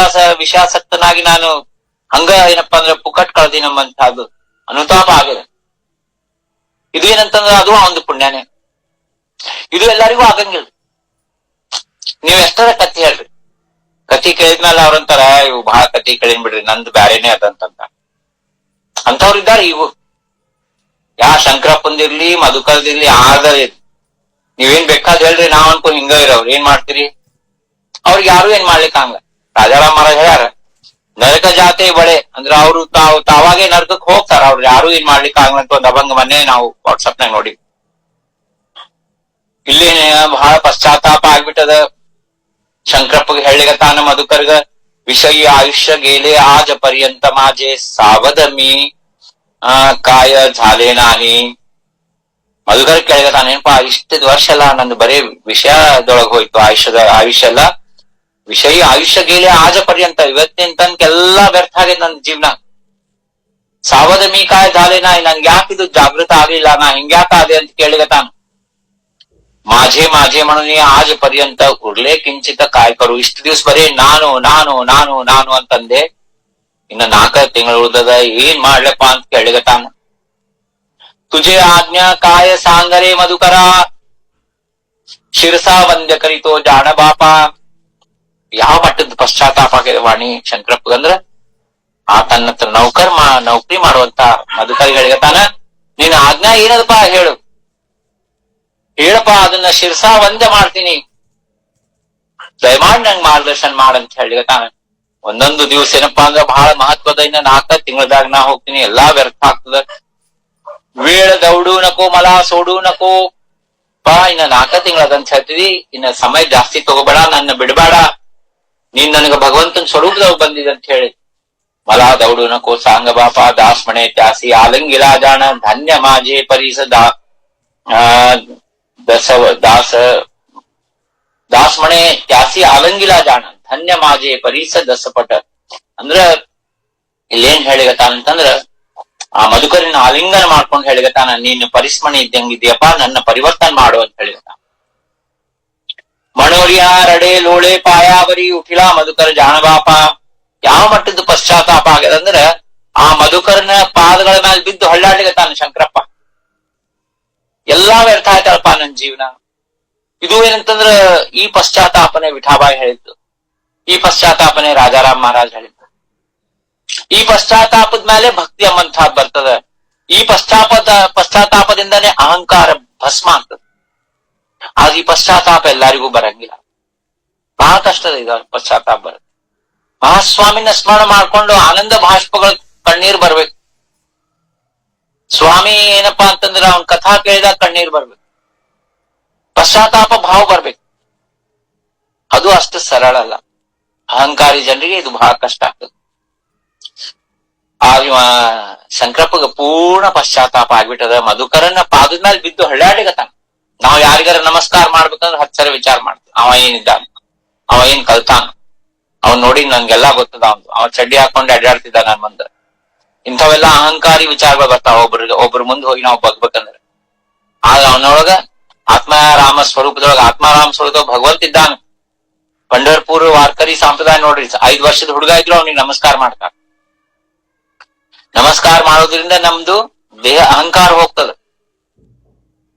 ವಿಷಯಾಸಕ್ತನಾಗಿ ನಾನು ಹಂಗ ಏನಪ್ಪಾ ಅಂದ್ರೆ ಪುಕಟ್ ಕಳ್ದಿನಂಬಂತದ್ದು ಅನುತಾಪ ಆಗಿದೆ. ಇದು ಏನಂತಂದ್ರೆ ಅದು ಒಂದು ಪುಣ್ಯನೇ. ಇದು ಎಲ್ಲರಿಗೂ ಆಗಂಗಿಲ್ಲ. ನೀವ್ ಎಷ್ಟರ ಕತ್ತಿ ಹೇಳ್ರಿ, ಕತಿ ಕೇಳಿದ್ಮೇಲೆ ಅವ್ರಂತಾರ ಇವು ಬಹಳ ಕತಿ ಕೇಳಿನ್ ಬಿಡ್ರಿ, ನಂದು ಬ್ಯಾರೇನೆ ಅದಂತಂತ ಅಂತವ್ರಿದ್ದಾರೆ. ಇವು ಯಾ ಶಂಕರಪ್ಪಂದಿರ್ಲಿ ಮಧುಕರದಿರ್ಲಿ ಆರ್ದರ್ ನೀವೇನ್ ಬೇಕಾದ್ ಹೇಳ್ರಿ, ನಾವ್ ಅನ್ಕೊಂಡ್ ಹಿಂಗ ಇರೋರು ಏನ್ ಮಾಡ್ತೀರಿ? ಅವ್ರಿಗೆ ಯಾರು ಏನ್ ಮಾಡ್ಲಿಕ್ಕೆ ಹಂಗ. ರಾಜಾರಾಮ್ ಮಹಾರಾಜ್ ಹೇಳ್ಯಾರ, ನರಕ ಜಾತೆ ಬಳೆ ಅಂದ್ರೆ ಅವ್ರು ತಾವಾಗೆ ನರಕಕ್ಕೆ ಹೋಗ್ತಾರ, ಅವ್ರು ಯಾರು ಏನ್ ಮಾಡ್ಲಿಕ್ಕೆ ಆಗಂತ ಒಂದ್ ಅಭಂಗ ಮೊನ್ನೆ ನಾವು ವಾಟ್ಸಪ್ನಾಗ ನೋಡಿ. ಇಲ್ಲಿ ಬಹಳ ಪಶ್ಚಾತ್ತಾಪ ಆಗ್ಬಿಟ್ಟದ ಶಂಕರಪ್ಪಗೆ ಹೇಳಿಗತಾನ ಮಧುಕರ್ಗ. ವಿಷಯ ಆಯುಷ್ಯ गेले आज पर्यंत माझे सावध मी काय झाले नाही. ಮಧುಕರ ಕೇಳಿಗತಾನ, ಏನಪ್ಪಾ ಇಷ್ಟ ವರ್ಷ ಎಲ್ಲ ನಂದು ಬರೀ ವಿಷಯದೊಳಗ್ ಹೋಯ್ತು, ಆಯುಷ್ಯ ಎಲ್ಲ ವಿಷಯ ಆಯುಷ್ಯ गेले आज पर्यंत, ಇವತ್ತಿನ ತನಕ ಎಲ್ಲಾ ವ್ಯರ್ಥ ಆಗೈತೆ ನನ್ನ ಜೀವನ. ಸಾವಧ ಮೀ काय झाले नाही, ನನ್ಗೆ ಯಾಕಿದು ಜಾಗೃತ ಆಗ್ಲಿಲ್ಲ, ನಾ ಹಿಂಗ್ಯಾಕಾದೆ ಅಂತ ಕೇಳಿಗತಾನ. माझे माझे म्हणून आज पर्यंत उरले किंचित काय करू. ಇಷ್ಟು ದಿವಸ ಬರೀ ನಾನು ನಾನು ನಾನು ನಾನು ಅಂತಂದೆ, ಇನ್ನು 4 ತಿಂಗಳು ಉಳ್ದದ, ಏನ್ ಮಾಡ್ಲಪ್ಪ ಅಂತ ಕೇಳಿಗತಾನ. तुझे आज्ञा काय सांग रे मधुकरा, ಶಿರಸಾ ವಂದ್ಯ ಕರಿತೋ ಜಾಣ ಬಾಪ. ಯಾವ ಮಟ್ಟದ ಪಶ್ಚಾತ್ತಾಪ ಆಗಿದೆ ವಾಣಿ ಶಂಕರಪ್ಪಗಂದ್ರ ಆ ತನ್ನ ಹತ್ರ ನೌಕರಿ ಮಾಡುವಂತ ಮಧುಕರಿಗಳಿಗತಾನ, ನೀನ್ ಆಜ್ಞಾ ಏನದಪ್ಪ ಹೇಳು, ಹೇಳಪ್ಪ, ಅದನ್ನ ಶಿರಸಾ ವಂದ್ಯ ಮಾಡ್ತೀನಿ, ದಯಮಾಡಿ ನಂಗೆ ಮಾರ್ಗದರ್ಶನ ಮಾಡಂತ ಹೇಳಿಗತಾನ. ಒಂದೊಂದು ದಿವಸ ಏನಪ್ಪಾ ಅಂದ್ರ ಬಹಳ ಮಹತ್ವದ. ಇನ್ನ 4 ತಿಂಗಳದಾಗ ನಾ ಹೋಗ್ತೀನಿ, ಎಲ್ಲಾ ವ್ಯರ್ಥ ಆಗ್ತದ. ವೇಳ ದೌಡು ನಕೋ ಮಲ ಸೋಡು ನಕೋ ಪಾ, ಇನ್ನ 4 ತಿಂಗಳದಂತ ಹೇಳ್ತಿದಿ, ಇನ್ನ ಸಮಯ ಜಾಸ್ತಿ ತಗೋಬೇಡ, ನನ್ನ ಬಿಡಬೇಡ, ನೀನ್ ನನಗ ಭಗವಂತನ ಸ್ವರೂಪದಾಗ ಬಂದಿದೆ ಅಂತ ಹೇಳಿ. ಮಲ ದೌಡು ನಕೋ ಸಾಂಗ ಬಾಪ, ದಾಸ್ ಮಣೆ ತ್ಯಾಸಿ ಆಲಂಗಿಲಾ ಜಾಣ, ಧನ್ಯ ಮಾಜೆ ಪರಿಸ ದಾಸ್ ಮಣೆ ತ್ಯಾಸಿ ಆಲಂಗಿಲಾ ಜಾಣ, ಧನ್ಯ ಮಾಜೆ ಪರಿಸ ದಸಪಟ. ಅಂದ್ರ ಇಲ್ಲೇನ್ ಹೇಳಿಗತಾನಂತಂದ್ರ ಆ ಮಧುಕರಿನ ಆಲಿಂಗನ ಮಾಡ್ಕೊಂಡು ಹೇಳಿಗತಾನ, ನೀನು ಪರಿಸ್ಮಣೆ ಇದ್ದಂಗಿದ್ಯಪ್ಪ, ನನ್ನ ಪರಿವರ್ತನೆ ಮಾಡು ಅಂತ ಹೇಳಿಗತಾನ. ಮಣೋರಿಯ ರಡೆ ಲೋಳೆ ಪಾಯಾವರಿ ಉಠಿಲಾ ಮಧುಕರ ಜಾಣಬಾಪ. ಯಾವ ಮಟ್ಟದ ಪಶ್ಚಾತ್ತಾಪ ಆಗ್ಯದಂದ್ರ ಆ ಮಧುಕರನ ಪಾದಗಳ ಮೇಲೆ ಬಿದ್ದು ಹಳ್ಳಾಡ್ಲಿಗತಾನ ಶಂಕರಪ್ಪ. ಎಲ್ಲಾ ವ್ಯರ್ಥ ಆಯ್ತಳಪ್ಪ ನನ್ ಜೀವನ. ಇದು ಏನಂತಂದ್ರ ಈ ಪಶ್ಚಾತ್ತಾಪನೆ ವಿಠಾಬಾಯಿ ಹೇಳಿದ್ದು, ಈ ಪಶ್ಚಾತ್ತಾಪನೆ ರಾಜಾರಾಮ್ ಮಹಾರಾಜ್ ಹೇಳಿದ್ದು. ಈ ಪಶ್ಚಾತ್ತಾಪದ ಮೇಲೆ ಭಕ್ತಿ ಎಂಬಂತಹದ್ದು ಬರ್ತದೆ. ಈ ಪಶ್ಚಾತ್ತಾಪದಿಂದನೇ ಅಹಂಕಾರ ಭಸ್ಮ ಆಗ್ತದೆ. ಆಗ ಈ ಪಶ್ಚಾತ್ತಾಪ ಎಲ್ಲರಿಗೂ ಬರಂಗಿಲ್ಲ. ಬಹಳ ಕಷ್ಟದ ಇದು ಪಶ್ಚಾತ್ತಾಪ ಬರುತ್ತೆ. ಮಹಾಸ್ವಾಮಿನ ಸ್ಮರಣ ಮಾಡ್ಕೊಂಡು ಆನಂದ ಭಾಷ್ಪಗಳು ಕಣ್ಣೀರ್ ಬರ್ಬೇಕು. ಸ್ವಾಮಿ ಏನಪ್ಪಾ ಅಂತಂದ್ರೆ ಅವನ್ ಕಥಾ ಕೇಳಿದಾಗ ಕಣ್ಣೀರ್ ಬರ್ಬೇಕು, ಪಶ್ಚಾತ್ತಾಪ ಭಾವ ಬರ್ಬೇಕು. ಅದು ಅಷ್ಟು ಸರಳ ಅಲ್ಲ. ಅಹಂಕಾರಿ ಜನರಿಗೆ ಇದು ಬಹಳ ಕಷ್ಟ ಆಗ್ತದೆ. ಆ ಶಂಕರಪ್ಪಗ ಪೂರ್ಣ ಪಶ್ಚಾತ್ತಾಪ ಆಗ್ಬಿಟ್ಟದ. ಮಧುಕರನ್ನ ಪಾದದ ಮೇಲೆ ಬಿದ್ದು ಹಳ್ಳಾಡಿಗತಾನ. ನಾವು ಯಾರಿಗಾರ ನಮಸ್ಕಾರ ಮಾಡ್ಬೇಕಂದ್ರೆ 10 ಸರಿ ವಿಚಾರ ಮಾಡ್ತೀವಿ. ಅವ ಏನಿದ್ದಾನ, ಅವ ಏನ್ ಕಲ್ತಾನ, ಅವನ್ ನೋಡಿ ನನ್ಗೆಲ್ಲಾ ಗೊತ್ತದ. ಅವ ಚಡ್ಡಿ ಹಾಕೊಂಡು ಅಡ್ಡಾಡ್ತಿದ್ದ ನನ್ ಮುಂದೆ. ಇಂಥವೆಲ್ಲ ಅಹಂಕಾರಿ ವಿಚಾರಗಳು ಬರ್ತಾವ. ಒಬ್ರು ಮುಂದೆ ಹೋಗಿ ನಾವು ಬಗ್ಬೇಕಂದ್ರೆ. ಆಗ ಅವನೊಳಗ ಆತ್ಮಾರಾಮ ಸ್ವರೂಪದೊಳಗ ಆತ್ಮಾರಾಮ ಸ್ವರೂಪದೊಳಗ ಭಗವಂತ ಇದ್ದಾನ. ಪಂಢರ್ಪುರ್ ವಾರ್ಕರಿ ಸಂಪ್ರದಾಯ ನೋಡ್ರಿ, 5 ವರ್ಷದ ಹುಡುಗ ಇದ್ರು ಅವನಿಗೆ ನಮಸ್ಕಾರ ಮಾಡ್ತಾರ. ನಮಸ್ಕಾರ ಮಾಡೋದ್ರಿಂದ ನಮ್ದು ದೇಹ ಅಹಂಕಾರ ಹೋಗ್ತದ.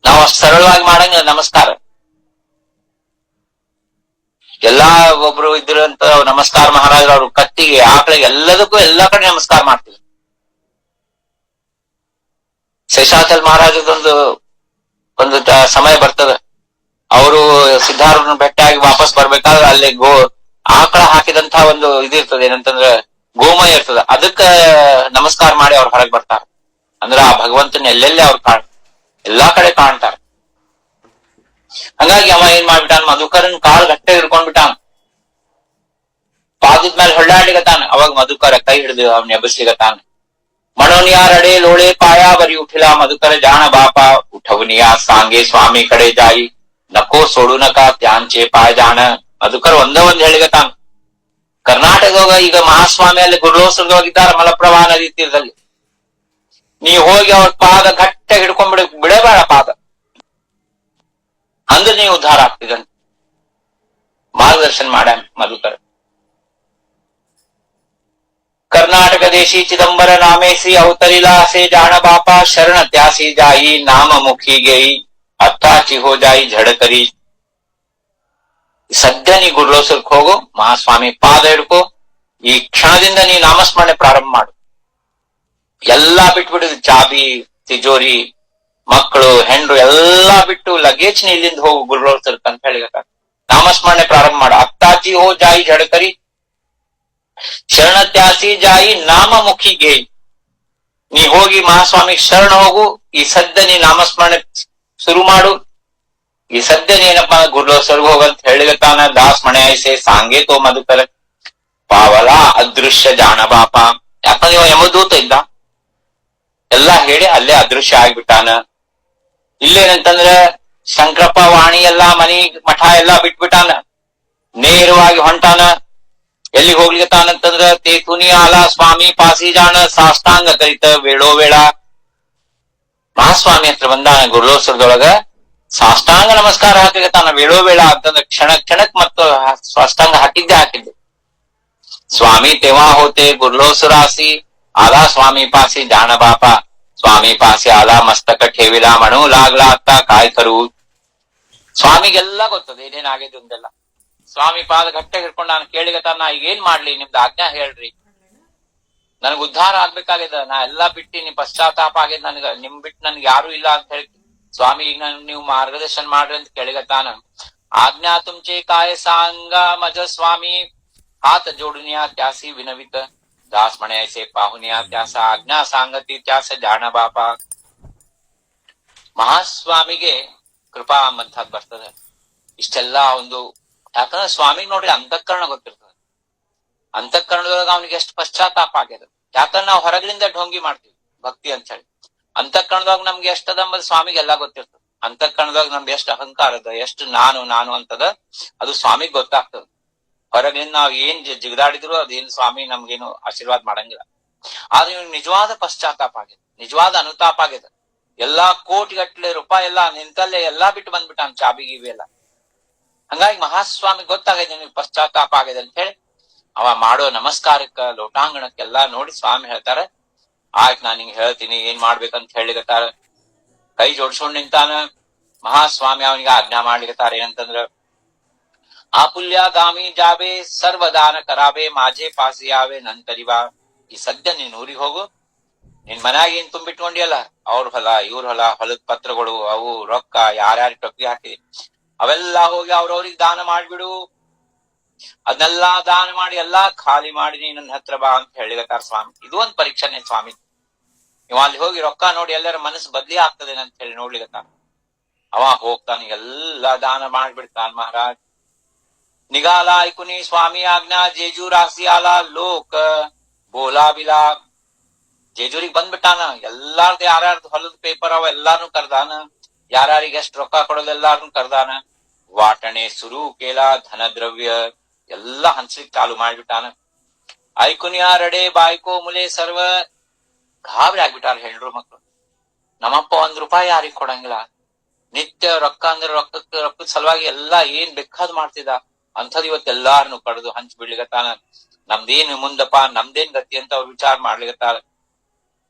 ನಾವು ಅಷ್ಟು ಸರಳವಾಗಿ ಮಾಡಂಗ ನಮಸ್ಕಾರ. ಎಲ್ಲಾ ಒಬ್ರು ಇದ್ರಂತ ನಮಸ್ಕಾರ ಮಹಾರಾಜರು ಅವ್ರು ಕತ್ತಿಗೆ ಆಕಳಿಗೆ ಎಲ್ಲದಕ್ಕೂ ಎಲ್ಲಾ ಕಡೆ ನಮಸ್ಕಾರ ಮಾಡ್ತೀವಿ. ಶೇಷಾಚಲ್ ಮಹಾರಾಜದೊಂದು ಒಂದು ಸಮಯ ಬರ್ತದ. ಅವರು ಸಿದ್ಧಾರೂಢನ ಬೆಟ್ಟಾಗಿ ವಾಪಸ್ ಬರ್ಬೇಕಾದ್ರೆ ಅಲ್ಲಿ ಆಕಳ ಹಾಕಿದಂತ ಒಂದು ಇದಿರ್ತದೆ, ಏನಂತಂದ್ರ ಗೋಮಯ ಇರ್ತದ. ಅದಕ್ಕ ನಮಸ್ಕಾರ ಮಾಡಿ ಅವ್ರು ಹೊರಗೆ ಬರ್ತಾರ. ಅಂದ್ರ ಆ ಭಗವಂತನ ಎಲ್ಲೆಲ್ಲಿ ಅವ್ರು ಎಲ್ಲಾ ಕಡೆ ಕಾಣ್ತಾರ. ಹಂಗಾಗಿ ಅವ ಏನ್ ಮಾಡ್ಬಿಟ್ಟಾನ, ಮಧುಕರನ್ ಕಾಲ್ ಗಟ್ಟೆ ಹಿಡ್ಕೊಂಡ್ಬಿಟ್ಟಾನ. ಪಾದದ ಮೇಲೆ ಹೊಳ್ಳಾಡ್ಲಿಗತಾನ. ಅವಾಗ ಮಧುಕರ ಕೈ ಹಿಡಿದು ಅವ್ನ ಎಬ್ಬಸ್ಲಿಗತಾನ. ಮನೋನಿಯಾ ರಡೆ ಲೋಳೆ ಪಾಯಾ ಬರಿ ಉಠಿಲಾ ಮಧುಕರ ಜಾಣ ಬಾಪ ಉಠವನಿಯಾ ಸಾಂಗೆ ಸ್ವಾಮಿ ಕಡೆ ಜಾಯಿ ನಕೋ ಸೋಡು ನಕ ತ್ಯಾಂಚೆ ಪಾಯ ಜಾಣ. ಮಧುಕರ ಒಂದ್ ಹೇಳಿಗತಾನ. ಕರ್ನಾಟಕದಾಗ ಈಗ ಮಹಾಸ್ವಾಮಿ ಅಲ್ಲಿ ಗುರುಲೋಸರದೊಳಗಿದ್ದಾರ ಮಲಪ್ರಭಾ ನದಿ ತೀರದಲ್ಲಿ. ನೀ ಹೋಗಿ ಅವ್ರ ಪಾದ ಗಟ್ಟ ಬಿಡಬೇಡ ಪಾದ, ಅಂದ್ರೆ ನೀವು ಉದ್ಧಾರ ಆಗ್ತಿದಂತ ಮಾರ್ಗದರ್ಶನ ಮಾಡ್ಯಾನ ಮಧುಕರ. कर्नाटक देशी चिदंबर नामेसी अवतरिला से जान बापा शरण त्यासी जाई नाम मुखी गई अत्ताची हो जाई झड़ करी. ಸದ್ಯ ನೀ ಗುರುಲೋಸರ್ಕ್ ಹೋಗು, ಮಹಾಸ್ವಾಮಿ ಪಾದ ಹಿಡ್ಕೋ. ಈ ಕ್ಷಣದಿಂದ ನೀ ನಾಮಸ್ಮರಣೆ ಪ್ರಾರಂಭ ಮಾಡು. ಎಲ್ಲಾ ಬಿಟ್ಬಿಡುದು, ಚಾಬಿ, ತಿಜೋರಿ, ಮಕ್ಕಳು, ಹೆಂಡ್ರು ಎಲ್ಲಾ ಬಿಟ್ಟು ಲಗೇಜ್ ನೀ ಇಲ್ಲಿಂದ ಹೋಗು ಗುರುಲೋಸರ್ಕ್ ಅಂತ ಹೇಳಿ ನಾಮಸ್ಮರಣೆ ಪ್ರಾರಂಭ ಮಾಡು. ಅತ್ತಾಚಿ ಹೋ ಜಾಯಿ झड़ करी ಶರಣ ತ್ಯಾಸಿ ಜಾಯಿ ನಾಮ ಮುಖಿಗೆ. ನೀ ಹೋಗಿ ಮಹಾಸ್ವಾಮಿ ಶರಣ ಹೋಗು. ಈ ಸದ್ಯ ನೀ ನಾಮಸ್ಮರಣೆ ಶುರು ಮಾಡು. ಈ ಸದ್ಯ ನೀನಪ್ಪ ಗುರುಲೋಸರ್ಗ್ ಹೋಗಂತ ಹೇಳಿಗತಾನ. ದಾಸ್ ಮಣೆ ಐಸೆ ಸಾಂಗೆ ತೋ ಮಧುಕರ ಪಾವಲ ಅದೃಶ್ಯ ಜಾಣ ಬಾಪ. ಯಾಕಂದ್ರೆ ಇವ ಯಮದೂತ ಇದ್ದ. ಎಲ್ಲಾ ಹೇಳಿ ಅಲ್ಲೇ ಅದೃಶ್ಯ ಆಗ್ಬಿಟ್ಟಾನ. ಇಲ್ಲೇನಂತಂದ್ರ ಶಂಕರಪ್ಪ ವಾಣಿ ಎಲ್ಲಾ ಮನಿ ಮಠ ಎಲ್ಲಾ ಬಿಟ್ಬಿಟ್ಟಾನ. ನೇರವಾಗಿ ಹೊಂಟಾನ. ಎಲ್ಲಿ ಹೋಗ್ಲಿಕತ್ತಾನಂತಂದ್ರ ತೇತುನಿ ಆಲ ಸ್ವಾಮಿ ಪಾಸಿ ಜಾಣ ಸಾಷ್ಟಾಂಗ ಕರಿತ ವೇಳೋ ವೇಳ. ಮಹಾಸ್ವಾಮಿ ಹತ್ರ ಬಂದಾನ ಗುರುಲೋಸರದೊಳಗ. ಸಾಷ್ಟಾಂಗ ನಮಸ್ಕಾರ ಹಾಕ್ಲಿಕತ್ತಾನ. ವೇಳೋ ವೇಳ ಅಂತಂದ್ರ ಕ್ಷಣಕ್ ಮತ್ತು ಸಾಷ್ಟಾಂಗ ಹಾಕಿದ್ದೆ. ಸ್ವಾಮಿ तेव्हा होते गुरुलोसरासी आला स्वामी पासी जाण बापा स्वामी पासी आला मस्तक ठेविला म्हणू लागला आता काय करू. ಸ್ವಾಮಿಗೆಲ್ಲ ಗೊತ್ತದ ಏನೇನಾಗಿದೆ ಅಂತೆಲ್ಲ. ಸ್ವಾಮಿ ಪಾದ ಗಟ್ಟೆ ಹಿಡ್ಕೊಂಡು ನಾನು ಕೇಳಿಗತ್ತಾನ. ನಾ ಈಗ ಏನ್ ಮಾಡ್ಲಿ, ನಿಮ್ದು ಆಜ್ಞಾ ಹೇಳ್ರಿ, ನನ್ಗ ಉದ್ಧಾರ ಆಗ್ಬೇಕಾಗ್ಯದ. ನಾ ಎಲ್ಲಾ ಬಿಟ್ಟಿನಿ, ಪಶ್ಚಾತ್ತಾಪ ಆಗ್ಯದ ನನ್ಗ. ನಿಮ್ ಬಿಟ್ಟು ನನ್ಗೆ ಯಾರು ಇಲ್ಲ ಅಂತ ಹೇಳಿ ಸ್ವಾಮಿ ಈಗ ನೀವು ಮಾರ್ಗದರ್ಶನ ಮಾಡ್ರಿ ಅಂತ ಕೇಳಿಗತ್ತಾನ. ಆಜ್ಞಾ ತುಮಚೆ ಕಾಯ ಸಾಂಗ ಮಜ ಸ್ವಾಮಿ हात जोडनिया त्यासी विनवित दास म्हणायचे पाहुनिया त्यास आज्ञा सांगती त्यास ಜಾಣ ಬಾಪ. ಮಹಾಸ್ವಾಮಿಗೆ ಕೃಪಾ ಅಂತದ್ ಬರ್ತದೆ. ಇಷ್ಟೆಲ್ಲ ಒಂದು ಯಾಕಂದ್ರೆ ಸ್ವಾಮಿಗೆ ನೋಡ್ರಿ ಅಂತಃಕರಣ ಗೊತ್ತಿರ್ತದೆ. ಅಂತಃಕರಣದೊಳಗ ಅವನಿಗೆ ಎಷ್ಟು ಪಶ್ಚಾತ್ತಾಪ ಆಗ್ಯದ. ಯಾಕಂದ್ರೆ ನಾವು ಹೊರಗಲಿಂದ ಢೋಂಗಿ ಮಾಡ್ತೀವಿ ಭಕ್ತಿ ಅಂತ ಹೇಳಿ. ಅಂತಃಕರಣದಾಗ ನಮ್ಗೆ ಎಷ್ಟದ ಅಂಬದು ಸ್ವಾಮಿಗೆ ಎಲ್ಲಾ ಗೊತ್ತಿರ್ತದೆ. ಅಂತಃಕರಣದಾಗ ನಮ್ಗೆ ಎಷ್ಟು ಅಹಂಕಾರ ಅದ, ಎಷ್ಟು ನಾನು ಅಂತದ, ಅದು ಸ್ವಾಮಿಗೆ ಗೊತ್ತಾಗ್ತದ. ಹೊರಗಿಂದ ನಾವ್ ಏನ್ ಜಿಗದಾಡಿದ್ರು ಅದೇನು ಸ್ವಾಮಿ ನಮ್ಗೇನು ಆಶೀರ್ವಾದ ಮಾಡಂಗಿಲ್ಲ. ಆದ್ರೆ ಇವ್ನಿಗೆ ನಿಜವಾದ ಪಶ್ಚಾತ್ತಾಪ ಆಗಿದೆ, ನಿಜವಾದ ಅನುತಾಪ ಆಗಿದೆ. ಎಲ್ಲಾ ಕೋಟಿಗಟ್ಲೆ ರೂಪಾಯಿ ಎಲ್ಲಾ ನಿಂತಲ್ಲೇ ಎಲ್ಲಾ ಬಿಟ್ಟು ಬಂದ್ಬಿಟ್ಟಾನ, ಚಾಬಿ ಗಿಬಿ ಎಲ್ಲ. ಹಂಗಾಗಿ ಮಹಾಸ್ವಾಮಿ ಗೊತ್ತಾಗೈತೆ ನಿಮ್ಗೆ ಪಶ್ಚಾತ್ತಾಪ ಆಗಿದೆ ಅಂತ ಹೇಳಿ ಅವ ಮಾಡೋ ನಮಸ್ಕಾರಕ್ಕ ಲೋಟಾಂಗಣಕ್ಕೆಲ್ಲಾ ನೋಡಿ ಸ್ವಾಮಿ ಹೇಳ್ತಾರ, ಆಯ್ತು ನಾನ್ ನಿಂಗೆ ಹೇಳ್ತೀನಿ ಏನ್ ಮಾಡ್ಬೇಕಂತ ಹೇಳಿಗತ್ತಾರ. ಕೈ ಜೋಡ್ಸ್ಕೊಂಡ್ ನಿಂತಾನ. ಮಹಾಸ್ವಾಮಿ ಅವನಿಗೆ ಆಜ್ಞಾ ಮಾಡ್ಲಿಕತ್ತಾರ ಏನಂತಂದ್ರ, ಆಪುಲ್ಯ ಗಾಮಿ ಜಾಬೆ ಸರ್ವದಾನ ಕರಾಬೆ ಮಾಜೆ ಪಾಸಿ ಆವೆ ನಂತರಿವಾ ಈ ಸದ್ಯ ನೀನ್ ಊರಿಗೆ ಹೋಗು, ನಿನ್ ಮನ್ಯಾಗ ಏನ್ ತುಂಬಿಟ್ಕೊಂಡಿಯಲ್ಲ, ಅವ್ರ ಹೊಲ ಇವ್ರ ಹೊಲ, ಹೊಲದ ಪತ್ರಗಳು, ಅವು ರೊಕ್ಕ ಯಾರ್ಯಾರ ಟೊಪ್ಪಿ ಹಾಕಿ ಅವೆಲ್ಲಾ ಹೋಗಿ ಅವ್ರವ್ರಿಗೆ ದಾನ ಮಾಡ್ಬಿಡು. ಅದನ್ನೆಲ್ಲಾ ದಾನ ಮಾಡಿ ಎಲ್ಲಾ ಖಾಲಿ ಮಾಡಿ ನನ್ನ ಹತ್ರ ಬಾ ಅಂತ ಹೇಳಿಗತ್ತಾರ ಸ್ವಾಮಿ. ಇದು ಒಂದ್ ಪರೀಕ್ಷೆನೆ ಸ್ವಾಮಿ. ನೀವು ಅಲ್ಲಿ ಹೋಗಿ ರೊಕ್ಕ ನೋಡಿ ಎಲ್ಲರ ಮನಸ್ಸು ಬದ್ಲಿ ಆಗ್ತದೆ ಅಂತ ಹೇಳಿ ನೋಡ್ಲಿಗತ್ತಾನ. ಅವ ಹೋಗ್ತಾನೆ, ಎಲ್ಲಾ ದಾನ ಮಾಡ್ಬಿಡ್ತಾನ ಮಹಾರಾಜ್. निघाला ऐकुनी स्वामी आज्ञा जेजू रासी आला लोक ಬೋಲಾ ಬಿಲಾ. ಜೇಜೂರಿಗೆ ಬಂದ್ಬಿಟ್ಟಾನ. ಎಲ್ಲಾರ್ದು ಯಾರ್ಯಾರ್ದು ಹೊಲದ ಪೇಪರ್ ಅವ ಎಲ್ಲಾರ್ನು ಕರ್ದಾನ, ಯಾರ್ಯಾರಿಗೆ ಎಷ್ಟ್ ರೊಕ್ಕ ಕೊಡೋದು ಎಲ್ಲಾರ್ನು ಕರ್ದಾನ. ವಾಟಣೆ ಸುರು ಕೇಲ ಧನ ದ್ರವ್ಯ ಎಲ್ಲಾ ಹಂಚ್ಲಿಕ್ ಚಾಲು ಮಾಡ್ಬಿಟ್ಟಾನ. ಐಕುನಿಯ ರಡೆ ಬಾಯ್ಕೋ ಮುಲೆ ಸರ್ವ ಗಾಬರಿ ಆಗ್ಬಿಟ್ಟಾರ ಹೆಣ್ರು ಮಕ್ಳು. ನಮ್ಮಪ್ಪ ₹1 ಯಾರಿಗ್ ಕೊಡಂಗಿಲ್ಲ, ನಿತ್ಯ ರೊಕ್ಕ ಅಂದ್ರೆ ರೊಕ್ಕದ ಸಲುವಾಗಿ ಎಲ್ಲಾ ಏನ್ ಬೇಕಾದ್ ಮಾಡ್ತಿದ್ದ, ಅಂಥದ್ ಇವತ್ ಎಲ್ಲಾರನು ಕಡ್ದು ಹಂಚ್ ಬಿಡ್ಲಿಗತ್ತಾನ. ನಮ್ದೇನು ಮುಂದಪ್ಪ, ನಮ್ದೇನ್ ಗತಿ ಅಂತ ಅವ್ರು ವಿಚಾರ ಮಾಡ್ಲಿಗತ್ತಾರ.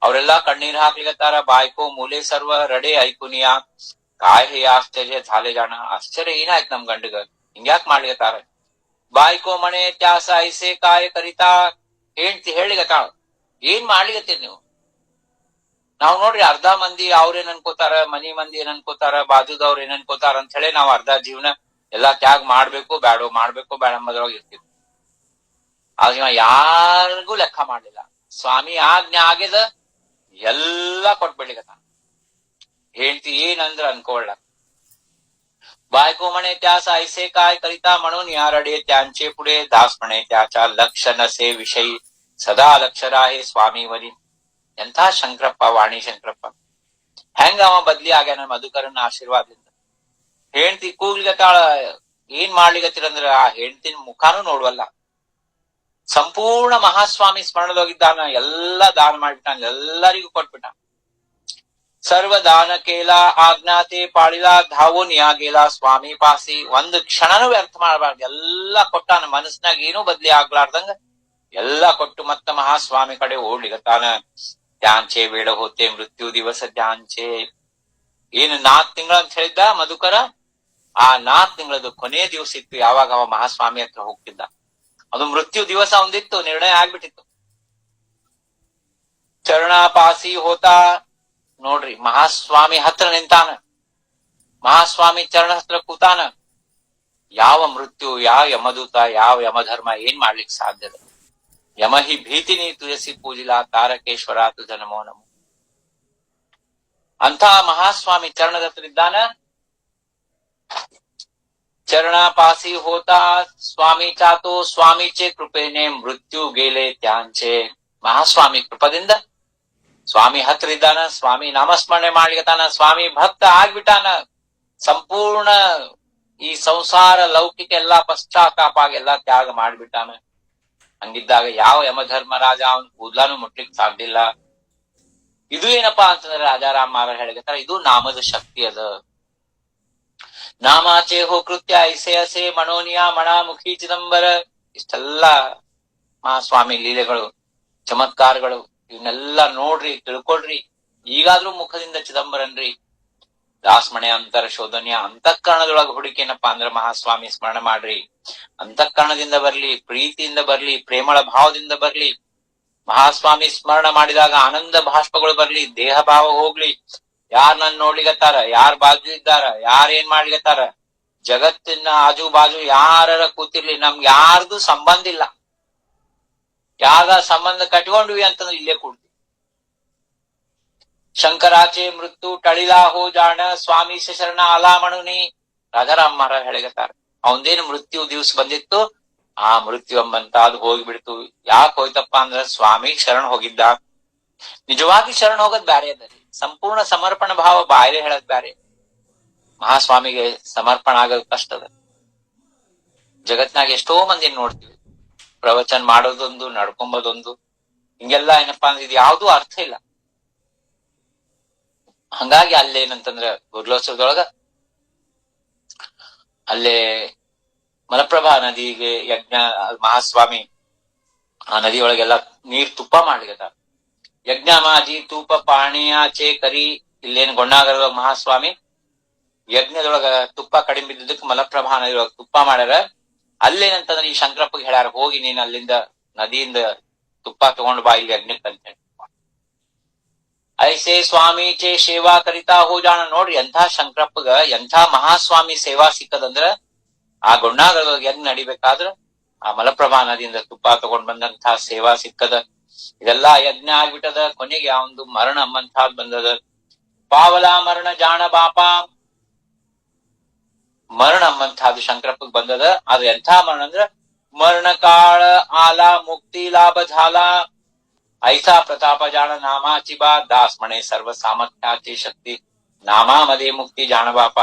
ಅವರೆಲ್ಲಾ ಕಣ್ಣೀರ್ ಹಾಕ್ಲಿಗತ್ತಾರ. ಬಾಯ್ಕೋ ಮೂಲೆ ಸರ್ವ ರಡೆ ಐಕುನಿಯ ಕಾಯ್ ಹೇ ಆಶ್ಚರ್ಯ ಝಾಲೆ ಜಾಣ. ಆಶ್ಚರ್ಯ ಏನಾಯ್ತು ನಮ್ ಗಂಡಗ, ಹಿಂಗ್ಯಾಕ್ ಮಾಡ್ಲಿಗತ್ತಾರ. ಬಾಯ್ಕೋ ಮನೆ ತ್ಯಾಸ ಐಸೆ ಕಾಯ ಕರಿತಾ. ಹೇಳ್ತಿ ಹೇಳಿಗತ್ತಾಳ, ಏನ್ ಮಾಡ್ಲಿಗತ್ತೀರಿ ನೀವು? ನಾವ್ ನೋಡ್ರಿ ಅರ್ಧ ಮಂದಿ ಅವ್ರೇನ್ ಅನ್ಕೋತಾರ, ಮನಿ ಮಂದಿ ಏನ್ ಅನ್ಕೋತಾರ, ಬಾಜುದವ್ರ ಏನ್ ಅನ್ಕೋತಾರ ಅಂತ ಹೇಳಿ ನಾವ್ ಅರ್ಧ ಜೀವನ ಎಲ್ಲಾ ತ್ಯಾಗ ಮಾಡ್ಬೇಕು ಬೇಡ ಎಂಬುದ್ರೊಳಗೆ ಇರ್ತೀವಿ. ಆಗ ಯಾರಿಗೂ ಲೆಕ್ಕ ಮಾಡ್ಲಿಲ್ಲ. ಸ್ವಾಮಿ ಆಜ್ಞೆ ಆಗ್ಯದ, ಎಲ್ಲಾ ಕೊಟ್ಬಿಡ್ಲಿಗತ್ತ. ಹೇಳ್ತಿ ಏನಂದ್ರ ಅನ್ಕೊಳ್ಳ. बायको म्हणे त्यास ऐसे काय करिता म्हणून या रडे त्यांचे पुढे दास म्हणे त्याच्या लक्ष नसे विषयी सदा लक्ष राहे स्वामीवरी. ಎಂಥ ಶಂಕರಪ್ಪ, ವಾಣಿ ಶಂಕರಪ್ಪ ಹೆಂಗ ಅವ ಬದ್ಲಿ ಆಗ್ಯಾನ ಮಧುಕರನ ಆಶೀರ್ವಾದದಿಂದ. ಹೆಂಡ್ತಿ ಕೂಗ್ಲಿಗತ್ತಾಳ, ಏನ್ ಮಾಡ್ಲಿಗತ್ತಿರಂದ್ರ ಆ ಹೆಂಡ್ತಿನ ಮುಖಾನು ನೋಡ್ವಲ್ಲ. ಸಂಪೂರ್ಣ ಮಹಾಸ್ವಾಮಿ ಸ್ಮರಣದೋಗಿದ್ದಾನ, ಎಲ್ಲಾ ದಾನ ಮಾಡ್ಬಿಟ್ಟಾನ, ಎಲ್ಲರಿಗೂ ಕೊಟ್ಬಿಟ್ಟ. ಸರ್ವ ದಾನ ಕೇಲ ಆಜ್ಞಾತೆ ಪಾಳಿಲ ಧಾವೋನ್ ಯಾ ಗೇಲ ಸ್ವಾಮಿ ಪಾಸಿ. ಒಂದು ಕ್ಷಣನೂ ವ್ಯರ್ಥ ಮಾಡಬಾರ್ದು, ಎಲ್ಲಾ ಕೊಟ್ಟಾನ. ಮನಸ್ಸಿನಾಗ ಏನೂ ಬದ್ಲಿ ಆಗ್ಲಾರ್ದಂಗ ಎಲ್ಲಾ ಕೊಟ್ಟು ಮತ್ತ ಮಹಾಸ್ವಾಮಿ ಕಡೆ ಓಡ್ಲಿಗತ್ತಾನ. ತ್ಯಾಂಚೆ ವೇಳ ಹೋತೆ ಮೃತ್ಯು ದಿವಸ ತ್ಯಾಂಚೆ. ಏನು 4 ತಿಂಗಳ ಅಂತ ಹೇಳಿದ್ದ ಮಧುಕರ, ಆ 4 ತಿಂಗಳದ ಕೊನೆ ದಿವಸ ಇತ್ತು ಯಾವಾಗ ಅವ ಮಹಾಸ್ವಾಮಿ ಹತ್ರ ಹೋಗ್ತಿದ್ದ. ಅದು ಮೃತ್ಯು ದಿವಸ ಒಂದಿತ್ತು, ನಿರ್ಣಯ ಆಗ್ಬಿಟ್ಟಿತ್ತು. ಚರಣಾಪಾಸಿ ಹೋತಾ. ನೋಡ್ರಿ, ಮಹಾಸ್ವಾಮಿ ಹತ್ರ ನಿಂತಾನ, ಮಹಾಸ್ವಾಮಿ ಚರಣ ಹತ್ರ ಕೂತಾನ. ಯಾವ ಮೃತ್ಯು, ಯಾವ ಯಮದೂತ, ಯಾವ ಯಮಧರ್ಮ ಏನ್ ಮಾಡ್ಲಿಕ್ಕೆ ಸಾಧ್ಯದ? ಯಮಹಿ ಭೀತಿನಿ ತುಳಸಿ ಪೂಜಿಲಾ ತಾರಕೇಶ್ವರ ತುಜ ನಮೋ ನಮೋ. ಅಂತ ಮಹಾಸ್ವಾಮಿ ಚರಣದ ಹತ್ರ ಇದ್ದಾನ. ಚರಣಾಪಾಸಿ ಹೋತಾ ಸ್ವಾಮಿ ಚಾತೋ ಸ್ವಾಮೀಚೆ ಕೃಪೆನೆ ಮೃತ್ಯು ಗೇಲೆ ತ್ಯಾಂಚೆ. ಮಹಾಸ್ವಾಮಿ ಕೃಪದಿಂದ ಸ್ವಾಮಿ ಹತ್ರ ಇದ್ದಾನ, ಸ್ವಾಮಿ ನಾಮಸ್ಮರಣೆ ಮಾಡ್ಲಿಕತ್ತಾನ, ಸ್ವಾಮಿ ಭಕ್ತ ಆಗ್ಬಿಟ್ಟಾನ. ಸಂಪೂರ್ಣ ಈ ಸಂಸಾರ ಲೌಕಿಕ ಎಲ್ಲಾ ಪಶ್ಚಾತ್ತಾಪ ಎಲ್ಲಾ ತ್ಯಾಗ ಮಾಡ್ಬಿಟ್ಟಾನ. ಹಂಗಿದ್ದಾಗ ಯಾವ ಯಮಧರ್ಮರಾಜ ಅವನ್ ಕೂದ್ಲಾನು ಮುಟ್ಲಿಕ್ ಸಾಧ್ಯಲ್ಲ. ಇದು ಏನಪ್ಪಾ ಅಂತಂದ್ರೆ ರಾಜಾರಾಮ್ ಮಹಾರಾಜ್ ಹೇಳಿಗತ್ತಾರ, ಇದು ನಾಮದ ಶಕ್ತಿ ಅದ. ನಾಮಾಚೆ ಹೋ ಕೃತ್ಯ ಐಸೆ ಅಸೆ ಮಣೋನಿಯ ಮಣಾಮುಖಿ ಚಿದಂಬರ. ಇಷ್ಟೆಲ್ಲಾ ಮಹಾಸ್ವಾಮಿ ಲೀಲೆಗಳು, ಚಮತ್ಕಾರಗಳು, ಇವನ್ನೆಲ್ಲಾ ನೋಡ್ರಿ, ತಿಳ್ಕೊಳ್ರಿ. ಈಗಾದ್ರೂ ಮುಖದಿಂದ ಚಿದಂಬರನ್ರಿ. ದಾಸ್ಮಣೆ ಅಂತರ ಶೋಧನ್ಯ. ಅಂತಃಕರಣದೊಳಗ ಹುಡುಕೇನಪ್ಪಾ ಅಂದ್ರ ಮಹಾಸ್ವಾಮಿ ಸ್ಮರಣ ಮಾಡ್ರಿ. ಅಂತಃಕರಣದಿಂದ ಬರ್ಲಿ, ಪ್ರೀತಿಯಿಂದ ಬರ್ಲಿ, ಪ್ರೇಮಳ ಭಾವದಿಂದ ಬರ್ಲಿ. ಮಹಾಸ್ವಾಮಿ ಸ್ಮರಣ ಮಾಡಿದಾಗ ಆನಂದ ಭಾಷ್ಪಗಳು ಬರ್ಲಿ, ದೇಹ ಭಾವ ಹೋಗ್ಲಿ. ಯಾರ್ ನನ್ ನೋಡ್ಲಿಗತ್ತಾರ, ಯಾರ್ ಬಾಜು ಇದ್ದಾರ, ಯಾರ್ ಏನ್ ಮಾಡ್ಲಿಗತ್ತಾರ, ಜಗತ್ತಿನ ಆಜು ಬಾಜು ಯಾರ ಕೂತಿರ್ಲಿ, ನಮ್ಗೆ ಯಾರ್ದು ಸಂಬಂಧ ಇಲ್ಲ. ಯಾರ ಸಂಬಂಧ ಕಟ್ಕೊಂಡ್ವಿ ಅಂತಂದ್ರೆ ಇಲ್ಲೇ ಕೂಡ್ತೀವಿ. ಶಂಕರಾಚೆ ಮೃತ್ಯು ಟಳಿಲಾ ಹೋ ಜಾಣ ಸ್ವಾಮಿ ಶರಣ ಅಲಾ ಮಣುನಿ. ರಾಜಾರಾಮ್ ಮಹಾರಾಜ್ ಹೇಳಿಗತ್ತಾರ, ಅವಂದೇನು ಮೃತ್ಯು ದಿವ್ಸ ಬಂದಿತ್ತು, ಆ ಮೃತ್ಯು ಎಂಬಂತ ಅದು ಹೋಗಿಬಿಡ್ತು. ಯಾಕೆ ಹೋಯ್ತಪ್ಪ ಅಂದ್ರ ಸ್ವಾಮಿ ಶರಣ ಹೋಗಿದ್ದ. ನಿಜವಾಗಿ ಶರಣ ಹೋಗೋದ್ ಬ್ಯಾರೆ ಅದರಿ, ಸಂಪೂರ್ಣ ಸಮರ್ಪಣ ಭಾವ ಬಾಯ್ರೆ ಹೇಳದ್ ಬ್ಯಾರೆ. ಮಹಾಸ್ವಾಮಿಗೆ ಸಮರ್ಪಣ ಆಗೋದ್ ಕಷ್ಟ ಅದ. ಜಗತ್ನಾಗ ಎಷ್ಟೋ ಮಂದಿ ನೋಡ್ತೀವಿ, ಪ್ರವಚನ ಮಾಡೋದೊಂದು, ನಡ್ಕೊಂಬೋದೊಂದು, ಹಿಂಗೆಲ್ಲಾ ಏನಪ್ಪಾ ಅಂದ್ರೆ ಇದು ಯಾವ್ದು ಅರ್ಥ ಇಲ್ಲ. ಹಂಗಾಗಿ ಅಲ್ಲೇನಂತಂದ್ರ ಗುರ್ಲೋತ್ಸವದೊಳಗ ಅಲ್ಲೇ ಮಲಪ್ರಭಾ ನದಿಗೆ ಯಜ್ಞ, ಮಹಾಸ್ವಾಮಿ ಆ ನದಿಯೊಳಗೆಲ್ಲ ನೀರ್ ತುಪ್ಪ ಮಾಡ್ಲಿಕತ್ತಾರ. ಯಜ್ಞ ಮಾಜಿ ತೂಪ ಪಾಣಿಯಾಚೆ ಕರಿ. ಇಲ್ಲೇನು ಗೊಣ್ಣಾಗರದ ಮಹಾಸ್ವಾಮಿ ಯಜ್ಞದೊಳಗ ತುಪ್ಪ ಕಡಿಮೆ ಬಿದ್ದದಕ್ಕೆ ಮಲಪ್ರಭಾ ನದಿಯೊಳಗ ತುಪ್ಪ ಮಾಡ್ಯಾರ. ಅಲ್ಲೇನಂತಂದ್ರೆ ಈ ಶಂಕರಪ್ಪಗೆ ಹೇಳ್ಯಾರ, ಹೋಗಿ ನೀನ್ ಅಲ್ಲಿಂದ ನದಿಯಿಂದ ತುಪ್ಪ ತಗೊಂಡು ಬಾಯಿಗೆ ಅಗ್ನಿಕ್ ಅಂತ ಹೇಳಿ ಐಸೆ ಸ್ವಾಮೀಚೆ ಸೇವಾ ಕರಿತಾ ಹೋ ಜಾಣ. ನೋಡ್ರಿ ಎಂಥ ಶಂಕರಪ್ಪಗ ಎಂಥ ಮಹಾಸ್ವಾಮಿ ಸೇವಾ ಸಿಕ್ಕದಂದ್ರ ಆ ಗುಂಡಾಗದ ಯಜ್ಞ ನಡಿಬೇಕಾದ್ರ ಆ ಮಲಪ್ರಭಾ ನದಿಯಿಂದ ತುಪ್ಪ ತಗೊಂಡ್ ಬಂದಂತ ಸೇವಾ ಸಿಕ್ಕದ. ಇದೆಲ್ಲಾ ಯಜ್ಞ ಆಗ್ಬಿಟ್ಟದ. ಕೊನೆಗೆ ಆ ಒಂದು ಮರಣ ಅಂಬಂತಾದ್ ಬಂದದ. ಪಾವಲ ಮರಣ ಜಾಣ ಬಾಪ, ಮರಣ ಅಂಬಂತಾದ್ ಶಂಕರಪ್ಪಗ್ ಬಂದದ. ಅದು ಎಂಥ ಮರಣ ಅಂದ್ರ ಮರಣ ಕಾಳ ಆಲ ಮುಕ್ತಿ ಲಾಭ ಝಾಲ ಐಸಾ ಪ್ರತಾಪ ಜಾಣ ನಾಮಾಚಿ ಬಾ ದಾಸ್ ಮಣೆ ಸರ್ವ ಸಾಮರ್ಥ್ಯಾಚಿ ಶಕ್ತಿ ನಾಮಾ ಮದೇ ಮುಕ್ತಿ ಜಾಣ ಬಾಪ.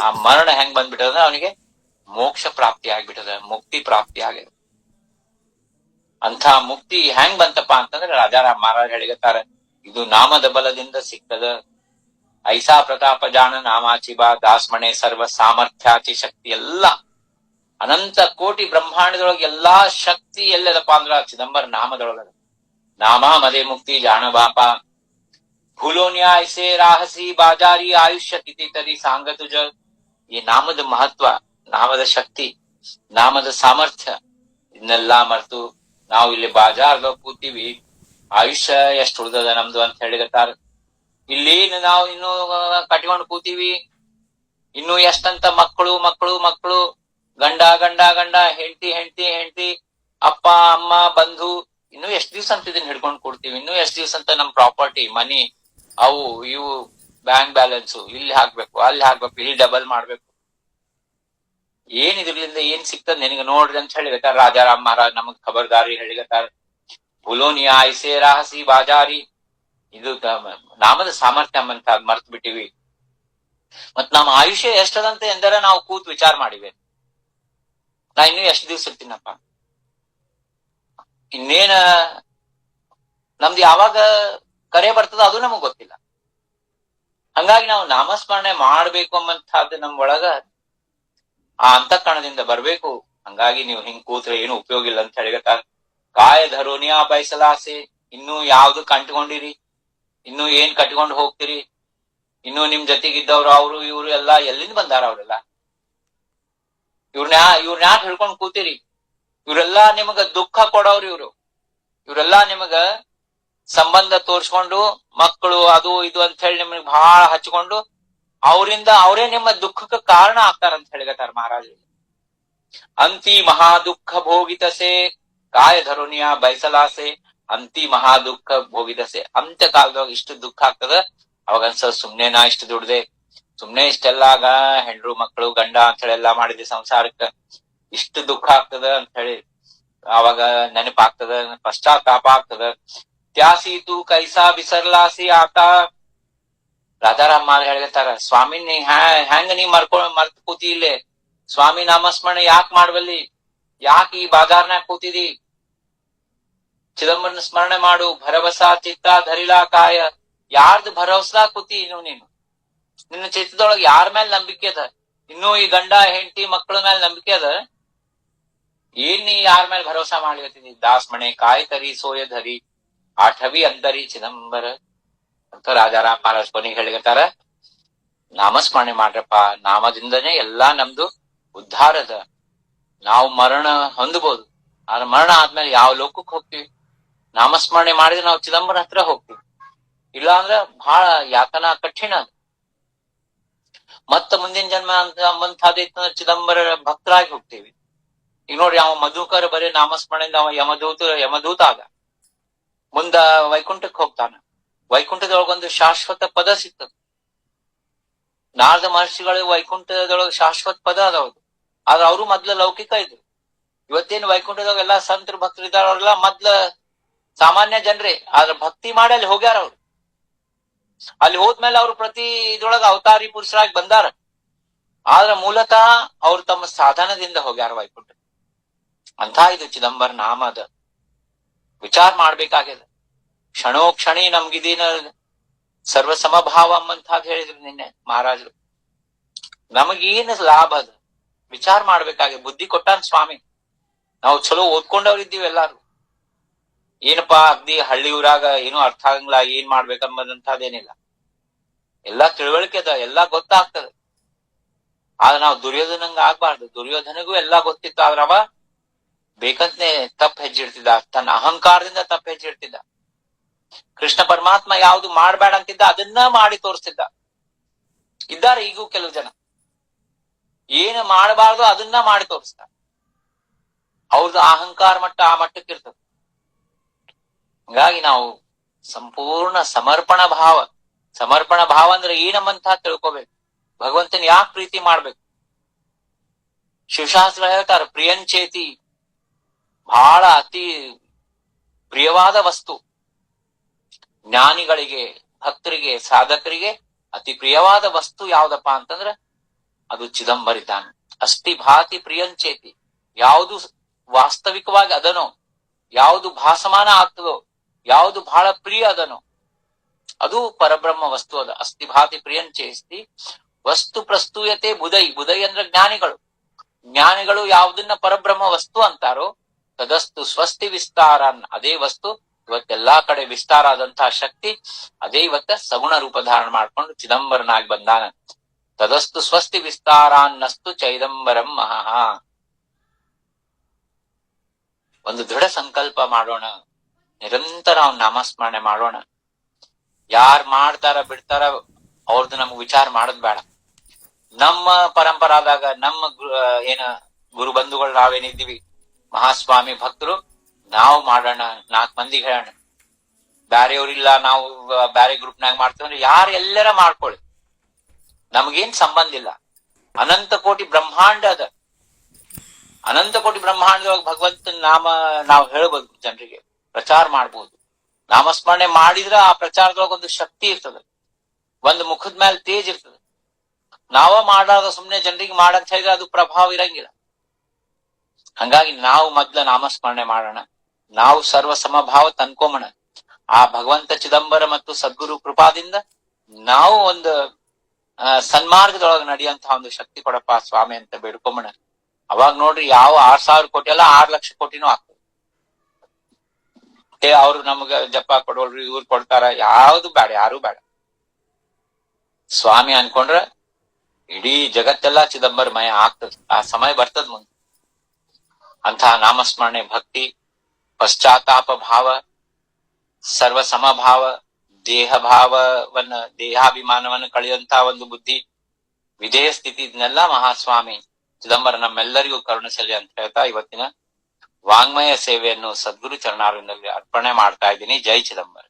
ಆ ಮರಣ ಹೆಂಗ್ ಬಂದ್ಬಿಟ್ಟದ ಅವನಿಗೆ ಮೋಕ್ಷ ಪ್ರಾಪ್ತಿ ಆಗ್ಬಿಟ್ಟದ, ಮುಕ್ತಿ ಪ್ರಾಪ್ತಿ ಆಗ್ಯದ. ಅಂಥ ಮುಕ್ತಿ ಹೆಂಗ್ ಬಂತಪ್ಪ ಅಂತಂದ್ರೆ ರಾಜಾರಾಮ್ ಮಹಾರಾಜ್ ಹೇಳಿಗತ್ತಾರ, ಇದು ನಾಮದ ಬಲದಿಂದ ಸಿಕ್ಕದ. ಐಸಾ ಪ್ರತಾಪ ಜಾಣ ನಾಮಾಚಿ ಬಾ ದಾಸ್ಮಣೆ ಸರ್ವ ಸಾಮರ್ಥ್ಯಾಚಿ ಶಕ್ತಿ. ಎಲ್ಲ ಅನಂತ ಕೋಟಿ ಬ್ರಹ್ಮಾಂಡದೊಳಗೆ ಎಲ್ಲಾ ಶಕ್ತಿ ಎಲ್ಲದಪ್ಪ ಅಂದ್ರ ಚಿದಂಬರ ನಾಮದೊಳಗದ. ನಾಮ ಮದೇ ಮುಕ್ತಿ ಜಾಣ ಬಾಪ. ಭೂಲೋನ್ಯಾ ಐಸೆ ರಾಹಸಿ ಬಾಜಾರಿ ಆಯುಷ್ಯ ಕಿತಿತರಿ ಸಾಂಗತುಜ. ಈ ನಾಮದ ಮಹತ್ವ, ನಾಮದ ಶಕ್ತಿ, ನಾಮದ ಸಾಮರ್ಥ್ಯ ಇದನ್ನೆಲ್ಲಾ ಮರೆತು ನಾವು ಇಲ್ಲಿ ಬಾಜಾರ್ದಾಗ ಕೂತೀವಿ. ಆಯುಷ್ಯ ಎಷ್ಟು ಉಳ್ದದ ನಮ್ದು ಅಂತ ಹೇಳಿಗತ್ತಾರ. ಇಲ್ಲಿ ನಾವು ಇನ್ನು ಕಟ್ಕೊಂಡು ಕೂತೀವಿ. ಇನ್ನು ಎಷ್ಟಂತ ಮಕ್ಕಳು ಮಕ್ಕಳು ಮಕ್ಕಳು, ಗಂಡ ಗಂಡ ಗಂಡ, ಹೆಂಡತಿ ಹೆಂಡತಿ ಹೆಂಡತಿ, ಅಪ್ಪ ಅಮ್ಮ ಬಂಧು, ಇನ್ನು ಎಷ್ಟ್ ದಿವ್ಸ ಅಂತ ಇದನ್ನ ಹಿಡ್ಕೊಂಡು ಕೊಡ್ತೀವಿ. ಇನ್ನು ಎಷ್ಟ್ ದಿವ್ಸ ಅಂತ ನಮ್ ಪ್ರಾಪರ್ಟಿ ಮನಿ ಅವು ಇವು ಬ್ಯಾಂಕ್ ಬ್ಯಾಲೆನ್ಸು ಇಲ್ಲಿ ಹಾಕ್ಬೇಕು ಅಲ್ಲಿ ಹಾಕ್ಬೇಕು ಇಲ್ಲಿ ಡಬಲ್ ಮಾಡ್ಬೇಕು. ಏನ್ ಇದ್ರಲಿಂದ ಏನ್ ಸಿಗ್ತದ ನಿನಗೆ ನೋಡ್ರಿ ಅಂತ ಹೇಳಿಗತ್ತಾರ ರಾಜಾರಾಮ್ ಮಹಾರಾಜ್ ನಮಗ್ ಖಬರ್ದಾರಿ ಹೇಳಿಗತ್ತಾರ. ಬುಲೋನಿಯಾ ಐಸೆ ರಾಹಸಿ ಬಾಜಾರಿ. ಇದು ನಾಮದ ಸಾಮರ್ಥ್ಯ ಅಂತ ಮರ್ತ್ ಬಿಟ್ಟಿವಿ. ಮತ್ ನಮ್ಮ ಆಯುಷ್ಯ ಎಷ್ಟದಂತ ಎಂದರೆ ನಾವು ಕೂತ್ ವಿಚಾರ ಮಾಡಿವೆ. ನಾ ಇನ್ನು ಎಷ್ಟ್ ದಿವ್ಸ ಇರ್ತೀನಪ್ಪ, ಇನ್ನೇನ ನಮ್ದು ಯಾವಾಗ ಕರೆ ಬರ್ತದ ಅದು ನಮಗ್ ಗೊತ್ತಿಲ್ಲ. ಹಂಗಾಗಿ ನಾವು ನಾಮಸ್ಮರಣೆ ಮಾಡ್ಬೇಕು ಎಂಬಂತಹದ್ದು ನಮ್ ಒಳಗ ಆ ಅಂತಃಕರಣದಿಂದ ಬರ್ಬೇಕು. ಹಂಗಾಗಿ ನೀವು ಹಿಂಗ್ ಕೂತ್ರೆ ಏನು ಉಪಯೋಗ ಇಲ್ಲ ಅಂತ ಹೇಳಿಗತ್ತಾರ. ಕಾಯ ಧರೋನಿಯಾ ಬಯಸಲಾಸೆ. ಇನ್ನು ಯಾವ್ದು ಕಂಟ್ಕೊಂಡಿರಿ, ಇನ್ನು ಏನ್ ಕಟ್ಕೊಂಡು ಹೋಗ್ತೀರಿ, ಇನ್ನು ನಿಮ್ ಜೊತೆಗಿದ್ದವ್ರು ಅವ್ರು ಇವ್ರು ಎಲ್ಲಾ ಎಲ್ಲಿಂದ ಬಂದಾರ? ಅವ್ರೆಲ್ಲ ಇವ್ರನ್ನ ಯಾಕೆ ಹಿಡ್ಕೊಂಡ್ ಕೂತೀರಿ? ಇವರೆಲ್ಲಾ ನಿಮಗ ದುಃಖ ಕೊಡೋರು. ಇವರೆಲ್ಲಾ ನಿಮಗ ಸಂಬಂಧ ತೋರ್ಸ್ಕೊಂಡು ಮಕ್ಕಳು ಅದು ಇದು ಅಂತ ಹೇಳಿ ನಿಮಗ್ ಬಹಳ ಹಚ್ಕೊಂಡು ಅವರಿಂದ ಅವರೇ ನಿಮ್ಮ ದುಃಖಕ್ಕೆ ಕಾರಣ ಆಗ್ತಾರಂತ ಹೇಳಿಗತ್ತಾರ ಮಹಾರಾಜರು. ಅಂತಿ ಮಹಾ ದುಃಖ ಭೋಗಿತಸೆ ಕಾಯ ಧರೋನಿಯ ಬಯಸಲಾಸೆ. ಅಂತಿ ಮಹಾ ದುಃಖ ಭೋಗಿತಸೆ. ಅಂತ್ಯ ಕಾಲದಾಗ ಇಷ್ಟು ದುಃಖ ಆಗ್ತದ. ಅವಾಗ ಅನ್ಸ ಸುಮ್ನೆ ನಾ ಇಷ್ಟು ದುಡ್ದೆ, ಸುಮ್ನೆ ಇಷ್ಟೆಲ್ಲಾಗ ಹೆಂಡ್ರು ಮಕ್ಕಳು ಗಂಡ ಅಂತ ಹೇಳಿ ಎಲ್ಲಾ ಮಾಡಿದೆ ಸಂಸಾರಕ್ಕ, ಇಷ್ಟು ದುಃಖ ಆಗ್ತದ ಅಂತ ಹೇಳಿ ಅವಾಗ ನೆನಪಾಗ್ತದ, ಪಶ್ಚಾತ್ತಾಪ ಆಗ್ತದ. ತ್ಯಾಸೀತು ಕೈಸಾ ಬಿಸರ್ಲಾಸಿ ಆತ. ರಾಧಾರಾಮ್ ಹೇಳ್ತಾರ, ಸ್ವಾಮಿ ನೀ ಹೆಂಗ ನೀ ಮರ್ತ್ ಕೂತಿ ಇಲ್ಲೇ, ಸ್ವಾಮಿ ನಾಮಸ್ಮರಣೆ ಯಾಕೆ ಮಾಡ್ಬಲ್ಲಿ, ಯಾಕೆ ಈ ಬಾಜಾರ್ನಾಗ ಕೂತಿದಿ? ಚಿದಂಬರನ ಸ್ಮರಣೆ ಮಾಡು. ಭರವಸಾ ಚಿತ್ತ ಧರಿಲಾ ಕಾಯ. ಯಾರ್ದು ಭರವಸಾ ಕೂತಿ ನೀನು? ನಿನ್ನ ಚಿತ್ತದೊಳಗೆ ಯಾರ ಮೇಲೆ ನಂಬಿಕೆ ಅದ? ಇನ್ನೂ ಈ ಗಂಡ ಹೆಂಡತಿ ಮಕ್ಕಳ ಮೇಲೆ ನಂಬಿಕೆ ಅದ? ಏನ್ ನೀ ಯಾರ ಮೇಲೆ ಭರವಸಾ ಮಾಡ್ಲಿಕತ್ತೀನಿ? ದಾಸ್ಮಣೆ ಕಾಯ್ ತರಿ ಸೋಯ ಧರಿ ಆಠವಿ ಅಂತರಿ ಚಿದಂಬರ ಅಂತ ರಾಜಾರಾಮ್ ಮಹಾರಾಜ್ ಕೊನೆಗೆ ಹೇಳಿಗತ್ತಾರ. ನಾಮಸ್ಮರಣೆ ಮಾಡ್ರಪ್ಪ, ನಾಮದಿಂದನೇ ಎಲ್ಲಾ ನಮ್ದು ಉದ್ಧಾರದ. ನಾವು ಮರಣ ಹೊಂದಬಹುದು, ಆದ್ರೆ ಮರಣ ಆದ್ಮೇಲೆ ಯಾವ ಲೋಕಕ್ಕೆ ಹೋಗ್ತೀವಿ? ನಾಮಸ್ಮರಣೆ ಮಾಡಿದ್ರೆ ನಾವು ಚಿದಂಬರ ಹತ್ರ ಹೋಗ್ತೀವಿ. ಇಲ್ಲ ಅಂದ್ರ ಬಹಳ ಯಾತನಾ ಕಠಿಣ ಅದು. ಮತ್ತ ಮುಂದಿನ ಜನ್ಮ ಅಂಬಂತಾದೈತಂದ್ರ ಚಿದಂಬರ ಭಕ್ತರಾಗಿ ಹೋಗ್ತೀವಿ. ಈಗ ನೋಡ್ರಿ, ಅವ ಮಧುಕರ ಬರೀ ನಾಮಸ್ಮರಣೆಯಿಂದ ಅವ ಯಮದೂತ ಆದ. ಮುಂದ ವೈಕುಂಠಕ್ಕೆ ಹೋಗ್ತಾನ. ವೈಕುಂಠದೊಳಗೊಂದು ಶಾಶ್ವತ ಪದ ಸಿಗ್ತದ. ನಾರದ ಮಹರ್ಷಿಗಳು ವೈಕುಂಠದೊಳಗ ಶಾಶ್ವತ ಪದ ಅದಾವ್ದು. ಆದ್ರ ಅವರು ಮೊದ್ಲ ಲೌಕಿಕ ಇದ್ರು. ಇವತ್ತೇನು ವೈಕುಂಠದೊಳಗ ಎಲ್ಲಾ ಸಂತರು ಭಕ್ತರು ಇದ್ದಾರ, ಅವ್ರೆಲ್ಲ ಮೊದ್ಲ ಸಾಮಾನ್ಯ ಜನರೇ. ಆದ್ರ ಭಕ್ತಿ ಮಾಡಿ ಅಲ್ಲಿ ಹೋಗ್ಯಾರ ಅವ್ರು. ಅಲ್ಲಿ ಹೋದ್ಮೇಲೆ ಅವ್ರು ಪ್ರತಿ ಇದ್ರೊಳಗ ಅವತಾರಿ ಪುರುಷರಾಗಿ ಬಂದಾರ. ಆದ್ರ ಮೂಲತಃ ಅವ್ರು ತಮ್ಮ ಸಾಧನದಿಂದ ಹೋಗ್ಯಾರ ವೈಕುಂಠ. ಅಂತ ಇದು ಚಿದಂಬರ ನಾಮ ಅದ. ವಿಚಾರ ಮಾಡ್ಬೇಕಾಗ್ಯದ. ಕ್ಷಣೋ ಕ್ಷಣಿ ನಮ್ಗಿದೀನ ಸರ್ವ ಸಮಭಾವ ಅಂಬಂತಾದ್ ಹೇಳಿದ್ರು ನಿನ್ನೆ ಮಹಾರಾಜರು. ನಮಗೇನು ಲಾಭ ಅದ ವಿಚಾರ ಮಾಡ್ಬೇಕಾಗ್ಯದ. ಬುದ್ಧಿ ಕೊಟ್ಟಾನ ಸ್ವಾಮಿ. ನಾವು ಚಲೋ ಓದ್ಕೊಂಡವ್ರಿದ್ದೀವಿ ಎಲ್ಲಾರು. ಏನಪ್ಪಾ ಅಗ್ದಿ ಹಳ್ಳಿ ಊರಾಗ ಏನೂ ಅರ್ಥ ಆಗಂಗಿಲ್ಲ, ಏನ್ ಮಾಡ್ಬೇಕಂಬಂತದೇನಿಲ್ಲ. ಎಲ್ಲಾ ತಿಳುವಳಿಕೆ ಅದ, ಎಲ್ಲಾ ಗೊತ್ತಾಗ್ತದ. ಆದ್ರೆ ನಾವು ದುರ್ಯೋಧನಂಗ ಆಗ್ಬಾರ್ದು. ದುರ್ಯೋಧನಿಗೂ ಎಲ್ಲಾ ಗೊತ್ತಿತ್ತು, ಆದ್ರ ಅವ ಬೇಕಂತನೇ ತಪ್ಪು ಹೆಜ್ಜಿಡ್ತಿದ್ದ, ತನ್ನ ಅಹಂಕಾರದಿಂದ ತಪ್ಪು ಹೆಜ್ಜಿಡ್ತಿದ್ದ. ಕೃಷ್ಣ ಪರಮಾತ್ಮ ಯಾವುದು ಮಾಡ್ಬೇಡ ಅಂತಿದ್ದ ಅದನ್ನ ಮಾಡಿ ತೋರಿಸ್ತಿದ್ದ. ಇದ್ದಾರೆ ಈಗೂ ಕೆಲವು ಜನ ಏನು ಮಾಡಬಾರ್ದು ಅದನ್ನ ಮಾಡಿ ತೋರಿಸ್ತಾರೆ. ಅವ್ರದ್ದು ಅಹಂಕಾರ ಮಟ್ಟ ಆ ಮಟ್ಟಕ್ಕೆ ಇರ್ತದೆ. ಹಂಗಾಗಿ ನಾವು ಸಂಪೂರ್ಣ ಸಮರ್ಪಣ ಭಾವ ಅಂದ್ರೆ ಏನಮ್ಮಂತ ತಿಳ್ಕೋಬೇಕು. ಭಗವಂತನ ಯಾಕೆ ಪ್ರೀತಿ ಮಾಡ್ಬೇಕು? ಶಿವಶಾಸ್ತ್ರ ಹೇಳ್ತಾರೆ, ಪ್ರಿಯಂಚೇತಿ ಬಹಳ ಅತಿ ಪ್ರಿಯವಾದ ವಸ್ತು. ಜ್ಞಾನಿಗಳಿಗೆ, ಭಕ್ತರಿಗೆ, ಸಾಧಕರಿಗೆ ಅತಿ ಪ್ರಿಯವಾದ ವಸ್ತು ಯಾವ್ದಪ್ಪ ಅಂತಂದ್ರ ಅದು ಚಿದಂಬರಿದ್ದಾನೆ. ಅಸ್ತಿ ಭಾತಿ ಪ್ರಿಯಂಚೇತಿ. ಯಾವುದು ವಾಸ್ತವಿಕವಾಗಿ ಅದನೋ, ಯಾವುದು ಭಾಸಮಾನ ಆಗ್ತದೋ, ಯಾವುದು ಬಹಳ ಪ್ರಿಯ ಅದನೋ ಅದು ಪರಬ್ರಹ್ಮ ವಸ್ತು. ಅದ ಅಸ್ತಿ ಭಾತಿ ಪ್ರಿಯಂಚೇಸ್ತಿ ವಸ್ತು ಪ್ರಸ್ತೂಯತೆ ಬುಧೈ ಅಂದ್ರೆ ಜ್ಞಾನಿಗಳು ಯಾವುದನ್ನ ಪರಬ್ರಹ್ಮ ವಸ್ತು ಅಂತಾರೋ ತದಸ್ತು ಸ್ವಸ್ತಿ ವಿಸ್ತಾರನ್, ಅದೇ ವಸ್ತು ಇವತ್ತೆಲ್ಲಾ ಕಡೆ ವಿಸ್ತಾರ ಆದಂತಹ ಶಕ್ತಿ ಅದೇ ಇವತ್ತ ಸಗುಣ ರೂಪ ಧಾರಣ ಮಾಡ್ಕೊಂಡು ಚಿದಂಬರನಾಗಿ ಬಂದಾನ. ತದಸ್ತು ಸ್ವಸ್ತಿ ವಿಸ್ತಾರಾನ್ನಸ್ತು ಚೈದಂಬರಂ ಮಹಃ. ಒಂದು ದೃಢ ಸಂಕಲ್ಪ ಮಾಡೋಣ, ನಿರಂತರ ಅವ್ನ ನಾಮಸ್ಮರಣೆ ಮಾಡೋಣ. ಯಾರ್ ಮಾಡ್ತಾರ ಬಿಡ್ತಾರ ಅವ್ರದ್ದು ನಮ್ಗ್ ವಿಚಾರ ಮಾಡೋದ್ ಬೇಡ. ನಮ್ಮ ಪರಂಪರಾದಾಗ ನಮ್ಮ ಗುರು ಬಂಧುಗಳು ನಾವೇನಿದ್ದೀವಿ ಮಹಾಸ್ವಾಮಿ ಭಕ್ತರು, ನಾವು ಮಾಡೋಣ, 4 ಮಂದಿಗೆ ಹೇಳೋಣ. ಬ್ಯಾರೆಯವ್ರಿಲ್ಲ, ನಾವು ಬ್ಯಾರೆ ಗ್ರೂಪ್ನಾಗ ಮಾಡ್ತೀವಿ ಯಾರು ಎಲ್ಲರ ಮಾಡ್ಕೊಳ್ಳಿ, ನಮಗೇನ್ ಸಂಬಂಧ ಇಲ್ಲ. ಅನಂತ ಕೋಟಿ ಬ್ರಹ್ಮಾಂಡ ಅದ. ಅನಂತ ಕೋಟಿ ಬ್ರಹ್ಮಾಂಡದೊಳಗೆ ಭಗವಂತನ ನಾಮ ನಾವು ಹೇಳ್ಬೋದು, ಜನರಿಗೆ ಪ್ರಚಾರ ಮಾಡ್ಬೋದು. ನಾಮಸ್ಮರಣೆ ಮಾಡಿದ್ರ ಆ ಪ್ರಚಾರದೊಳಗೆ ಒಂದು ಶಕ್ತಿ ಇರ್ತದೆ, ಒಂದು ಮುಖದ ಮೇಲೆ ತೇಜ್ ಇರ್ತದೆ. ನಾವ ಮಾಡಾದ ಸುಮ್ನೆ ಜನರಿಗೆ ಮಾಡಂತ ಹೇಳಿದ್ರೆ ಅದು ಪ್ರಭಾವ ಇರಂಗಿಲ್ಲ. ಹಂಗಾಗಿ ನಾವು ಮೊದ್ಲ ನಾಮಸ್ಮರಣೆ ಮಾಡೋಣ, ನಾವು ಸರ್ವ ಸಮಭಾವ ತಂದ್ಕೊಂಬಣ. ಆ ಭಗವಂತ ಚಿದಂಬರ ಮತ್ತು ಸದ್ಗುರು ಕೃಪಾದಿಂದ ನಾವು ಒಂದು ಸನ್ಮಾರ್ಗದೊಳಗೆ ನಡೆಯುವಂತಹ ಒಂದು ಶಕ್ತಿ ಕೊಡಪ್ಪ ಸ್ವಾಮಿ ಅಂತ ಬೇಡ್ಕೊಂಬಣ. ಅವಾಗ ನೋಡ್ರಿ, ಯಾವ 6,000 ಕೋಟಿ ಅಲ್ಲ 6 ಲಕ್ಷ ಕೋಟಿನೂ ಆಗ್ತದೆ. ಅವ್ರು ನಮ್ಗ ಜಪ ಕೊಡೋಳ್ರಿ, ಇವ್ರು ಕೊಡ್ತಾರ, ಯಾವ್ದು ಬೇಡ, ಯಾರು ಬೇಡ. ಸ್ವಾಮಿ ಅನ್ಕೊಂಡ್ರ ಇಡೀ ಜಗತ್ತೆಲ್ಲಾ ಚಿದಂಬರಮಯ ಆಗ್ತದ. ಆ ಸಮಯ ಬರ್ತದ ಮುಂದೆ. ಅಂತಹ ನಾಮಸ್ಮರಣೆ, ಭಕ್ತಿ, ಪಶ್ಚಾತ್ತಾಪ ಭಾವ, ಸರ್ವ ಸಮಭಾವ, ದೇಹಾಭಿಮಾನವನ್ನು ಕಳೆಯುವಂತಹ ಒಂದು ಬುದ್ಧಿ, ವಿಧೇಯ ಸ್ಥಿತಿ, ಇದನ್ನೆಲ್ಲ ಮಹಾಸ್ವಾಮಿ ಚಿದಂಬರ ನಮ್ಮೆಲ್ಲರಿಗೂ ಕರುಣಿಸಲಿ ಅಂತ ಹೇಳ್ತಾ ಇವತ್ತಿನ ವಾಂಗ್ಮಯ ಸೇವೆಯನ್ನು ಸದ್ಗುರು ಚರಣಾರವಿಂದದಲ್ಲಿ ಅರ್ಪಣೆ ಮಾಡ್ತಾ ಇದ್ದೀನಿ. ಜೈ ಚಿದಂಬರ.